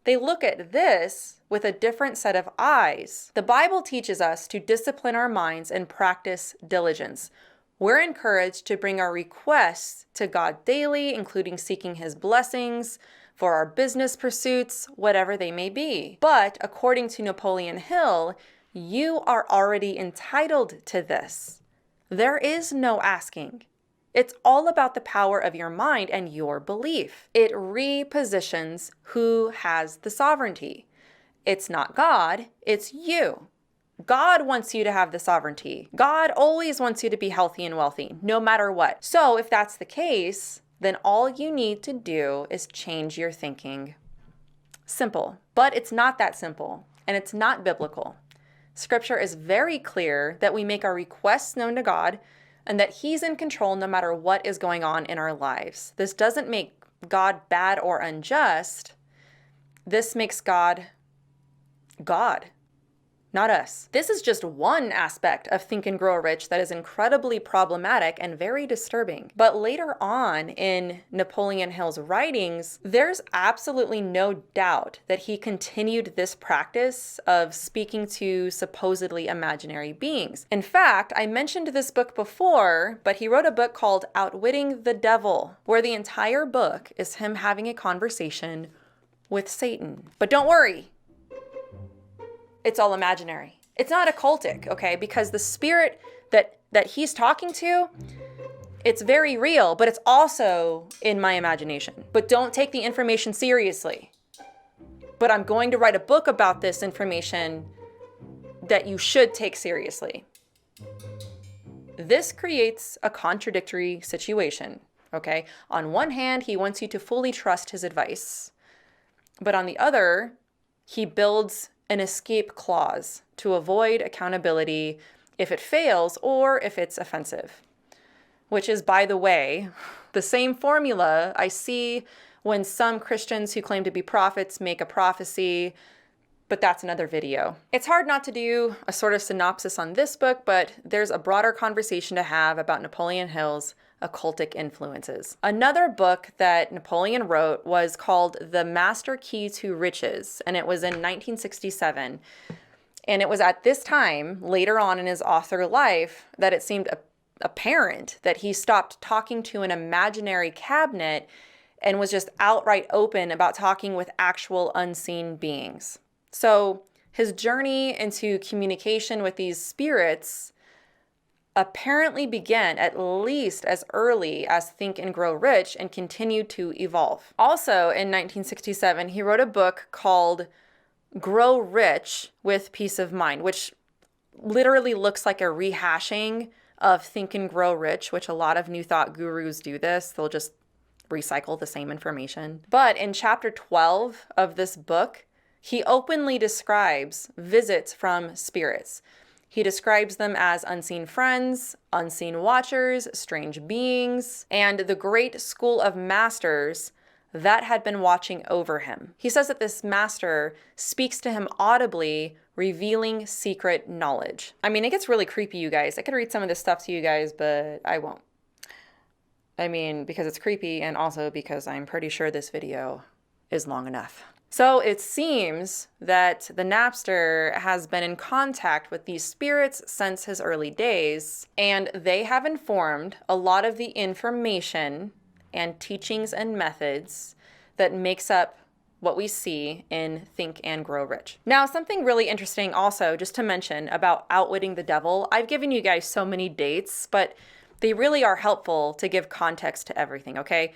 they look at this with a different set of eyes. The Bible teaches us to discipline our minds and practice diligence. We're encouraged to bring our requests to God daily, including seeking His blessings for our business pursuits, whatever they may be. But according to Napoleon Hill, you are already entitled to this. There is no asking. It's all about the power of your mind and your belief. It repositions who has the sovereignty. It's not God, it's you. God wants you to have the sovereignty. God always wants you to be healthy and wealthy, no matter what. So if that's the case, then all you need to do is change your thinking. Simple. But it's not that simple, and it's not biblical. Scripture is very clear that we make our requests known to God and that He's in control no matter what is going on in our lives. This doesn't make God bad or unjust. This makes God, not us. This is just one aspect of Think and Grow Rich that is incredibly problematic and very disturbing. But later on in Napoleon Hill's writings, there's absolutely no doubt that he continued this practice of speaking to supposedly imaginary beings. In fact, I mentioned this book before, but he wrote a book called Outwitting the Devil, where the entire book is him having a conversation with Satan. But don't worry. It's all imaginary. It's not occultic, okay? Because the spirit that he's talking to, it's very real, but it's also in my imagination. But don't take the information seriously. But I'm going to write a book about this information that you should take seriously. This creates a contradictory situation, okay? On one hand, he wants you to fully trust his advice. But on the other, he builds an escape clause to avoid accountability if it fails or if it's offensive. which is, by the way, the same formula I see when some Christians who claim to be prophets make a prophecy, but that's another video. It's hard not to do a sort of synopsis on this book, but there's a broader conversation to have about Napoleon Hill's occultic influences. Another book that Napoleon wrote was called The Master Key to Riches, and it was in 1967. And it was at this time, later on in his author life, that it seemed apparent that he stopped talking to an imaginary cabinet and was just outright open about talking with actual unseen beings. So his journey into communication with these spirits apparently began at least as early as Think and Grow Rich and continued to evolve. Also in 1967, he wrote a book called Grow Rich with Peace of Mind, which literally looks like a rehashing of Think and Grow Rich, which a lot of New Thought gurus do this. They'll just recycle the same information. But in chapter 12 of this book, he openly describes visits from spirits. He describes them as unseen friends, unseen watchers, strange beings, and the great school of masters that had been watching over him. He says that this master speaks to him audibly, revealing secret knowledge. I mean, it gets really creepy, you guys. I could read some of this stuff to you guys, but I won't. I mean, because it's creepy, and also because I'm pretty sure this video is long enough. So it seems that the Napster has been in contact with these spirits since his early days, and they have informed a lot of the information and teachings and methods that makes up what we see in Think and Grow Rich. Now, something really interesting also, just to mention about outwitting the devil. I've given you guys so many dates, but they really are helpful to give context to everything, okay?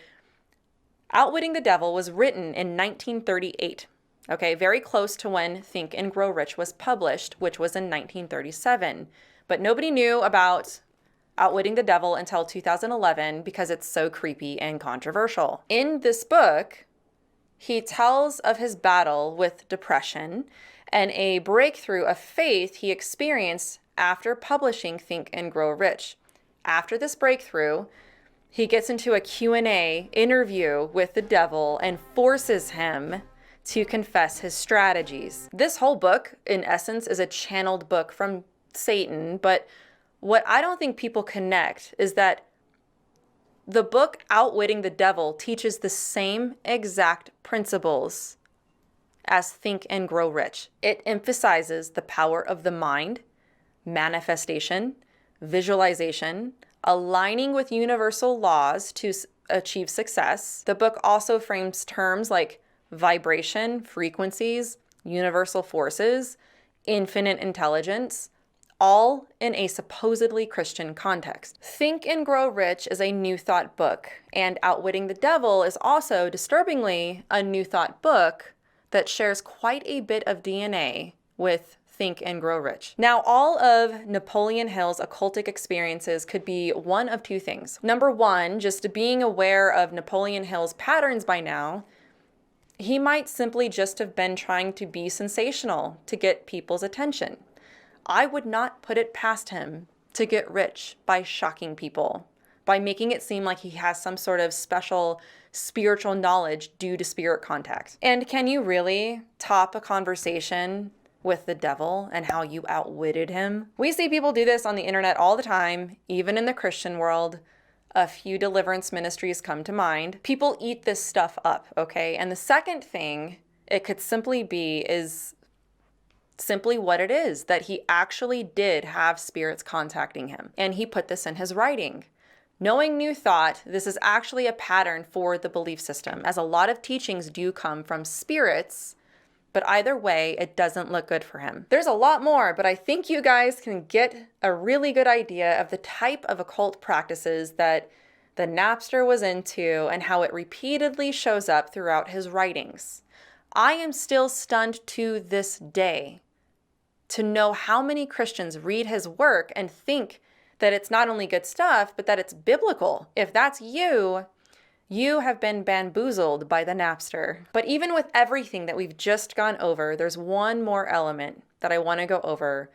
Outwitting the Devil was written in 1938, okay? Very close to when Think and Grow Rich was published, which was in 1937. But nobody knew about Outwitting the Devil until 2011 because it's so creepy and controversial. In this book, he tells of his battle with depression and a breakthrough of faith he experienced after publishing Think and Grow Rich. After this breakthrough, he gets into a Q&A interview with the devil and forces him to confess his strategies. This whole book, in essence, is a channeled book from Satan, but what I don't think people connect is that the book Outwitting the Devil teaches the same exact principles as Think and Grow Rich. It emphasizes the power of the mind, manifestation, visualization, aligning with universal laws to achieve success. The book also frames terms like vibration, frequencies, universal forces, infinite intelligence, all in a supposedly Christian context. Think and Grow Rich is a New Thought book, and Outwitting the Devil is also, disturbingly, a New Thought book that shares quite a bit of DNA with Think and Grow Rich. Now, all of Napoleon Hill's occultic experiences could be one of two things. Number one, just being aware of Napoleon Hill's patterns by now, he might simply just have been trying to be sensational to get people's attention. I would not put it past him to get rich by shocking people, by making it seem like he has some sort of special spiritual knowledge due to spirit contact. And can you really top a conversation with the devil and how you outwitted him? We see people do this on the internet all the time, even in the Christian world. A few deliverance ministries come to mind. People eat this stuff up, okay? And the second thing it could simply be is simply what it is, that he actually did have spirits contacting him. And he put this in his writing. Knowing New Thought, this is actually a pattern for the belief system, as a lot of teachings do come from spirits, but either way, it doesn't look good for him. There's a lot more, but I think you guys can get a really good idea of the type of occult practices that the Napster was into and how it repeatedly shows up throughout his writings. I am still stunned to this day to know how many Christians read his work and think that it's not only good stuff, but that it's biblical. If that's you, you have been bamboozled by the Napster. But even with everything that we've just gone over, there's one more element that I want to go over,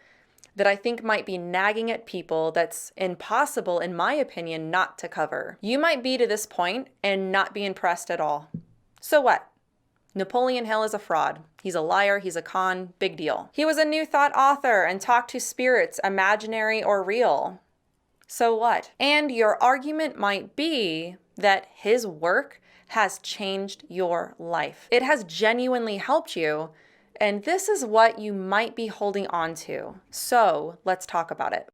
that I think might be nagging at people that's impossible, in my opinion, not to cover. You might be to this point and not be impressed at all. So what? Napoleon Hill is a fraud. He's a liar, he's a con, big deal. He was a New Thought author and talked to spirits, imaginary or real. So what? And your argument might be that his work has changed your life. It has genuinely helped you, and this is what you might be holding on to. So let's talk about it.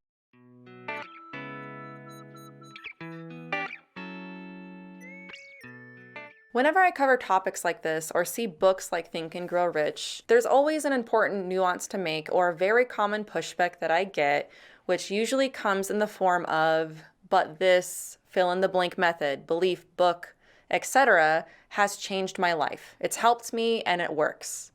Whenever I cover topics like this or see books like Think and Grow Rich, there's always an important nuance to make or a very common pushback that I get, which usually comes in the form of, but this fill in the blank method, belief, book, etc. has changed my life. It's helped me and it works.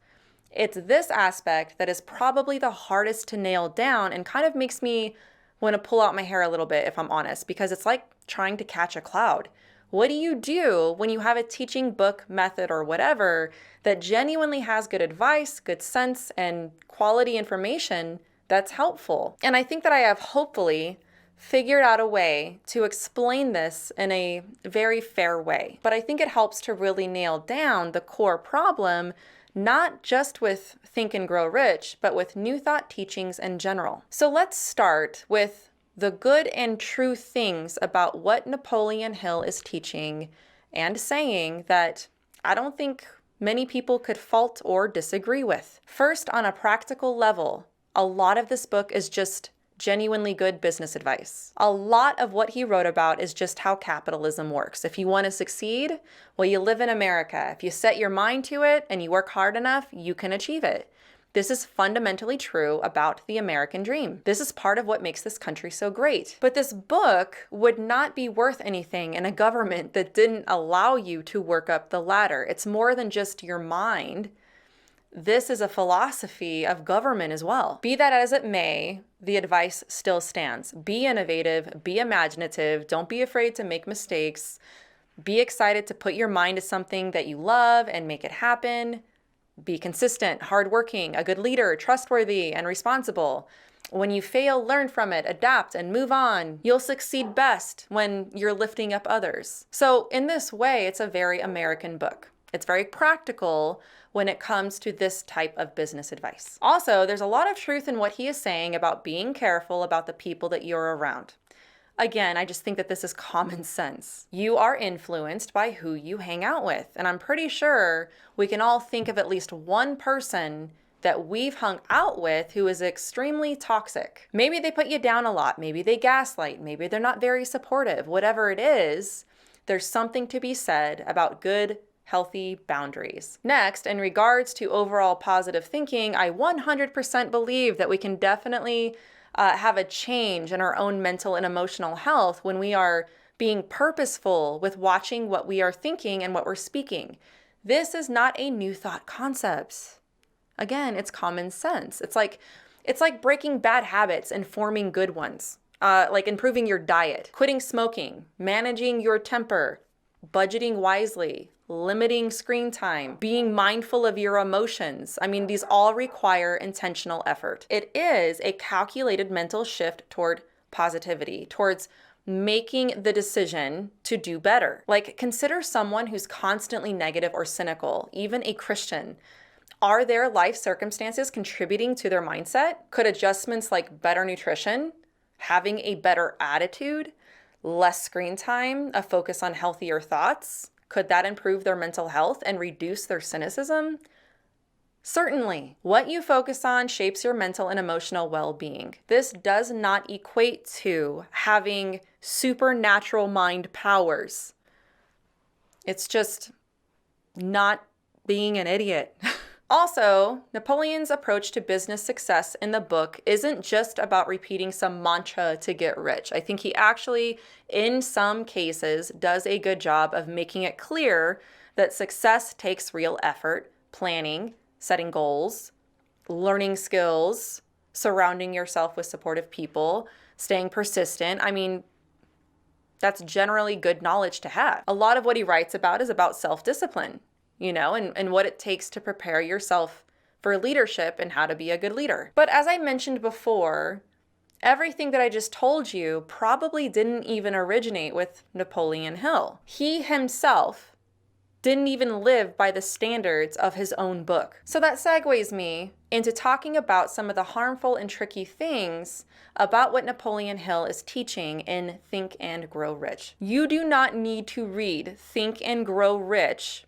It's this aspect that is probably the hardest to nail down and kind of makes me want to pull out my hair a little bit, if I'm honest, because it's like trying to catch a cloud. What do you do when you have a teaching book, method, or whatever that genuinely has good advice, good sense, and quality information that's helpful? And I think that I have hopefully figured out a way to explain this in a very fair way. But I think it helps to really nail down the core problem, not just with Think and Grow Rich, but with New Thought teachings in general. So let's start with the good and true things about what Napoleon Hill is teaching and saying that I don't think many people could fault or disagree with. First, on a practical level, a lot of this book is just genuinely good business advice. A lot of what he wrote about is just how capitalism works. If you want to succeed, well, you live in America. If you set your mind to it and you work hard enough, you can achieve it. This is fundamentally true about the American dream. This is part of what makes this country so great. But this book would not be worth anything in a government that didn't allow you to work up the ladder. It's more than just your mind. This is a philosophy of government as well. Be that as it may, the advice still stands. Be innovative, be imaginative, don't be afraid to make mistakes, be excited to put your mind to something that you love and make it happen. Be consistent, hardworking, a good leader, trustworthy, and responsible. When you fail, learn from it, adapt, and move on. You'll succeed best when you're lifting up others. So in this way, it's a very American book. It's very practical when it comes to this type of business advice. Also, there's a lot of truth in what he is saying about being careful about the people that you're around. Again, I just think that this is common sense. You are influenced by who you hang out with. And I'm pretty sure we can all think of at least one person that we've hung out with who is extremely toxic. Maybe they put you down a lot. Maybe they gaslight. Maybe they're not very supportive. Whatever it is, there's something to be said about good, healthy boundaries. Next, in regards to overall positive thinking, I 100% believe that we can definitely have a change in our own mental and emotional health when we are being purposeful with watching what we are thinking and what we're speaking. This is not a new thought concept. Again, it's common sense. It's like breaking bad habits and forming good ones, like improving your diet, quitting smoking, managing your temper, budgeting wisely, limiting screen time, being mindful of your emotions. I mean, these all require intentional effort. It is a calculated mental shift toward positivity, towards making the decision to do better. Like, consider someone who's constantly negative or cynical, even a Christian. Are their life circumstances contributing to their mindset? Could adjustments like better nutrition, having a better attitude, less screen time, a focus on healthier thoughts, could that improve their mental health and reduce their cynicism? Certainly. What you focus on shapes your mental and emotional well-being. This does not equate to having supernatural mind powers. It's just not being an idiot. Also, Napoleon's approach to business success in the book isn't just about repeating some mantra to get rich. I think he actually, in some cases, does a good job of making it clear that success takes real effort, planning, setting goals, learning skills, surrounding yourself with supportive people, staying persistent. I mean, that's generally good knowledge to have. A lot of what he writes about is about self-discipline, and what it takes to prepare yourself for leadership and how to be a good leader. But as I mentioned before, everything that I just told you probably didn't even originate with Napoleon Hill. He himself didn't even live by the standards of his own book. So that segues me into talking about some of the harmful and tricky things about what Napoleon Hill is teaching in Think and Grow Rich. You do not need to read Think and Grow Rich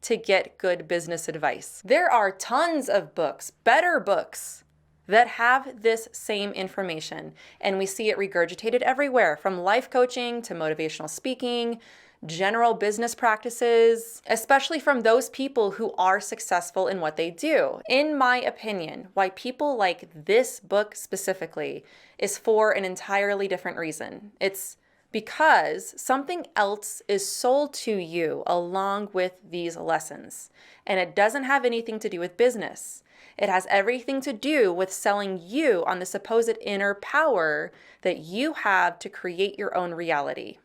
to get good business advice. There are tons of books, better books, that have this same information, and we see it regurgitated everywhere, from life coaching to motivational speaking, general business practices, especially from those people who are successful in what they do. In my opinion, why people like this book specifically is for an entirely different reason. It's because something else is sold to you along with these lessons, and it doesn't have anything to do with business. It has everything to do with selling you on the supposed inner power that you have to create your own reality.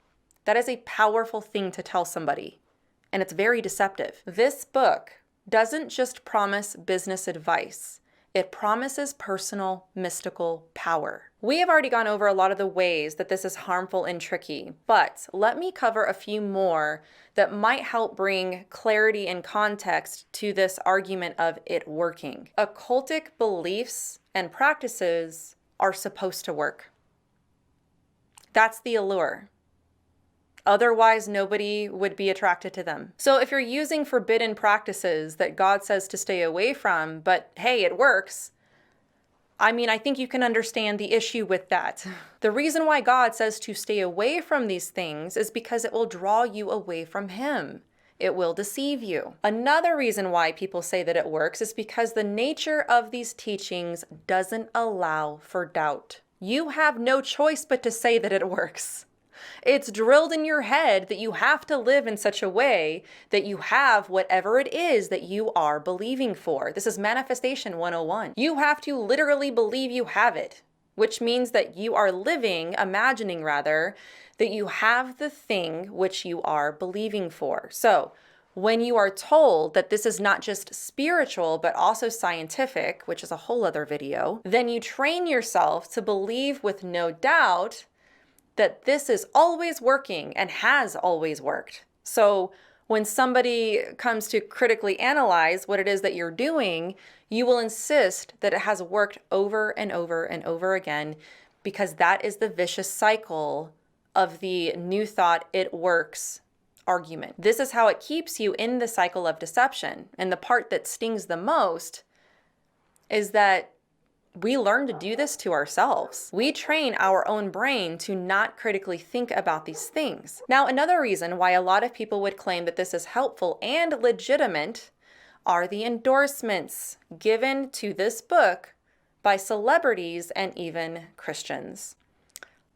That is a powerful thing to tell somebody, and it's very deceptive. This book doesn't just promise business advice. It promises personal, mystical power. We have already gone over a lot of the ways that this is harmful and tricky, but let me cover a few more that might help bring clarity and context to this argument of it working. Occultic beliefs and practices are supposed to work. That's the allure. Otherwise, nobody would be attracted to them. So if you're using forbidden practices that God says to stay away from, but hey, it works, I think you can understand the issue with that. The reason why God says to stay away from these things is because it will draw you away from Him. It will deceive you. Another reason why people say that it works is because the nature of these teachings doesn't allow for doubt. You have no choice but to say that it works. It's drilled in your head that you have to live in such a way that you have whatever it is that you are believing for. This is Manifestation 101. You have to literally believe you have it, which means that you are imagining that you have the thing which you are believing for. So when you are told that this is not just spiritual, but also scientific, which is a whole other video, then you train yourself to believe with no doubt that this is always working and has always worked. So when somebody comes to critically analyze what it is that you're doing, you will insist that it has worked over and over and over again, because that is the vicious cycle of the new thought, it works argument. This is how it keeps you in the cycle of deception. And the part that stings the most is that we learn to do this to ourselves. We train our own brain to not critically think about these things. Now, another reason why a lot of people would claim that this is helpful and legitimate are the endorsements given to this book by celebrities and even Christians.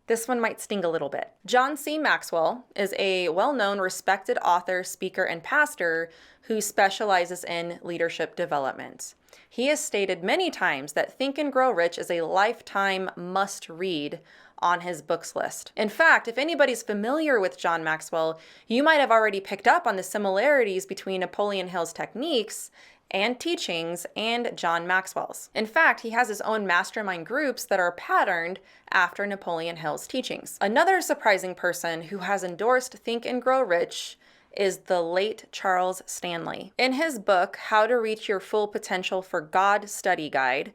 This one might sting a little bit. John C. Maxwell is a well-known, respected author, speaker, and pastor who specializes in leadership development. He has stated many times that Think and Grow Rich is a lifetime must-read on his books list. In fact, if anybody's familiar with John Maxwell, you might have already picked up on the similarities between Napoleon Hill's techniques and teachings and John Maxwell's. In fact, he has his own mastermind groups that are patterned after Napoleon Hill's teachings. Another surprising person who has endorsed Think and Grow Rich is the late Charles Stanley. In his book, How to Reach Your Full Potential for God Study Guide,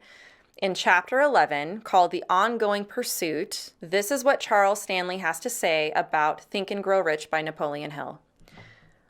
in chapter 11, called The Ongoing Pursuit, this is what Charles Stanley has to say about Think and Grow Rich by Napoleon Hill.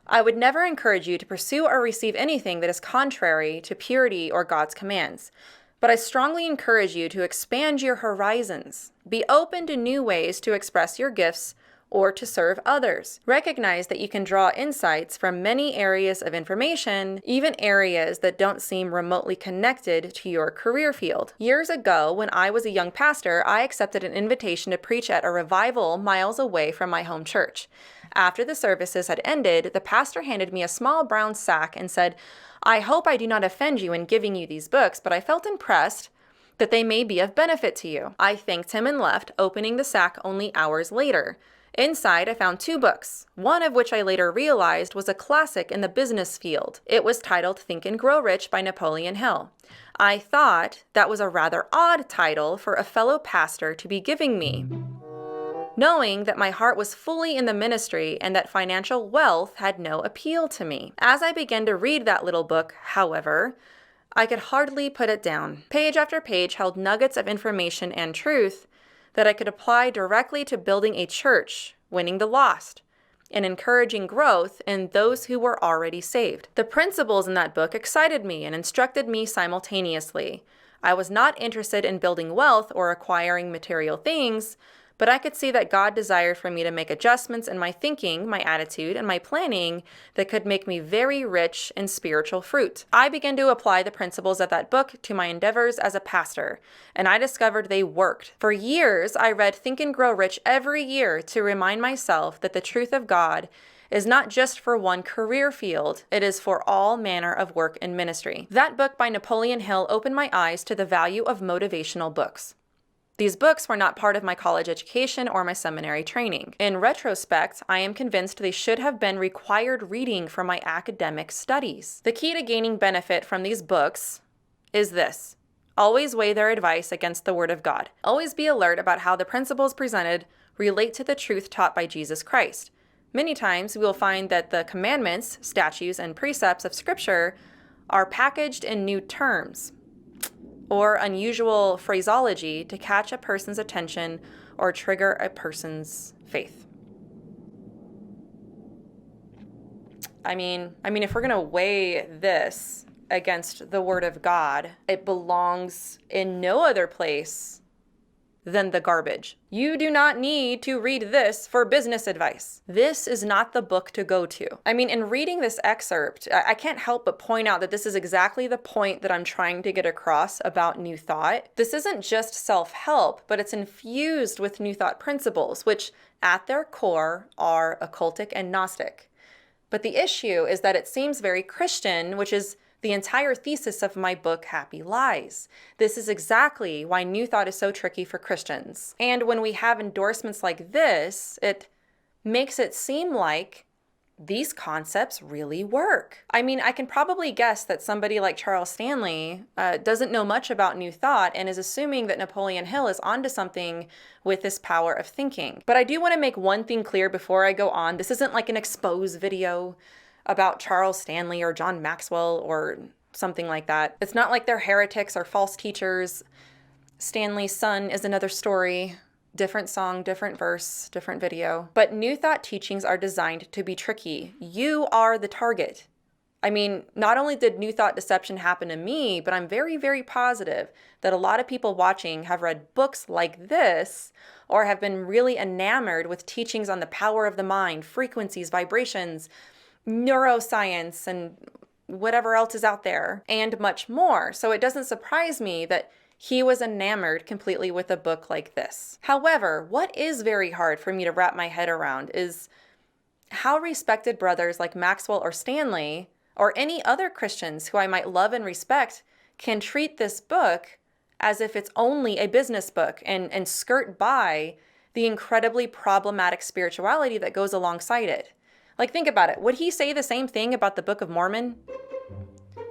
I would never encourage you to pursue or receive anything that is contrary to purity or God's commands, but I strongly encourage you to expand your horizons. Be open to new ways to express your gifts or to serve others. Recognize that you can draw insights from many areas of information, even areas that don't seem remotely connected to your career field. Years ago, when I was a young pastor, I accepted an invitation to preach at a revival miles away from my home church. After the services had ended, the pastor handed me a small brown sack and said, "I hope I do not offend you in giving you these books, but I felt impressed that they may be of benefit to you." I thanked him and left, opening the sack only hours later. Inside, I found 2 books, one of which I later realized was a classic in the business field. It was titled Think and Grow Rich by Napoleon Hill. I thought that was a rather odd title for a fellow pastor to be giving me, knowing that my heart was fully in the ministry and that financial wealth had no appeal to me. As I began to read that little book, however, I could hardly put it down. Page after page held nuggets of information and truth that I could apply directly to building a church, winning the lost, and encouraging growth in those who were already saved. The principles in that book excited me and instructed me simultaneously. I was not interested in building wealth or acquiring material things, but I could see that God desired for me to make adjustments in my thinking, my attitude, and my planning that could make me very rich in spiritual fruit. I began to apply the principles of that book to my endeavors as a pastor, and I discovered they worked. For years, I read Think and Grow Rich every year to remind myself that the truth of God is not just for one career field, it is for all manner of work and ministry. That book by Napoleon Hill opened my eyes to the value of motivational books. These books were not part of my college education or my seminary training. In retrospect, I am convinced they should have been required reading for my academic studies. The key to gaining benefit from these books is this: always weigh their advice against the Word of God. Always be alert about how the principles presented relate to the truth taught by Jesus Christ. Many times, we will find that the commandments, statutes, and precepts of Scripture are packaged in new terms or unusual phraseology to catch a person's attention or trigger a person's faith. I mean, if we're going to weigh this against the Word of God, it belongs in no other place than the garbage. You do not need to read this for business advice. This is not the book to go to. In reading this excerpt, I can't help but point out that this is exactly the point that I'm trying to get across about New Thought. This isn't just self-help, but it's infused with New Thought principles, which at their core are occultic and Gnostic. But the issue is that it seems very Christian, which is the entire thesis of my book, Happy Lies. This is exactly why New Thought is so tricky for Christians. And when we have endorsements like this, it makes it seem like these concepts really work. I can probably guess that somebody like Charles Stanley doesn't know much about New Thought and is assuming that Napoleon Hill is onto something with this power of thinking. But I do want to make one thing clear before I go on. This isn't like an expose video about Charles Stanley or John Maxwell or something like that. It's not like they're heretics or false teachers. Stanley's son is another story. Different song, different verse, different video. But New Thought teachings are designed to be tricky. You are the target. Not only did New Thought deception happen to me, but I'm very, very positive that a lot of people watching have read books like this or have been really enamored with teachings on the power of the mind, frequencies, vibrations, neuroscience, and whatever else is out there, and much more. So it doesn't surprise me that he was enamored completely with a book like this. However, what is very hard for me to wrap my head around is how respected brothers like Maxwell or Stanley, or any other Christians who I might love and respect, can treat this book as if it's only a business book and skirt by the incredibly problematic spirituality that goes alongside it. Think about it. Would he say the same thing about the Book of Mormon?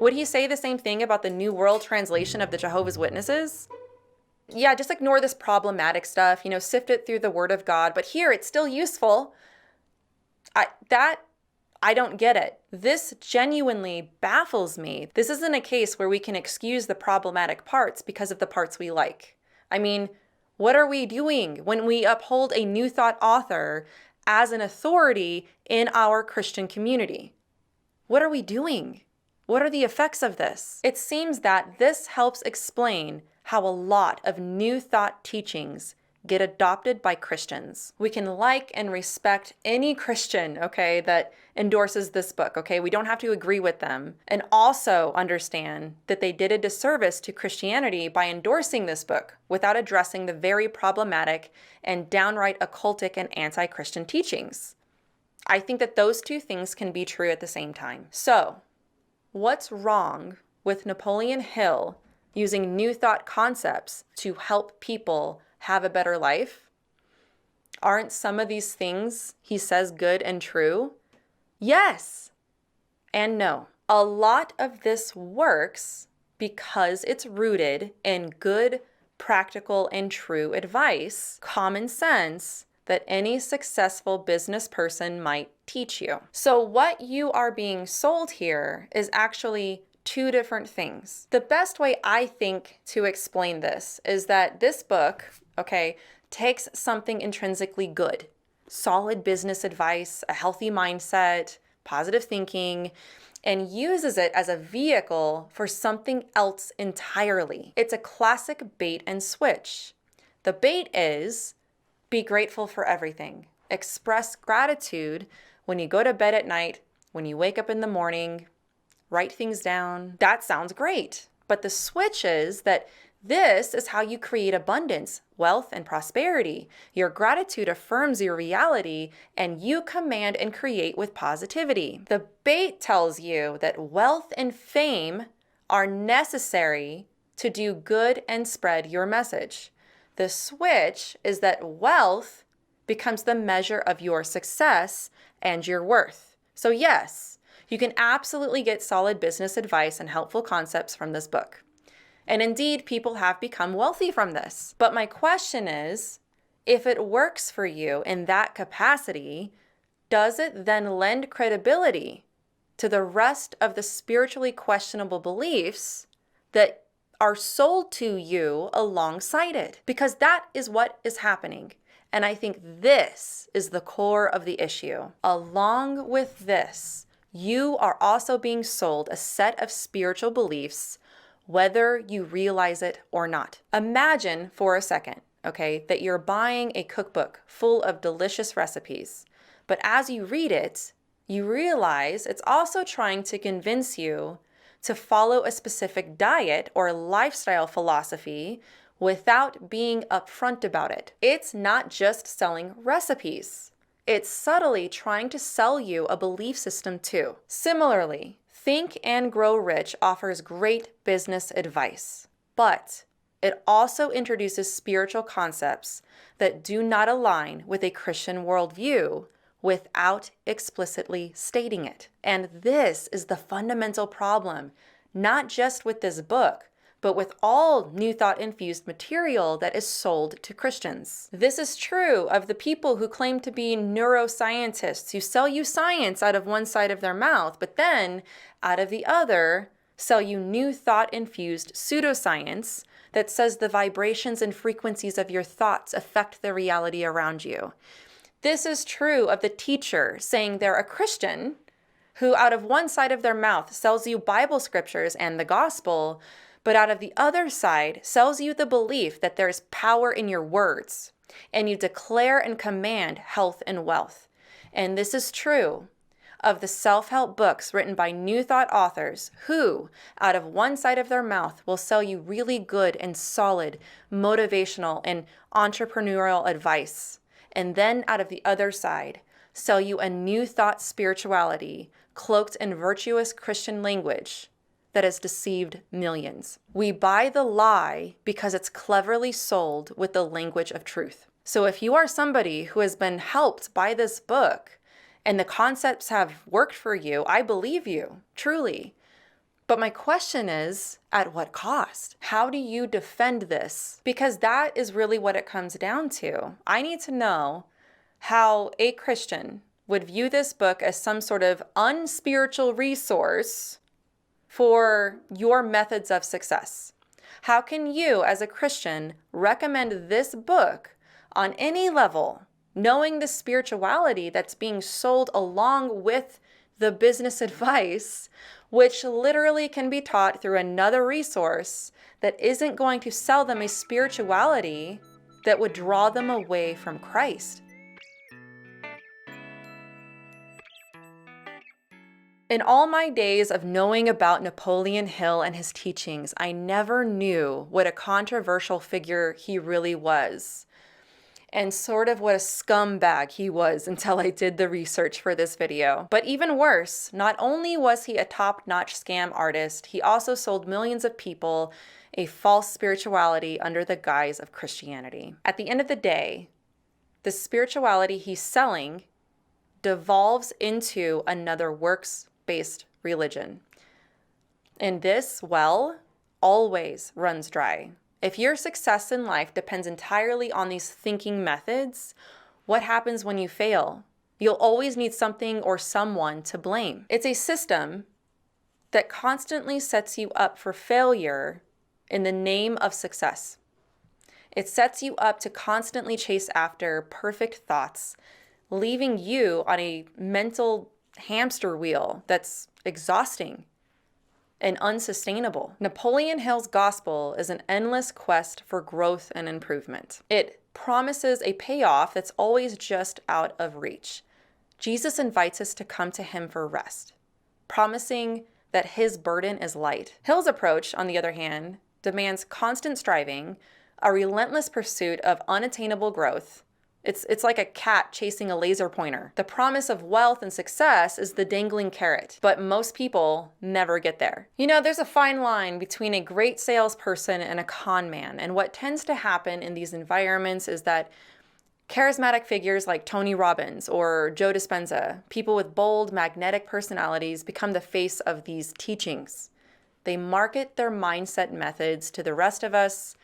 Would he say the same thing about the New World Translation of the Jehovah's Witnesses? Yeah, just ignore this problematic stuff, sift it through the Word of God. But here, it's still useful. I don't get it. This genuinely baffles me. This isn't a case where we can excuse the problematic parts because of the parts we like. What are we doing when we uphold a New Thought author as an authority in our Christian community? What are we doing? What are the effects of this? It seems that this helps explain how a lot of New Thought teachings get adopted by Christians. We can like and respect any Christian, okay, that endorses this book, okay? We don't have to agree with them. And also understand that they did a disservice to Christianity by endorsing this book without addressing the very problematic and downright occultic and anti-Christian teachings. I think that those two things can be true at the same time. So, what's wrong with Napoleon Hill using New Thought concepts to help people have a better life? Aren't some of these things he says good and true? Yes and no. A lot of this works because it's rooted in good, practical, and true advice, common sense that any successful business person might teach you. So what you are being sold here is actually two different things. The best way I think to explain this is that this book, okay, takes something intrinsically good, solid business advice, a healthy mindset, positive thinking, and uses it as a vehicle for something else entirely. It's a classic bait and switch. The bait is be grateful for everything. Express gratitude when you go to bed at night, when you wake up in the morning, write things down. That sounds great. But the switch is that this is how you create abundance, wealth, and prosperity. Your gratitude affirms your reality, and you command and create with positivity. The bait tells you that wealth and fame are necessary to do good and spread your message. The switch is that wealth becomes the measure of your success and your worth. So yes, you can absolutely get solid business advice and helpful concepts from this book. And indeed, people have become wealthy from this. But my question is, if it works for you in that capacity, does it then lend credibility to the rest of the spiritually questionable beliefs that are sold to you alongside it? Because that is what is happening. And I think this is the core of the issue. Along with this, you are also being sold a set of spiritual beliefs, whether you realize it or not. Imagine for a second, okay, that you're buying a cookbook full of delicious recipes, but as you read it, you realize it's also trying to convince you to follow a specific diet or lifestyle philosophy without being upfront about it. It's not just selling recipes. It's subtly trying to sell you a belief system too. Similarly, Think and Grow Rich offers great business advice, but it also introduces spiritual concepts that do not align with a Christian worldview without explicitly stating it. And this is the fundamental problem, not just with this book, but with all New Thought-infused material that is sold to Christians. This is true of the people who claim to be neuroscientists, who sell you science out of one side of their mouth, but then out of the other, sell you New Thought-infused pseudoscience that says the vibrations and frequencies of your thoughts affect the reality around you. This is true of the teacher saying they're a Christian, who out of one side of their mouth sells you Bible scriptures and the gospel, but out of the other side sells you the belief that there is power in your words, and you declare and command health and wealth. And this is true of the self-help books written by New Thought authors who, out of one side of their mouth, will sell you really good and solid motivational and entrepreneurial advice, and then out of the other side, sell you a New Thought spirituality cloaked in virtuous Christian language that has deceived millions. We buy the lie because it's cleverly sold with the language of truth. So if you are somebody who has been helped by this book and the concepts have worked for you, I believe you, truly. But my question is, at what cost? How do you defend this? Because that is really what it comes down to. I need to know how a Christian would view this book as some sort of unspiritual resource for your methods of success. How can you, as a Christian, recommend this book on any level, knowing the spirituality that's being sold along with the business advice, which literally can be taught through another resource that isn't going to sell them a spirituality that would draw them away from Christ? In all my days of knowing about Napoleon Hill and his teachings, I never knew what a controversial figure he really was, and sort of what a scumbag he was until I did the research for this video. But even worse, not only was he a top-notch scam artist, he also sold millions of people a false spirituality under the guise of Christianity. At the end of the day, the spirituality he's selling devolves into another works-based religion. And this well always runs dry. If your success in life depends entirely on these thinking methods, what happens when you fail? You'll always need something or someone to blame. It's a system that constantly sets you up for failure in the name of success. It sets you up to constantly chase after perfect thoughts, leaving you on a mental hamster wheel that's exhausting and unsustainable. Napoleon Hill's gospel is an endless quest for growth and improvement. It promises a payoff that's always just out of reach. Jesus invites us to come to him for rest, promising that his burden is light. Hill's approach, on the other hand, demands constant striving, a relentless pursuit of unattainable growth. It's like a cat chasing a laser pointer. The promise of wealth and success is the dangling carrot, but most people never get there. You know, there's a fine line between a great salesperson and a con man, and what tends to happen in these environments is that charismatic figures like Tony Robbins or Joe Dispenza, people with bold, magnetic personalities, become the face of these teachings. They market their mindset methods to the rest of us,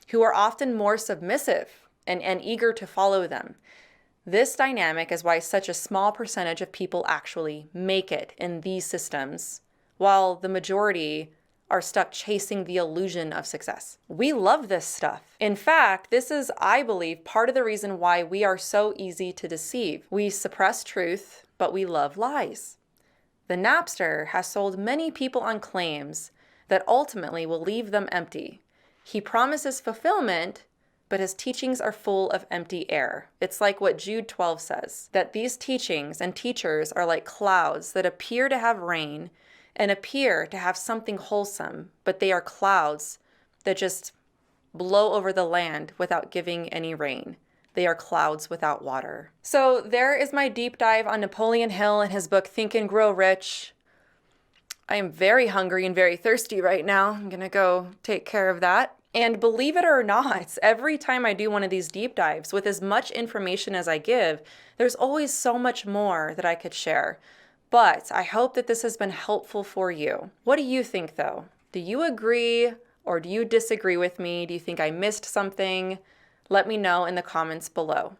who are often more submissive and eager to follow them. This dynamic is why such a small percentage of people actually make it in these systems, while the majority are stuck chasing the illusion of success. We love this stuff. In fact, this is, I believe, part of the reason why we are so easy to deceive. We suppress truth, but we love lies. The Napster has sold many people on claims that ultimately will leave them empty. He promises fulfillment, but his teachings are full of empty air. It's like what Jude 12 says, that these teachings and teachers are like clouds that appear to have rain and appear to have something wholesome, but they are clouds that just blow over the land without giving any rain. They are clouds without water. So there is my deep dive on Napoleon Hill and his book, Think and Grow Rich. I am very hungry and very thirsty right now. I'm gonna go take care of that. And believe it or not, every time I do one of these deep dives, with as much information as I give, there's always so much more that I could share. But I hope that this has been helpful for you. What do you think, though? Do you agree or do you disagree with me? Do you think I missed something? Let me know in the comments below.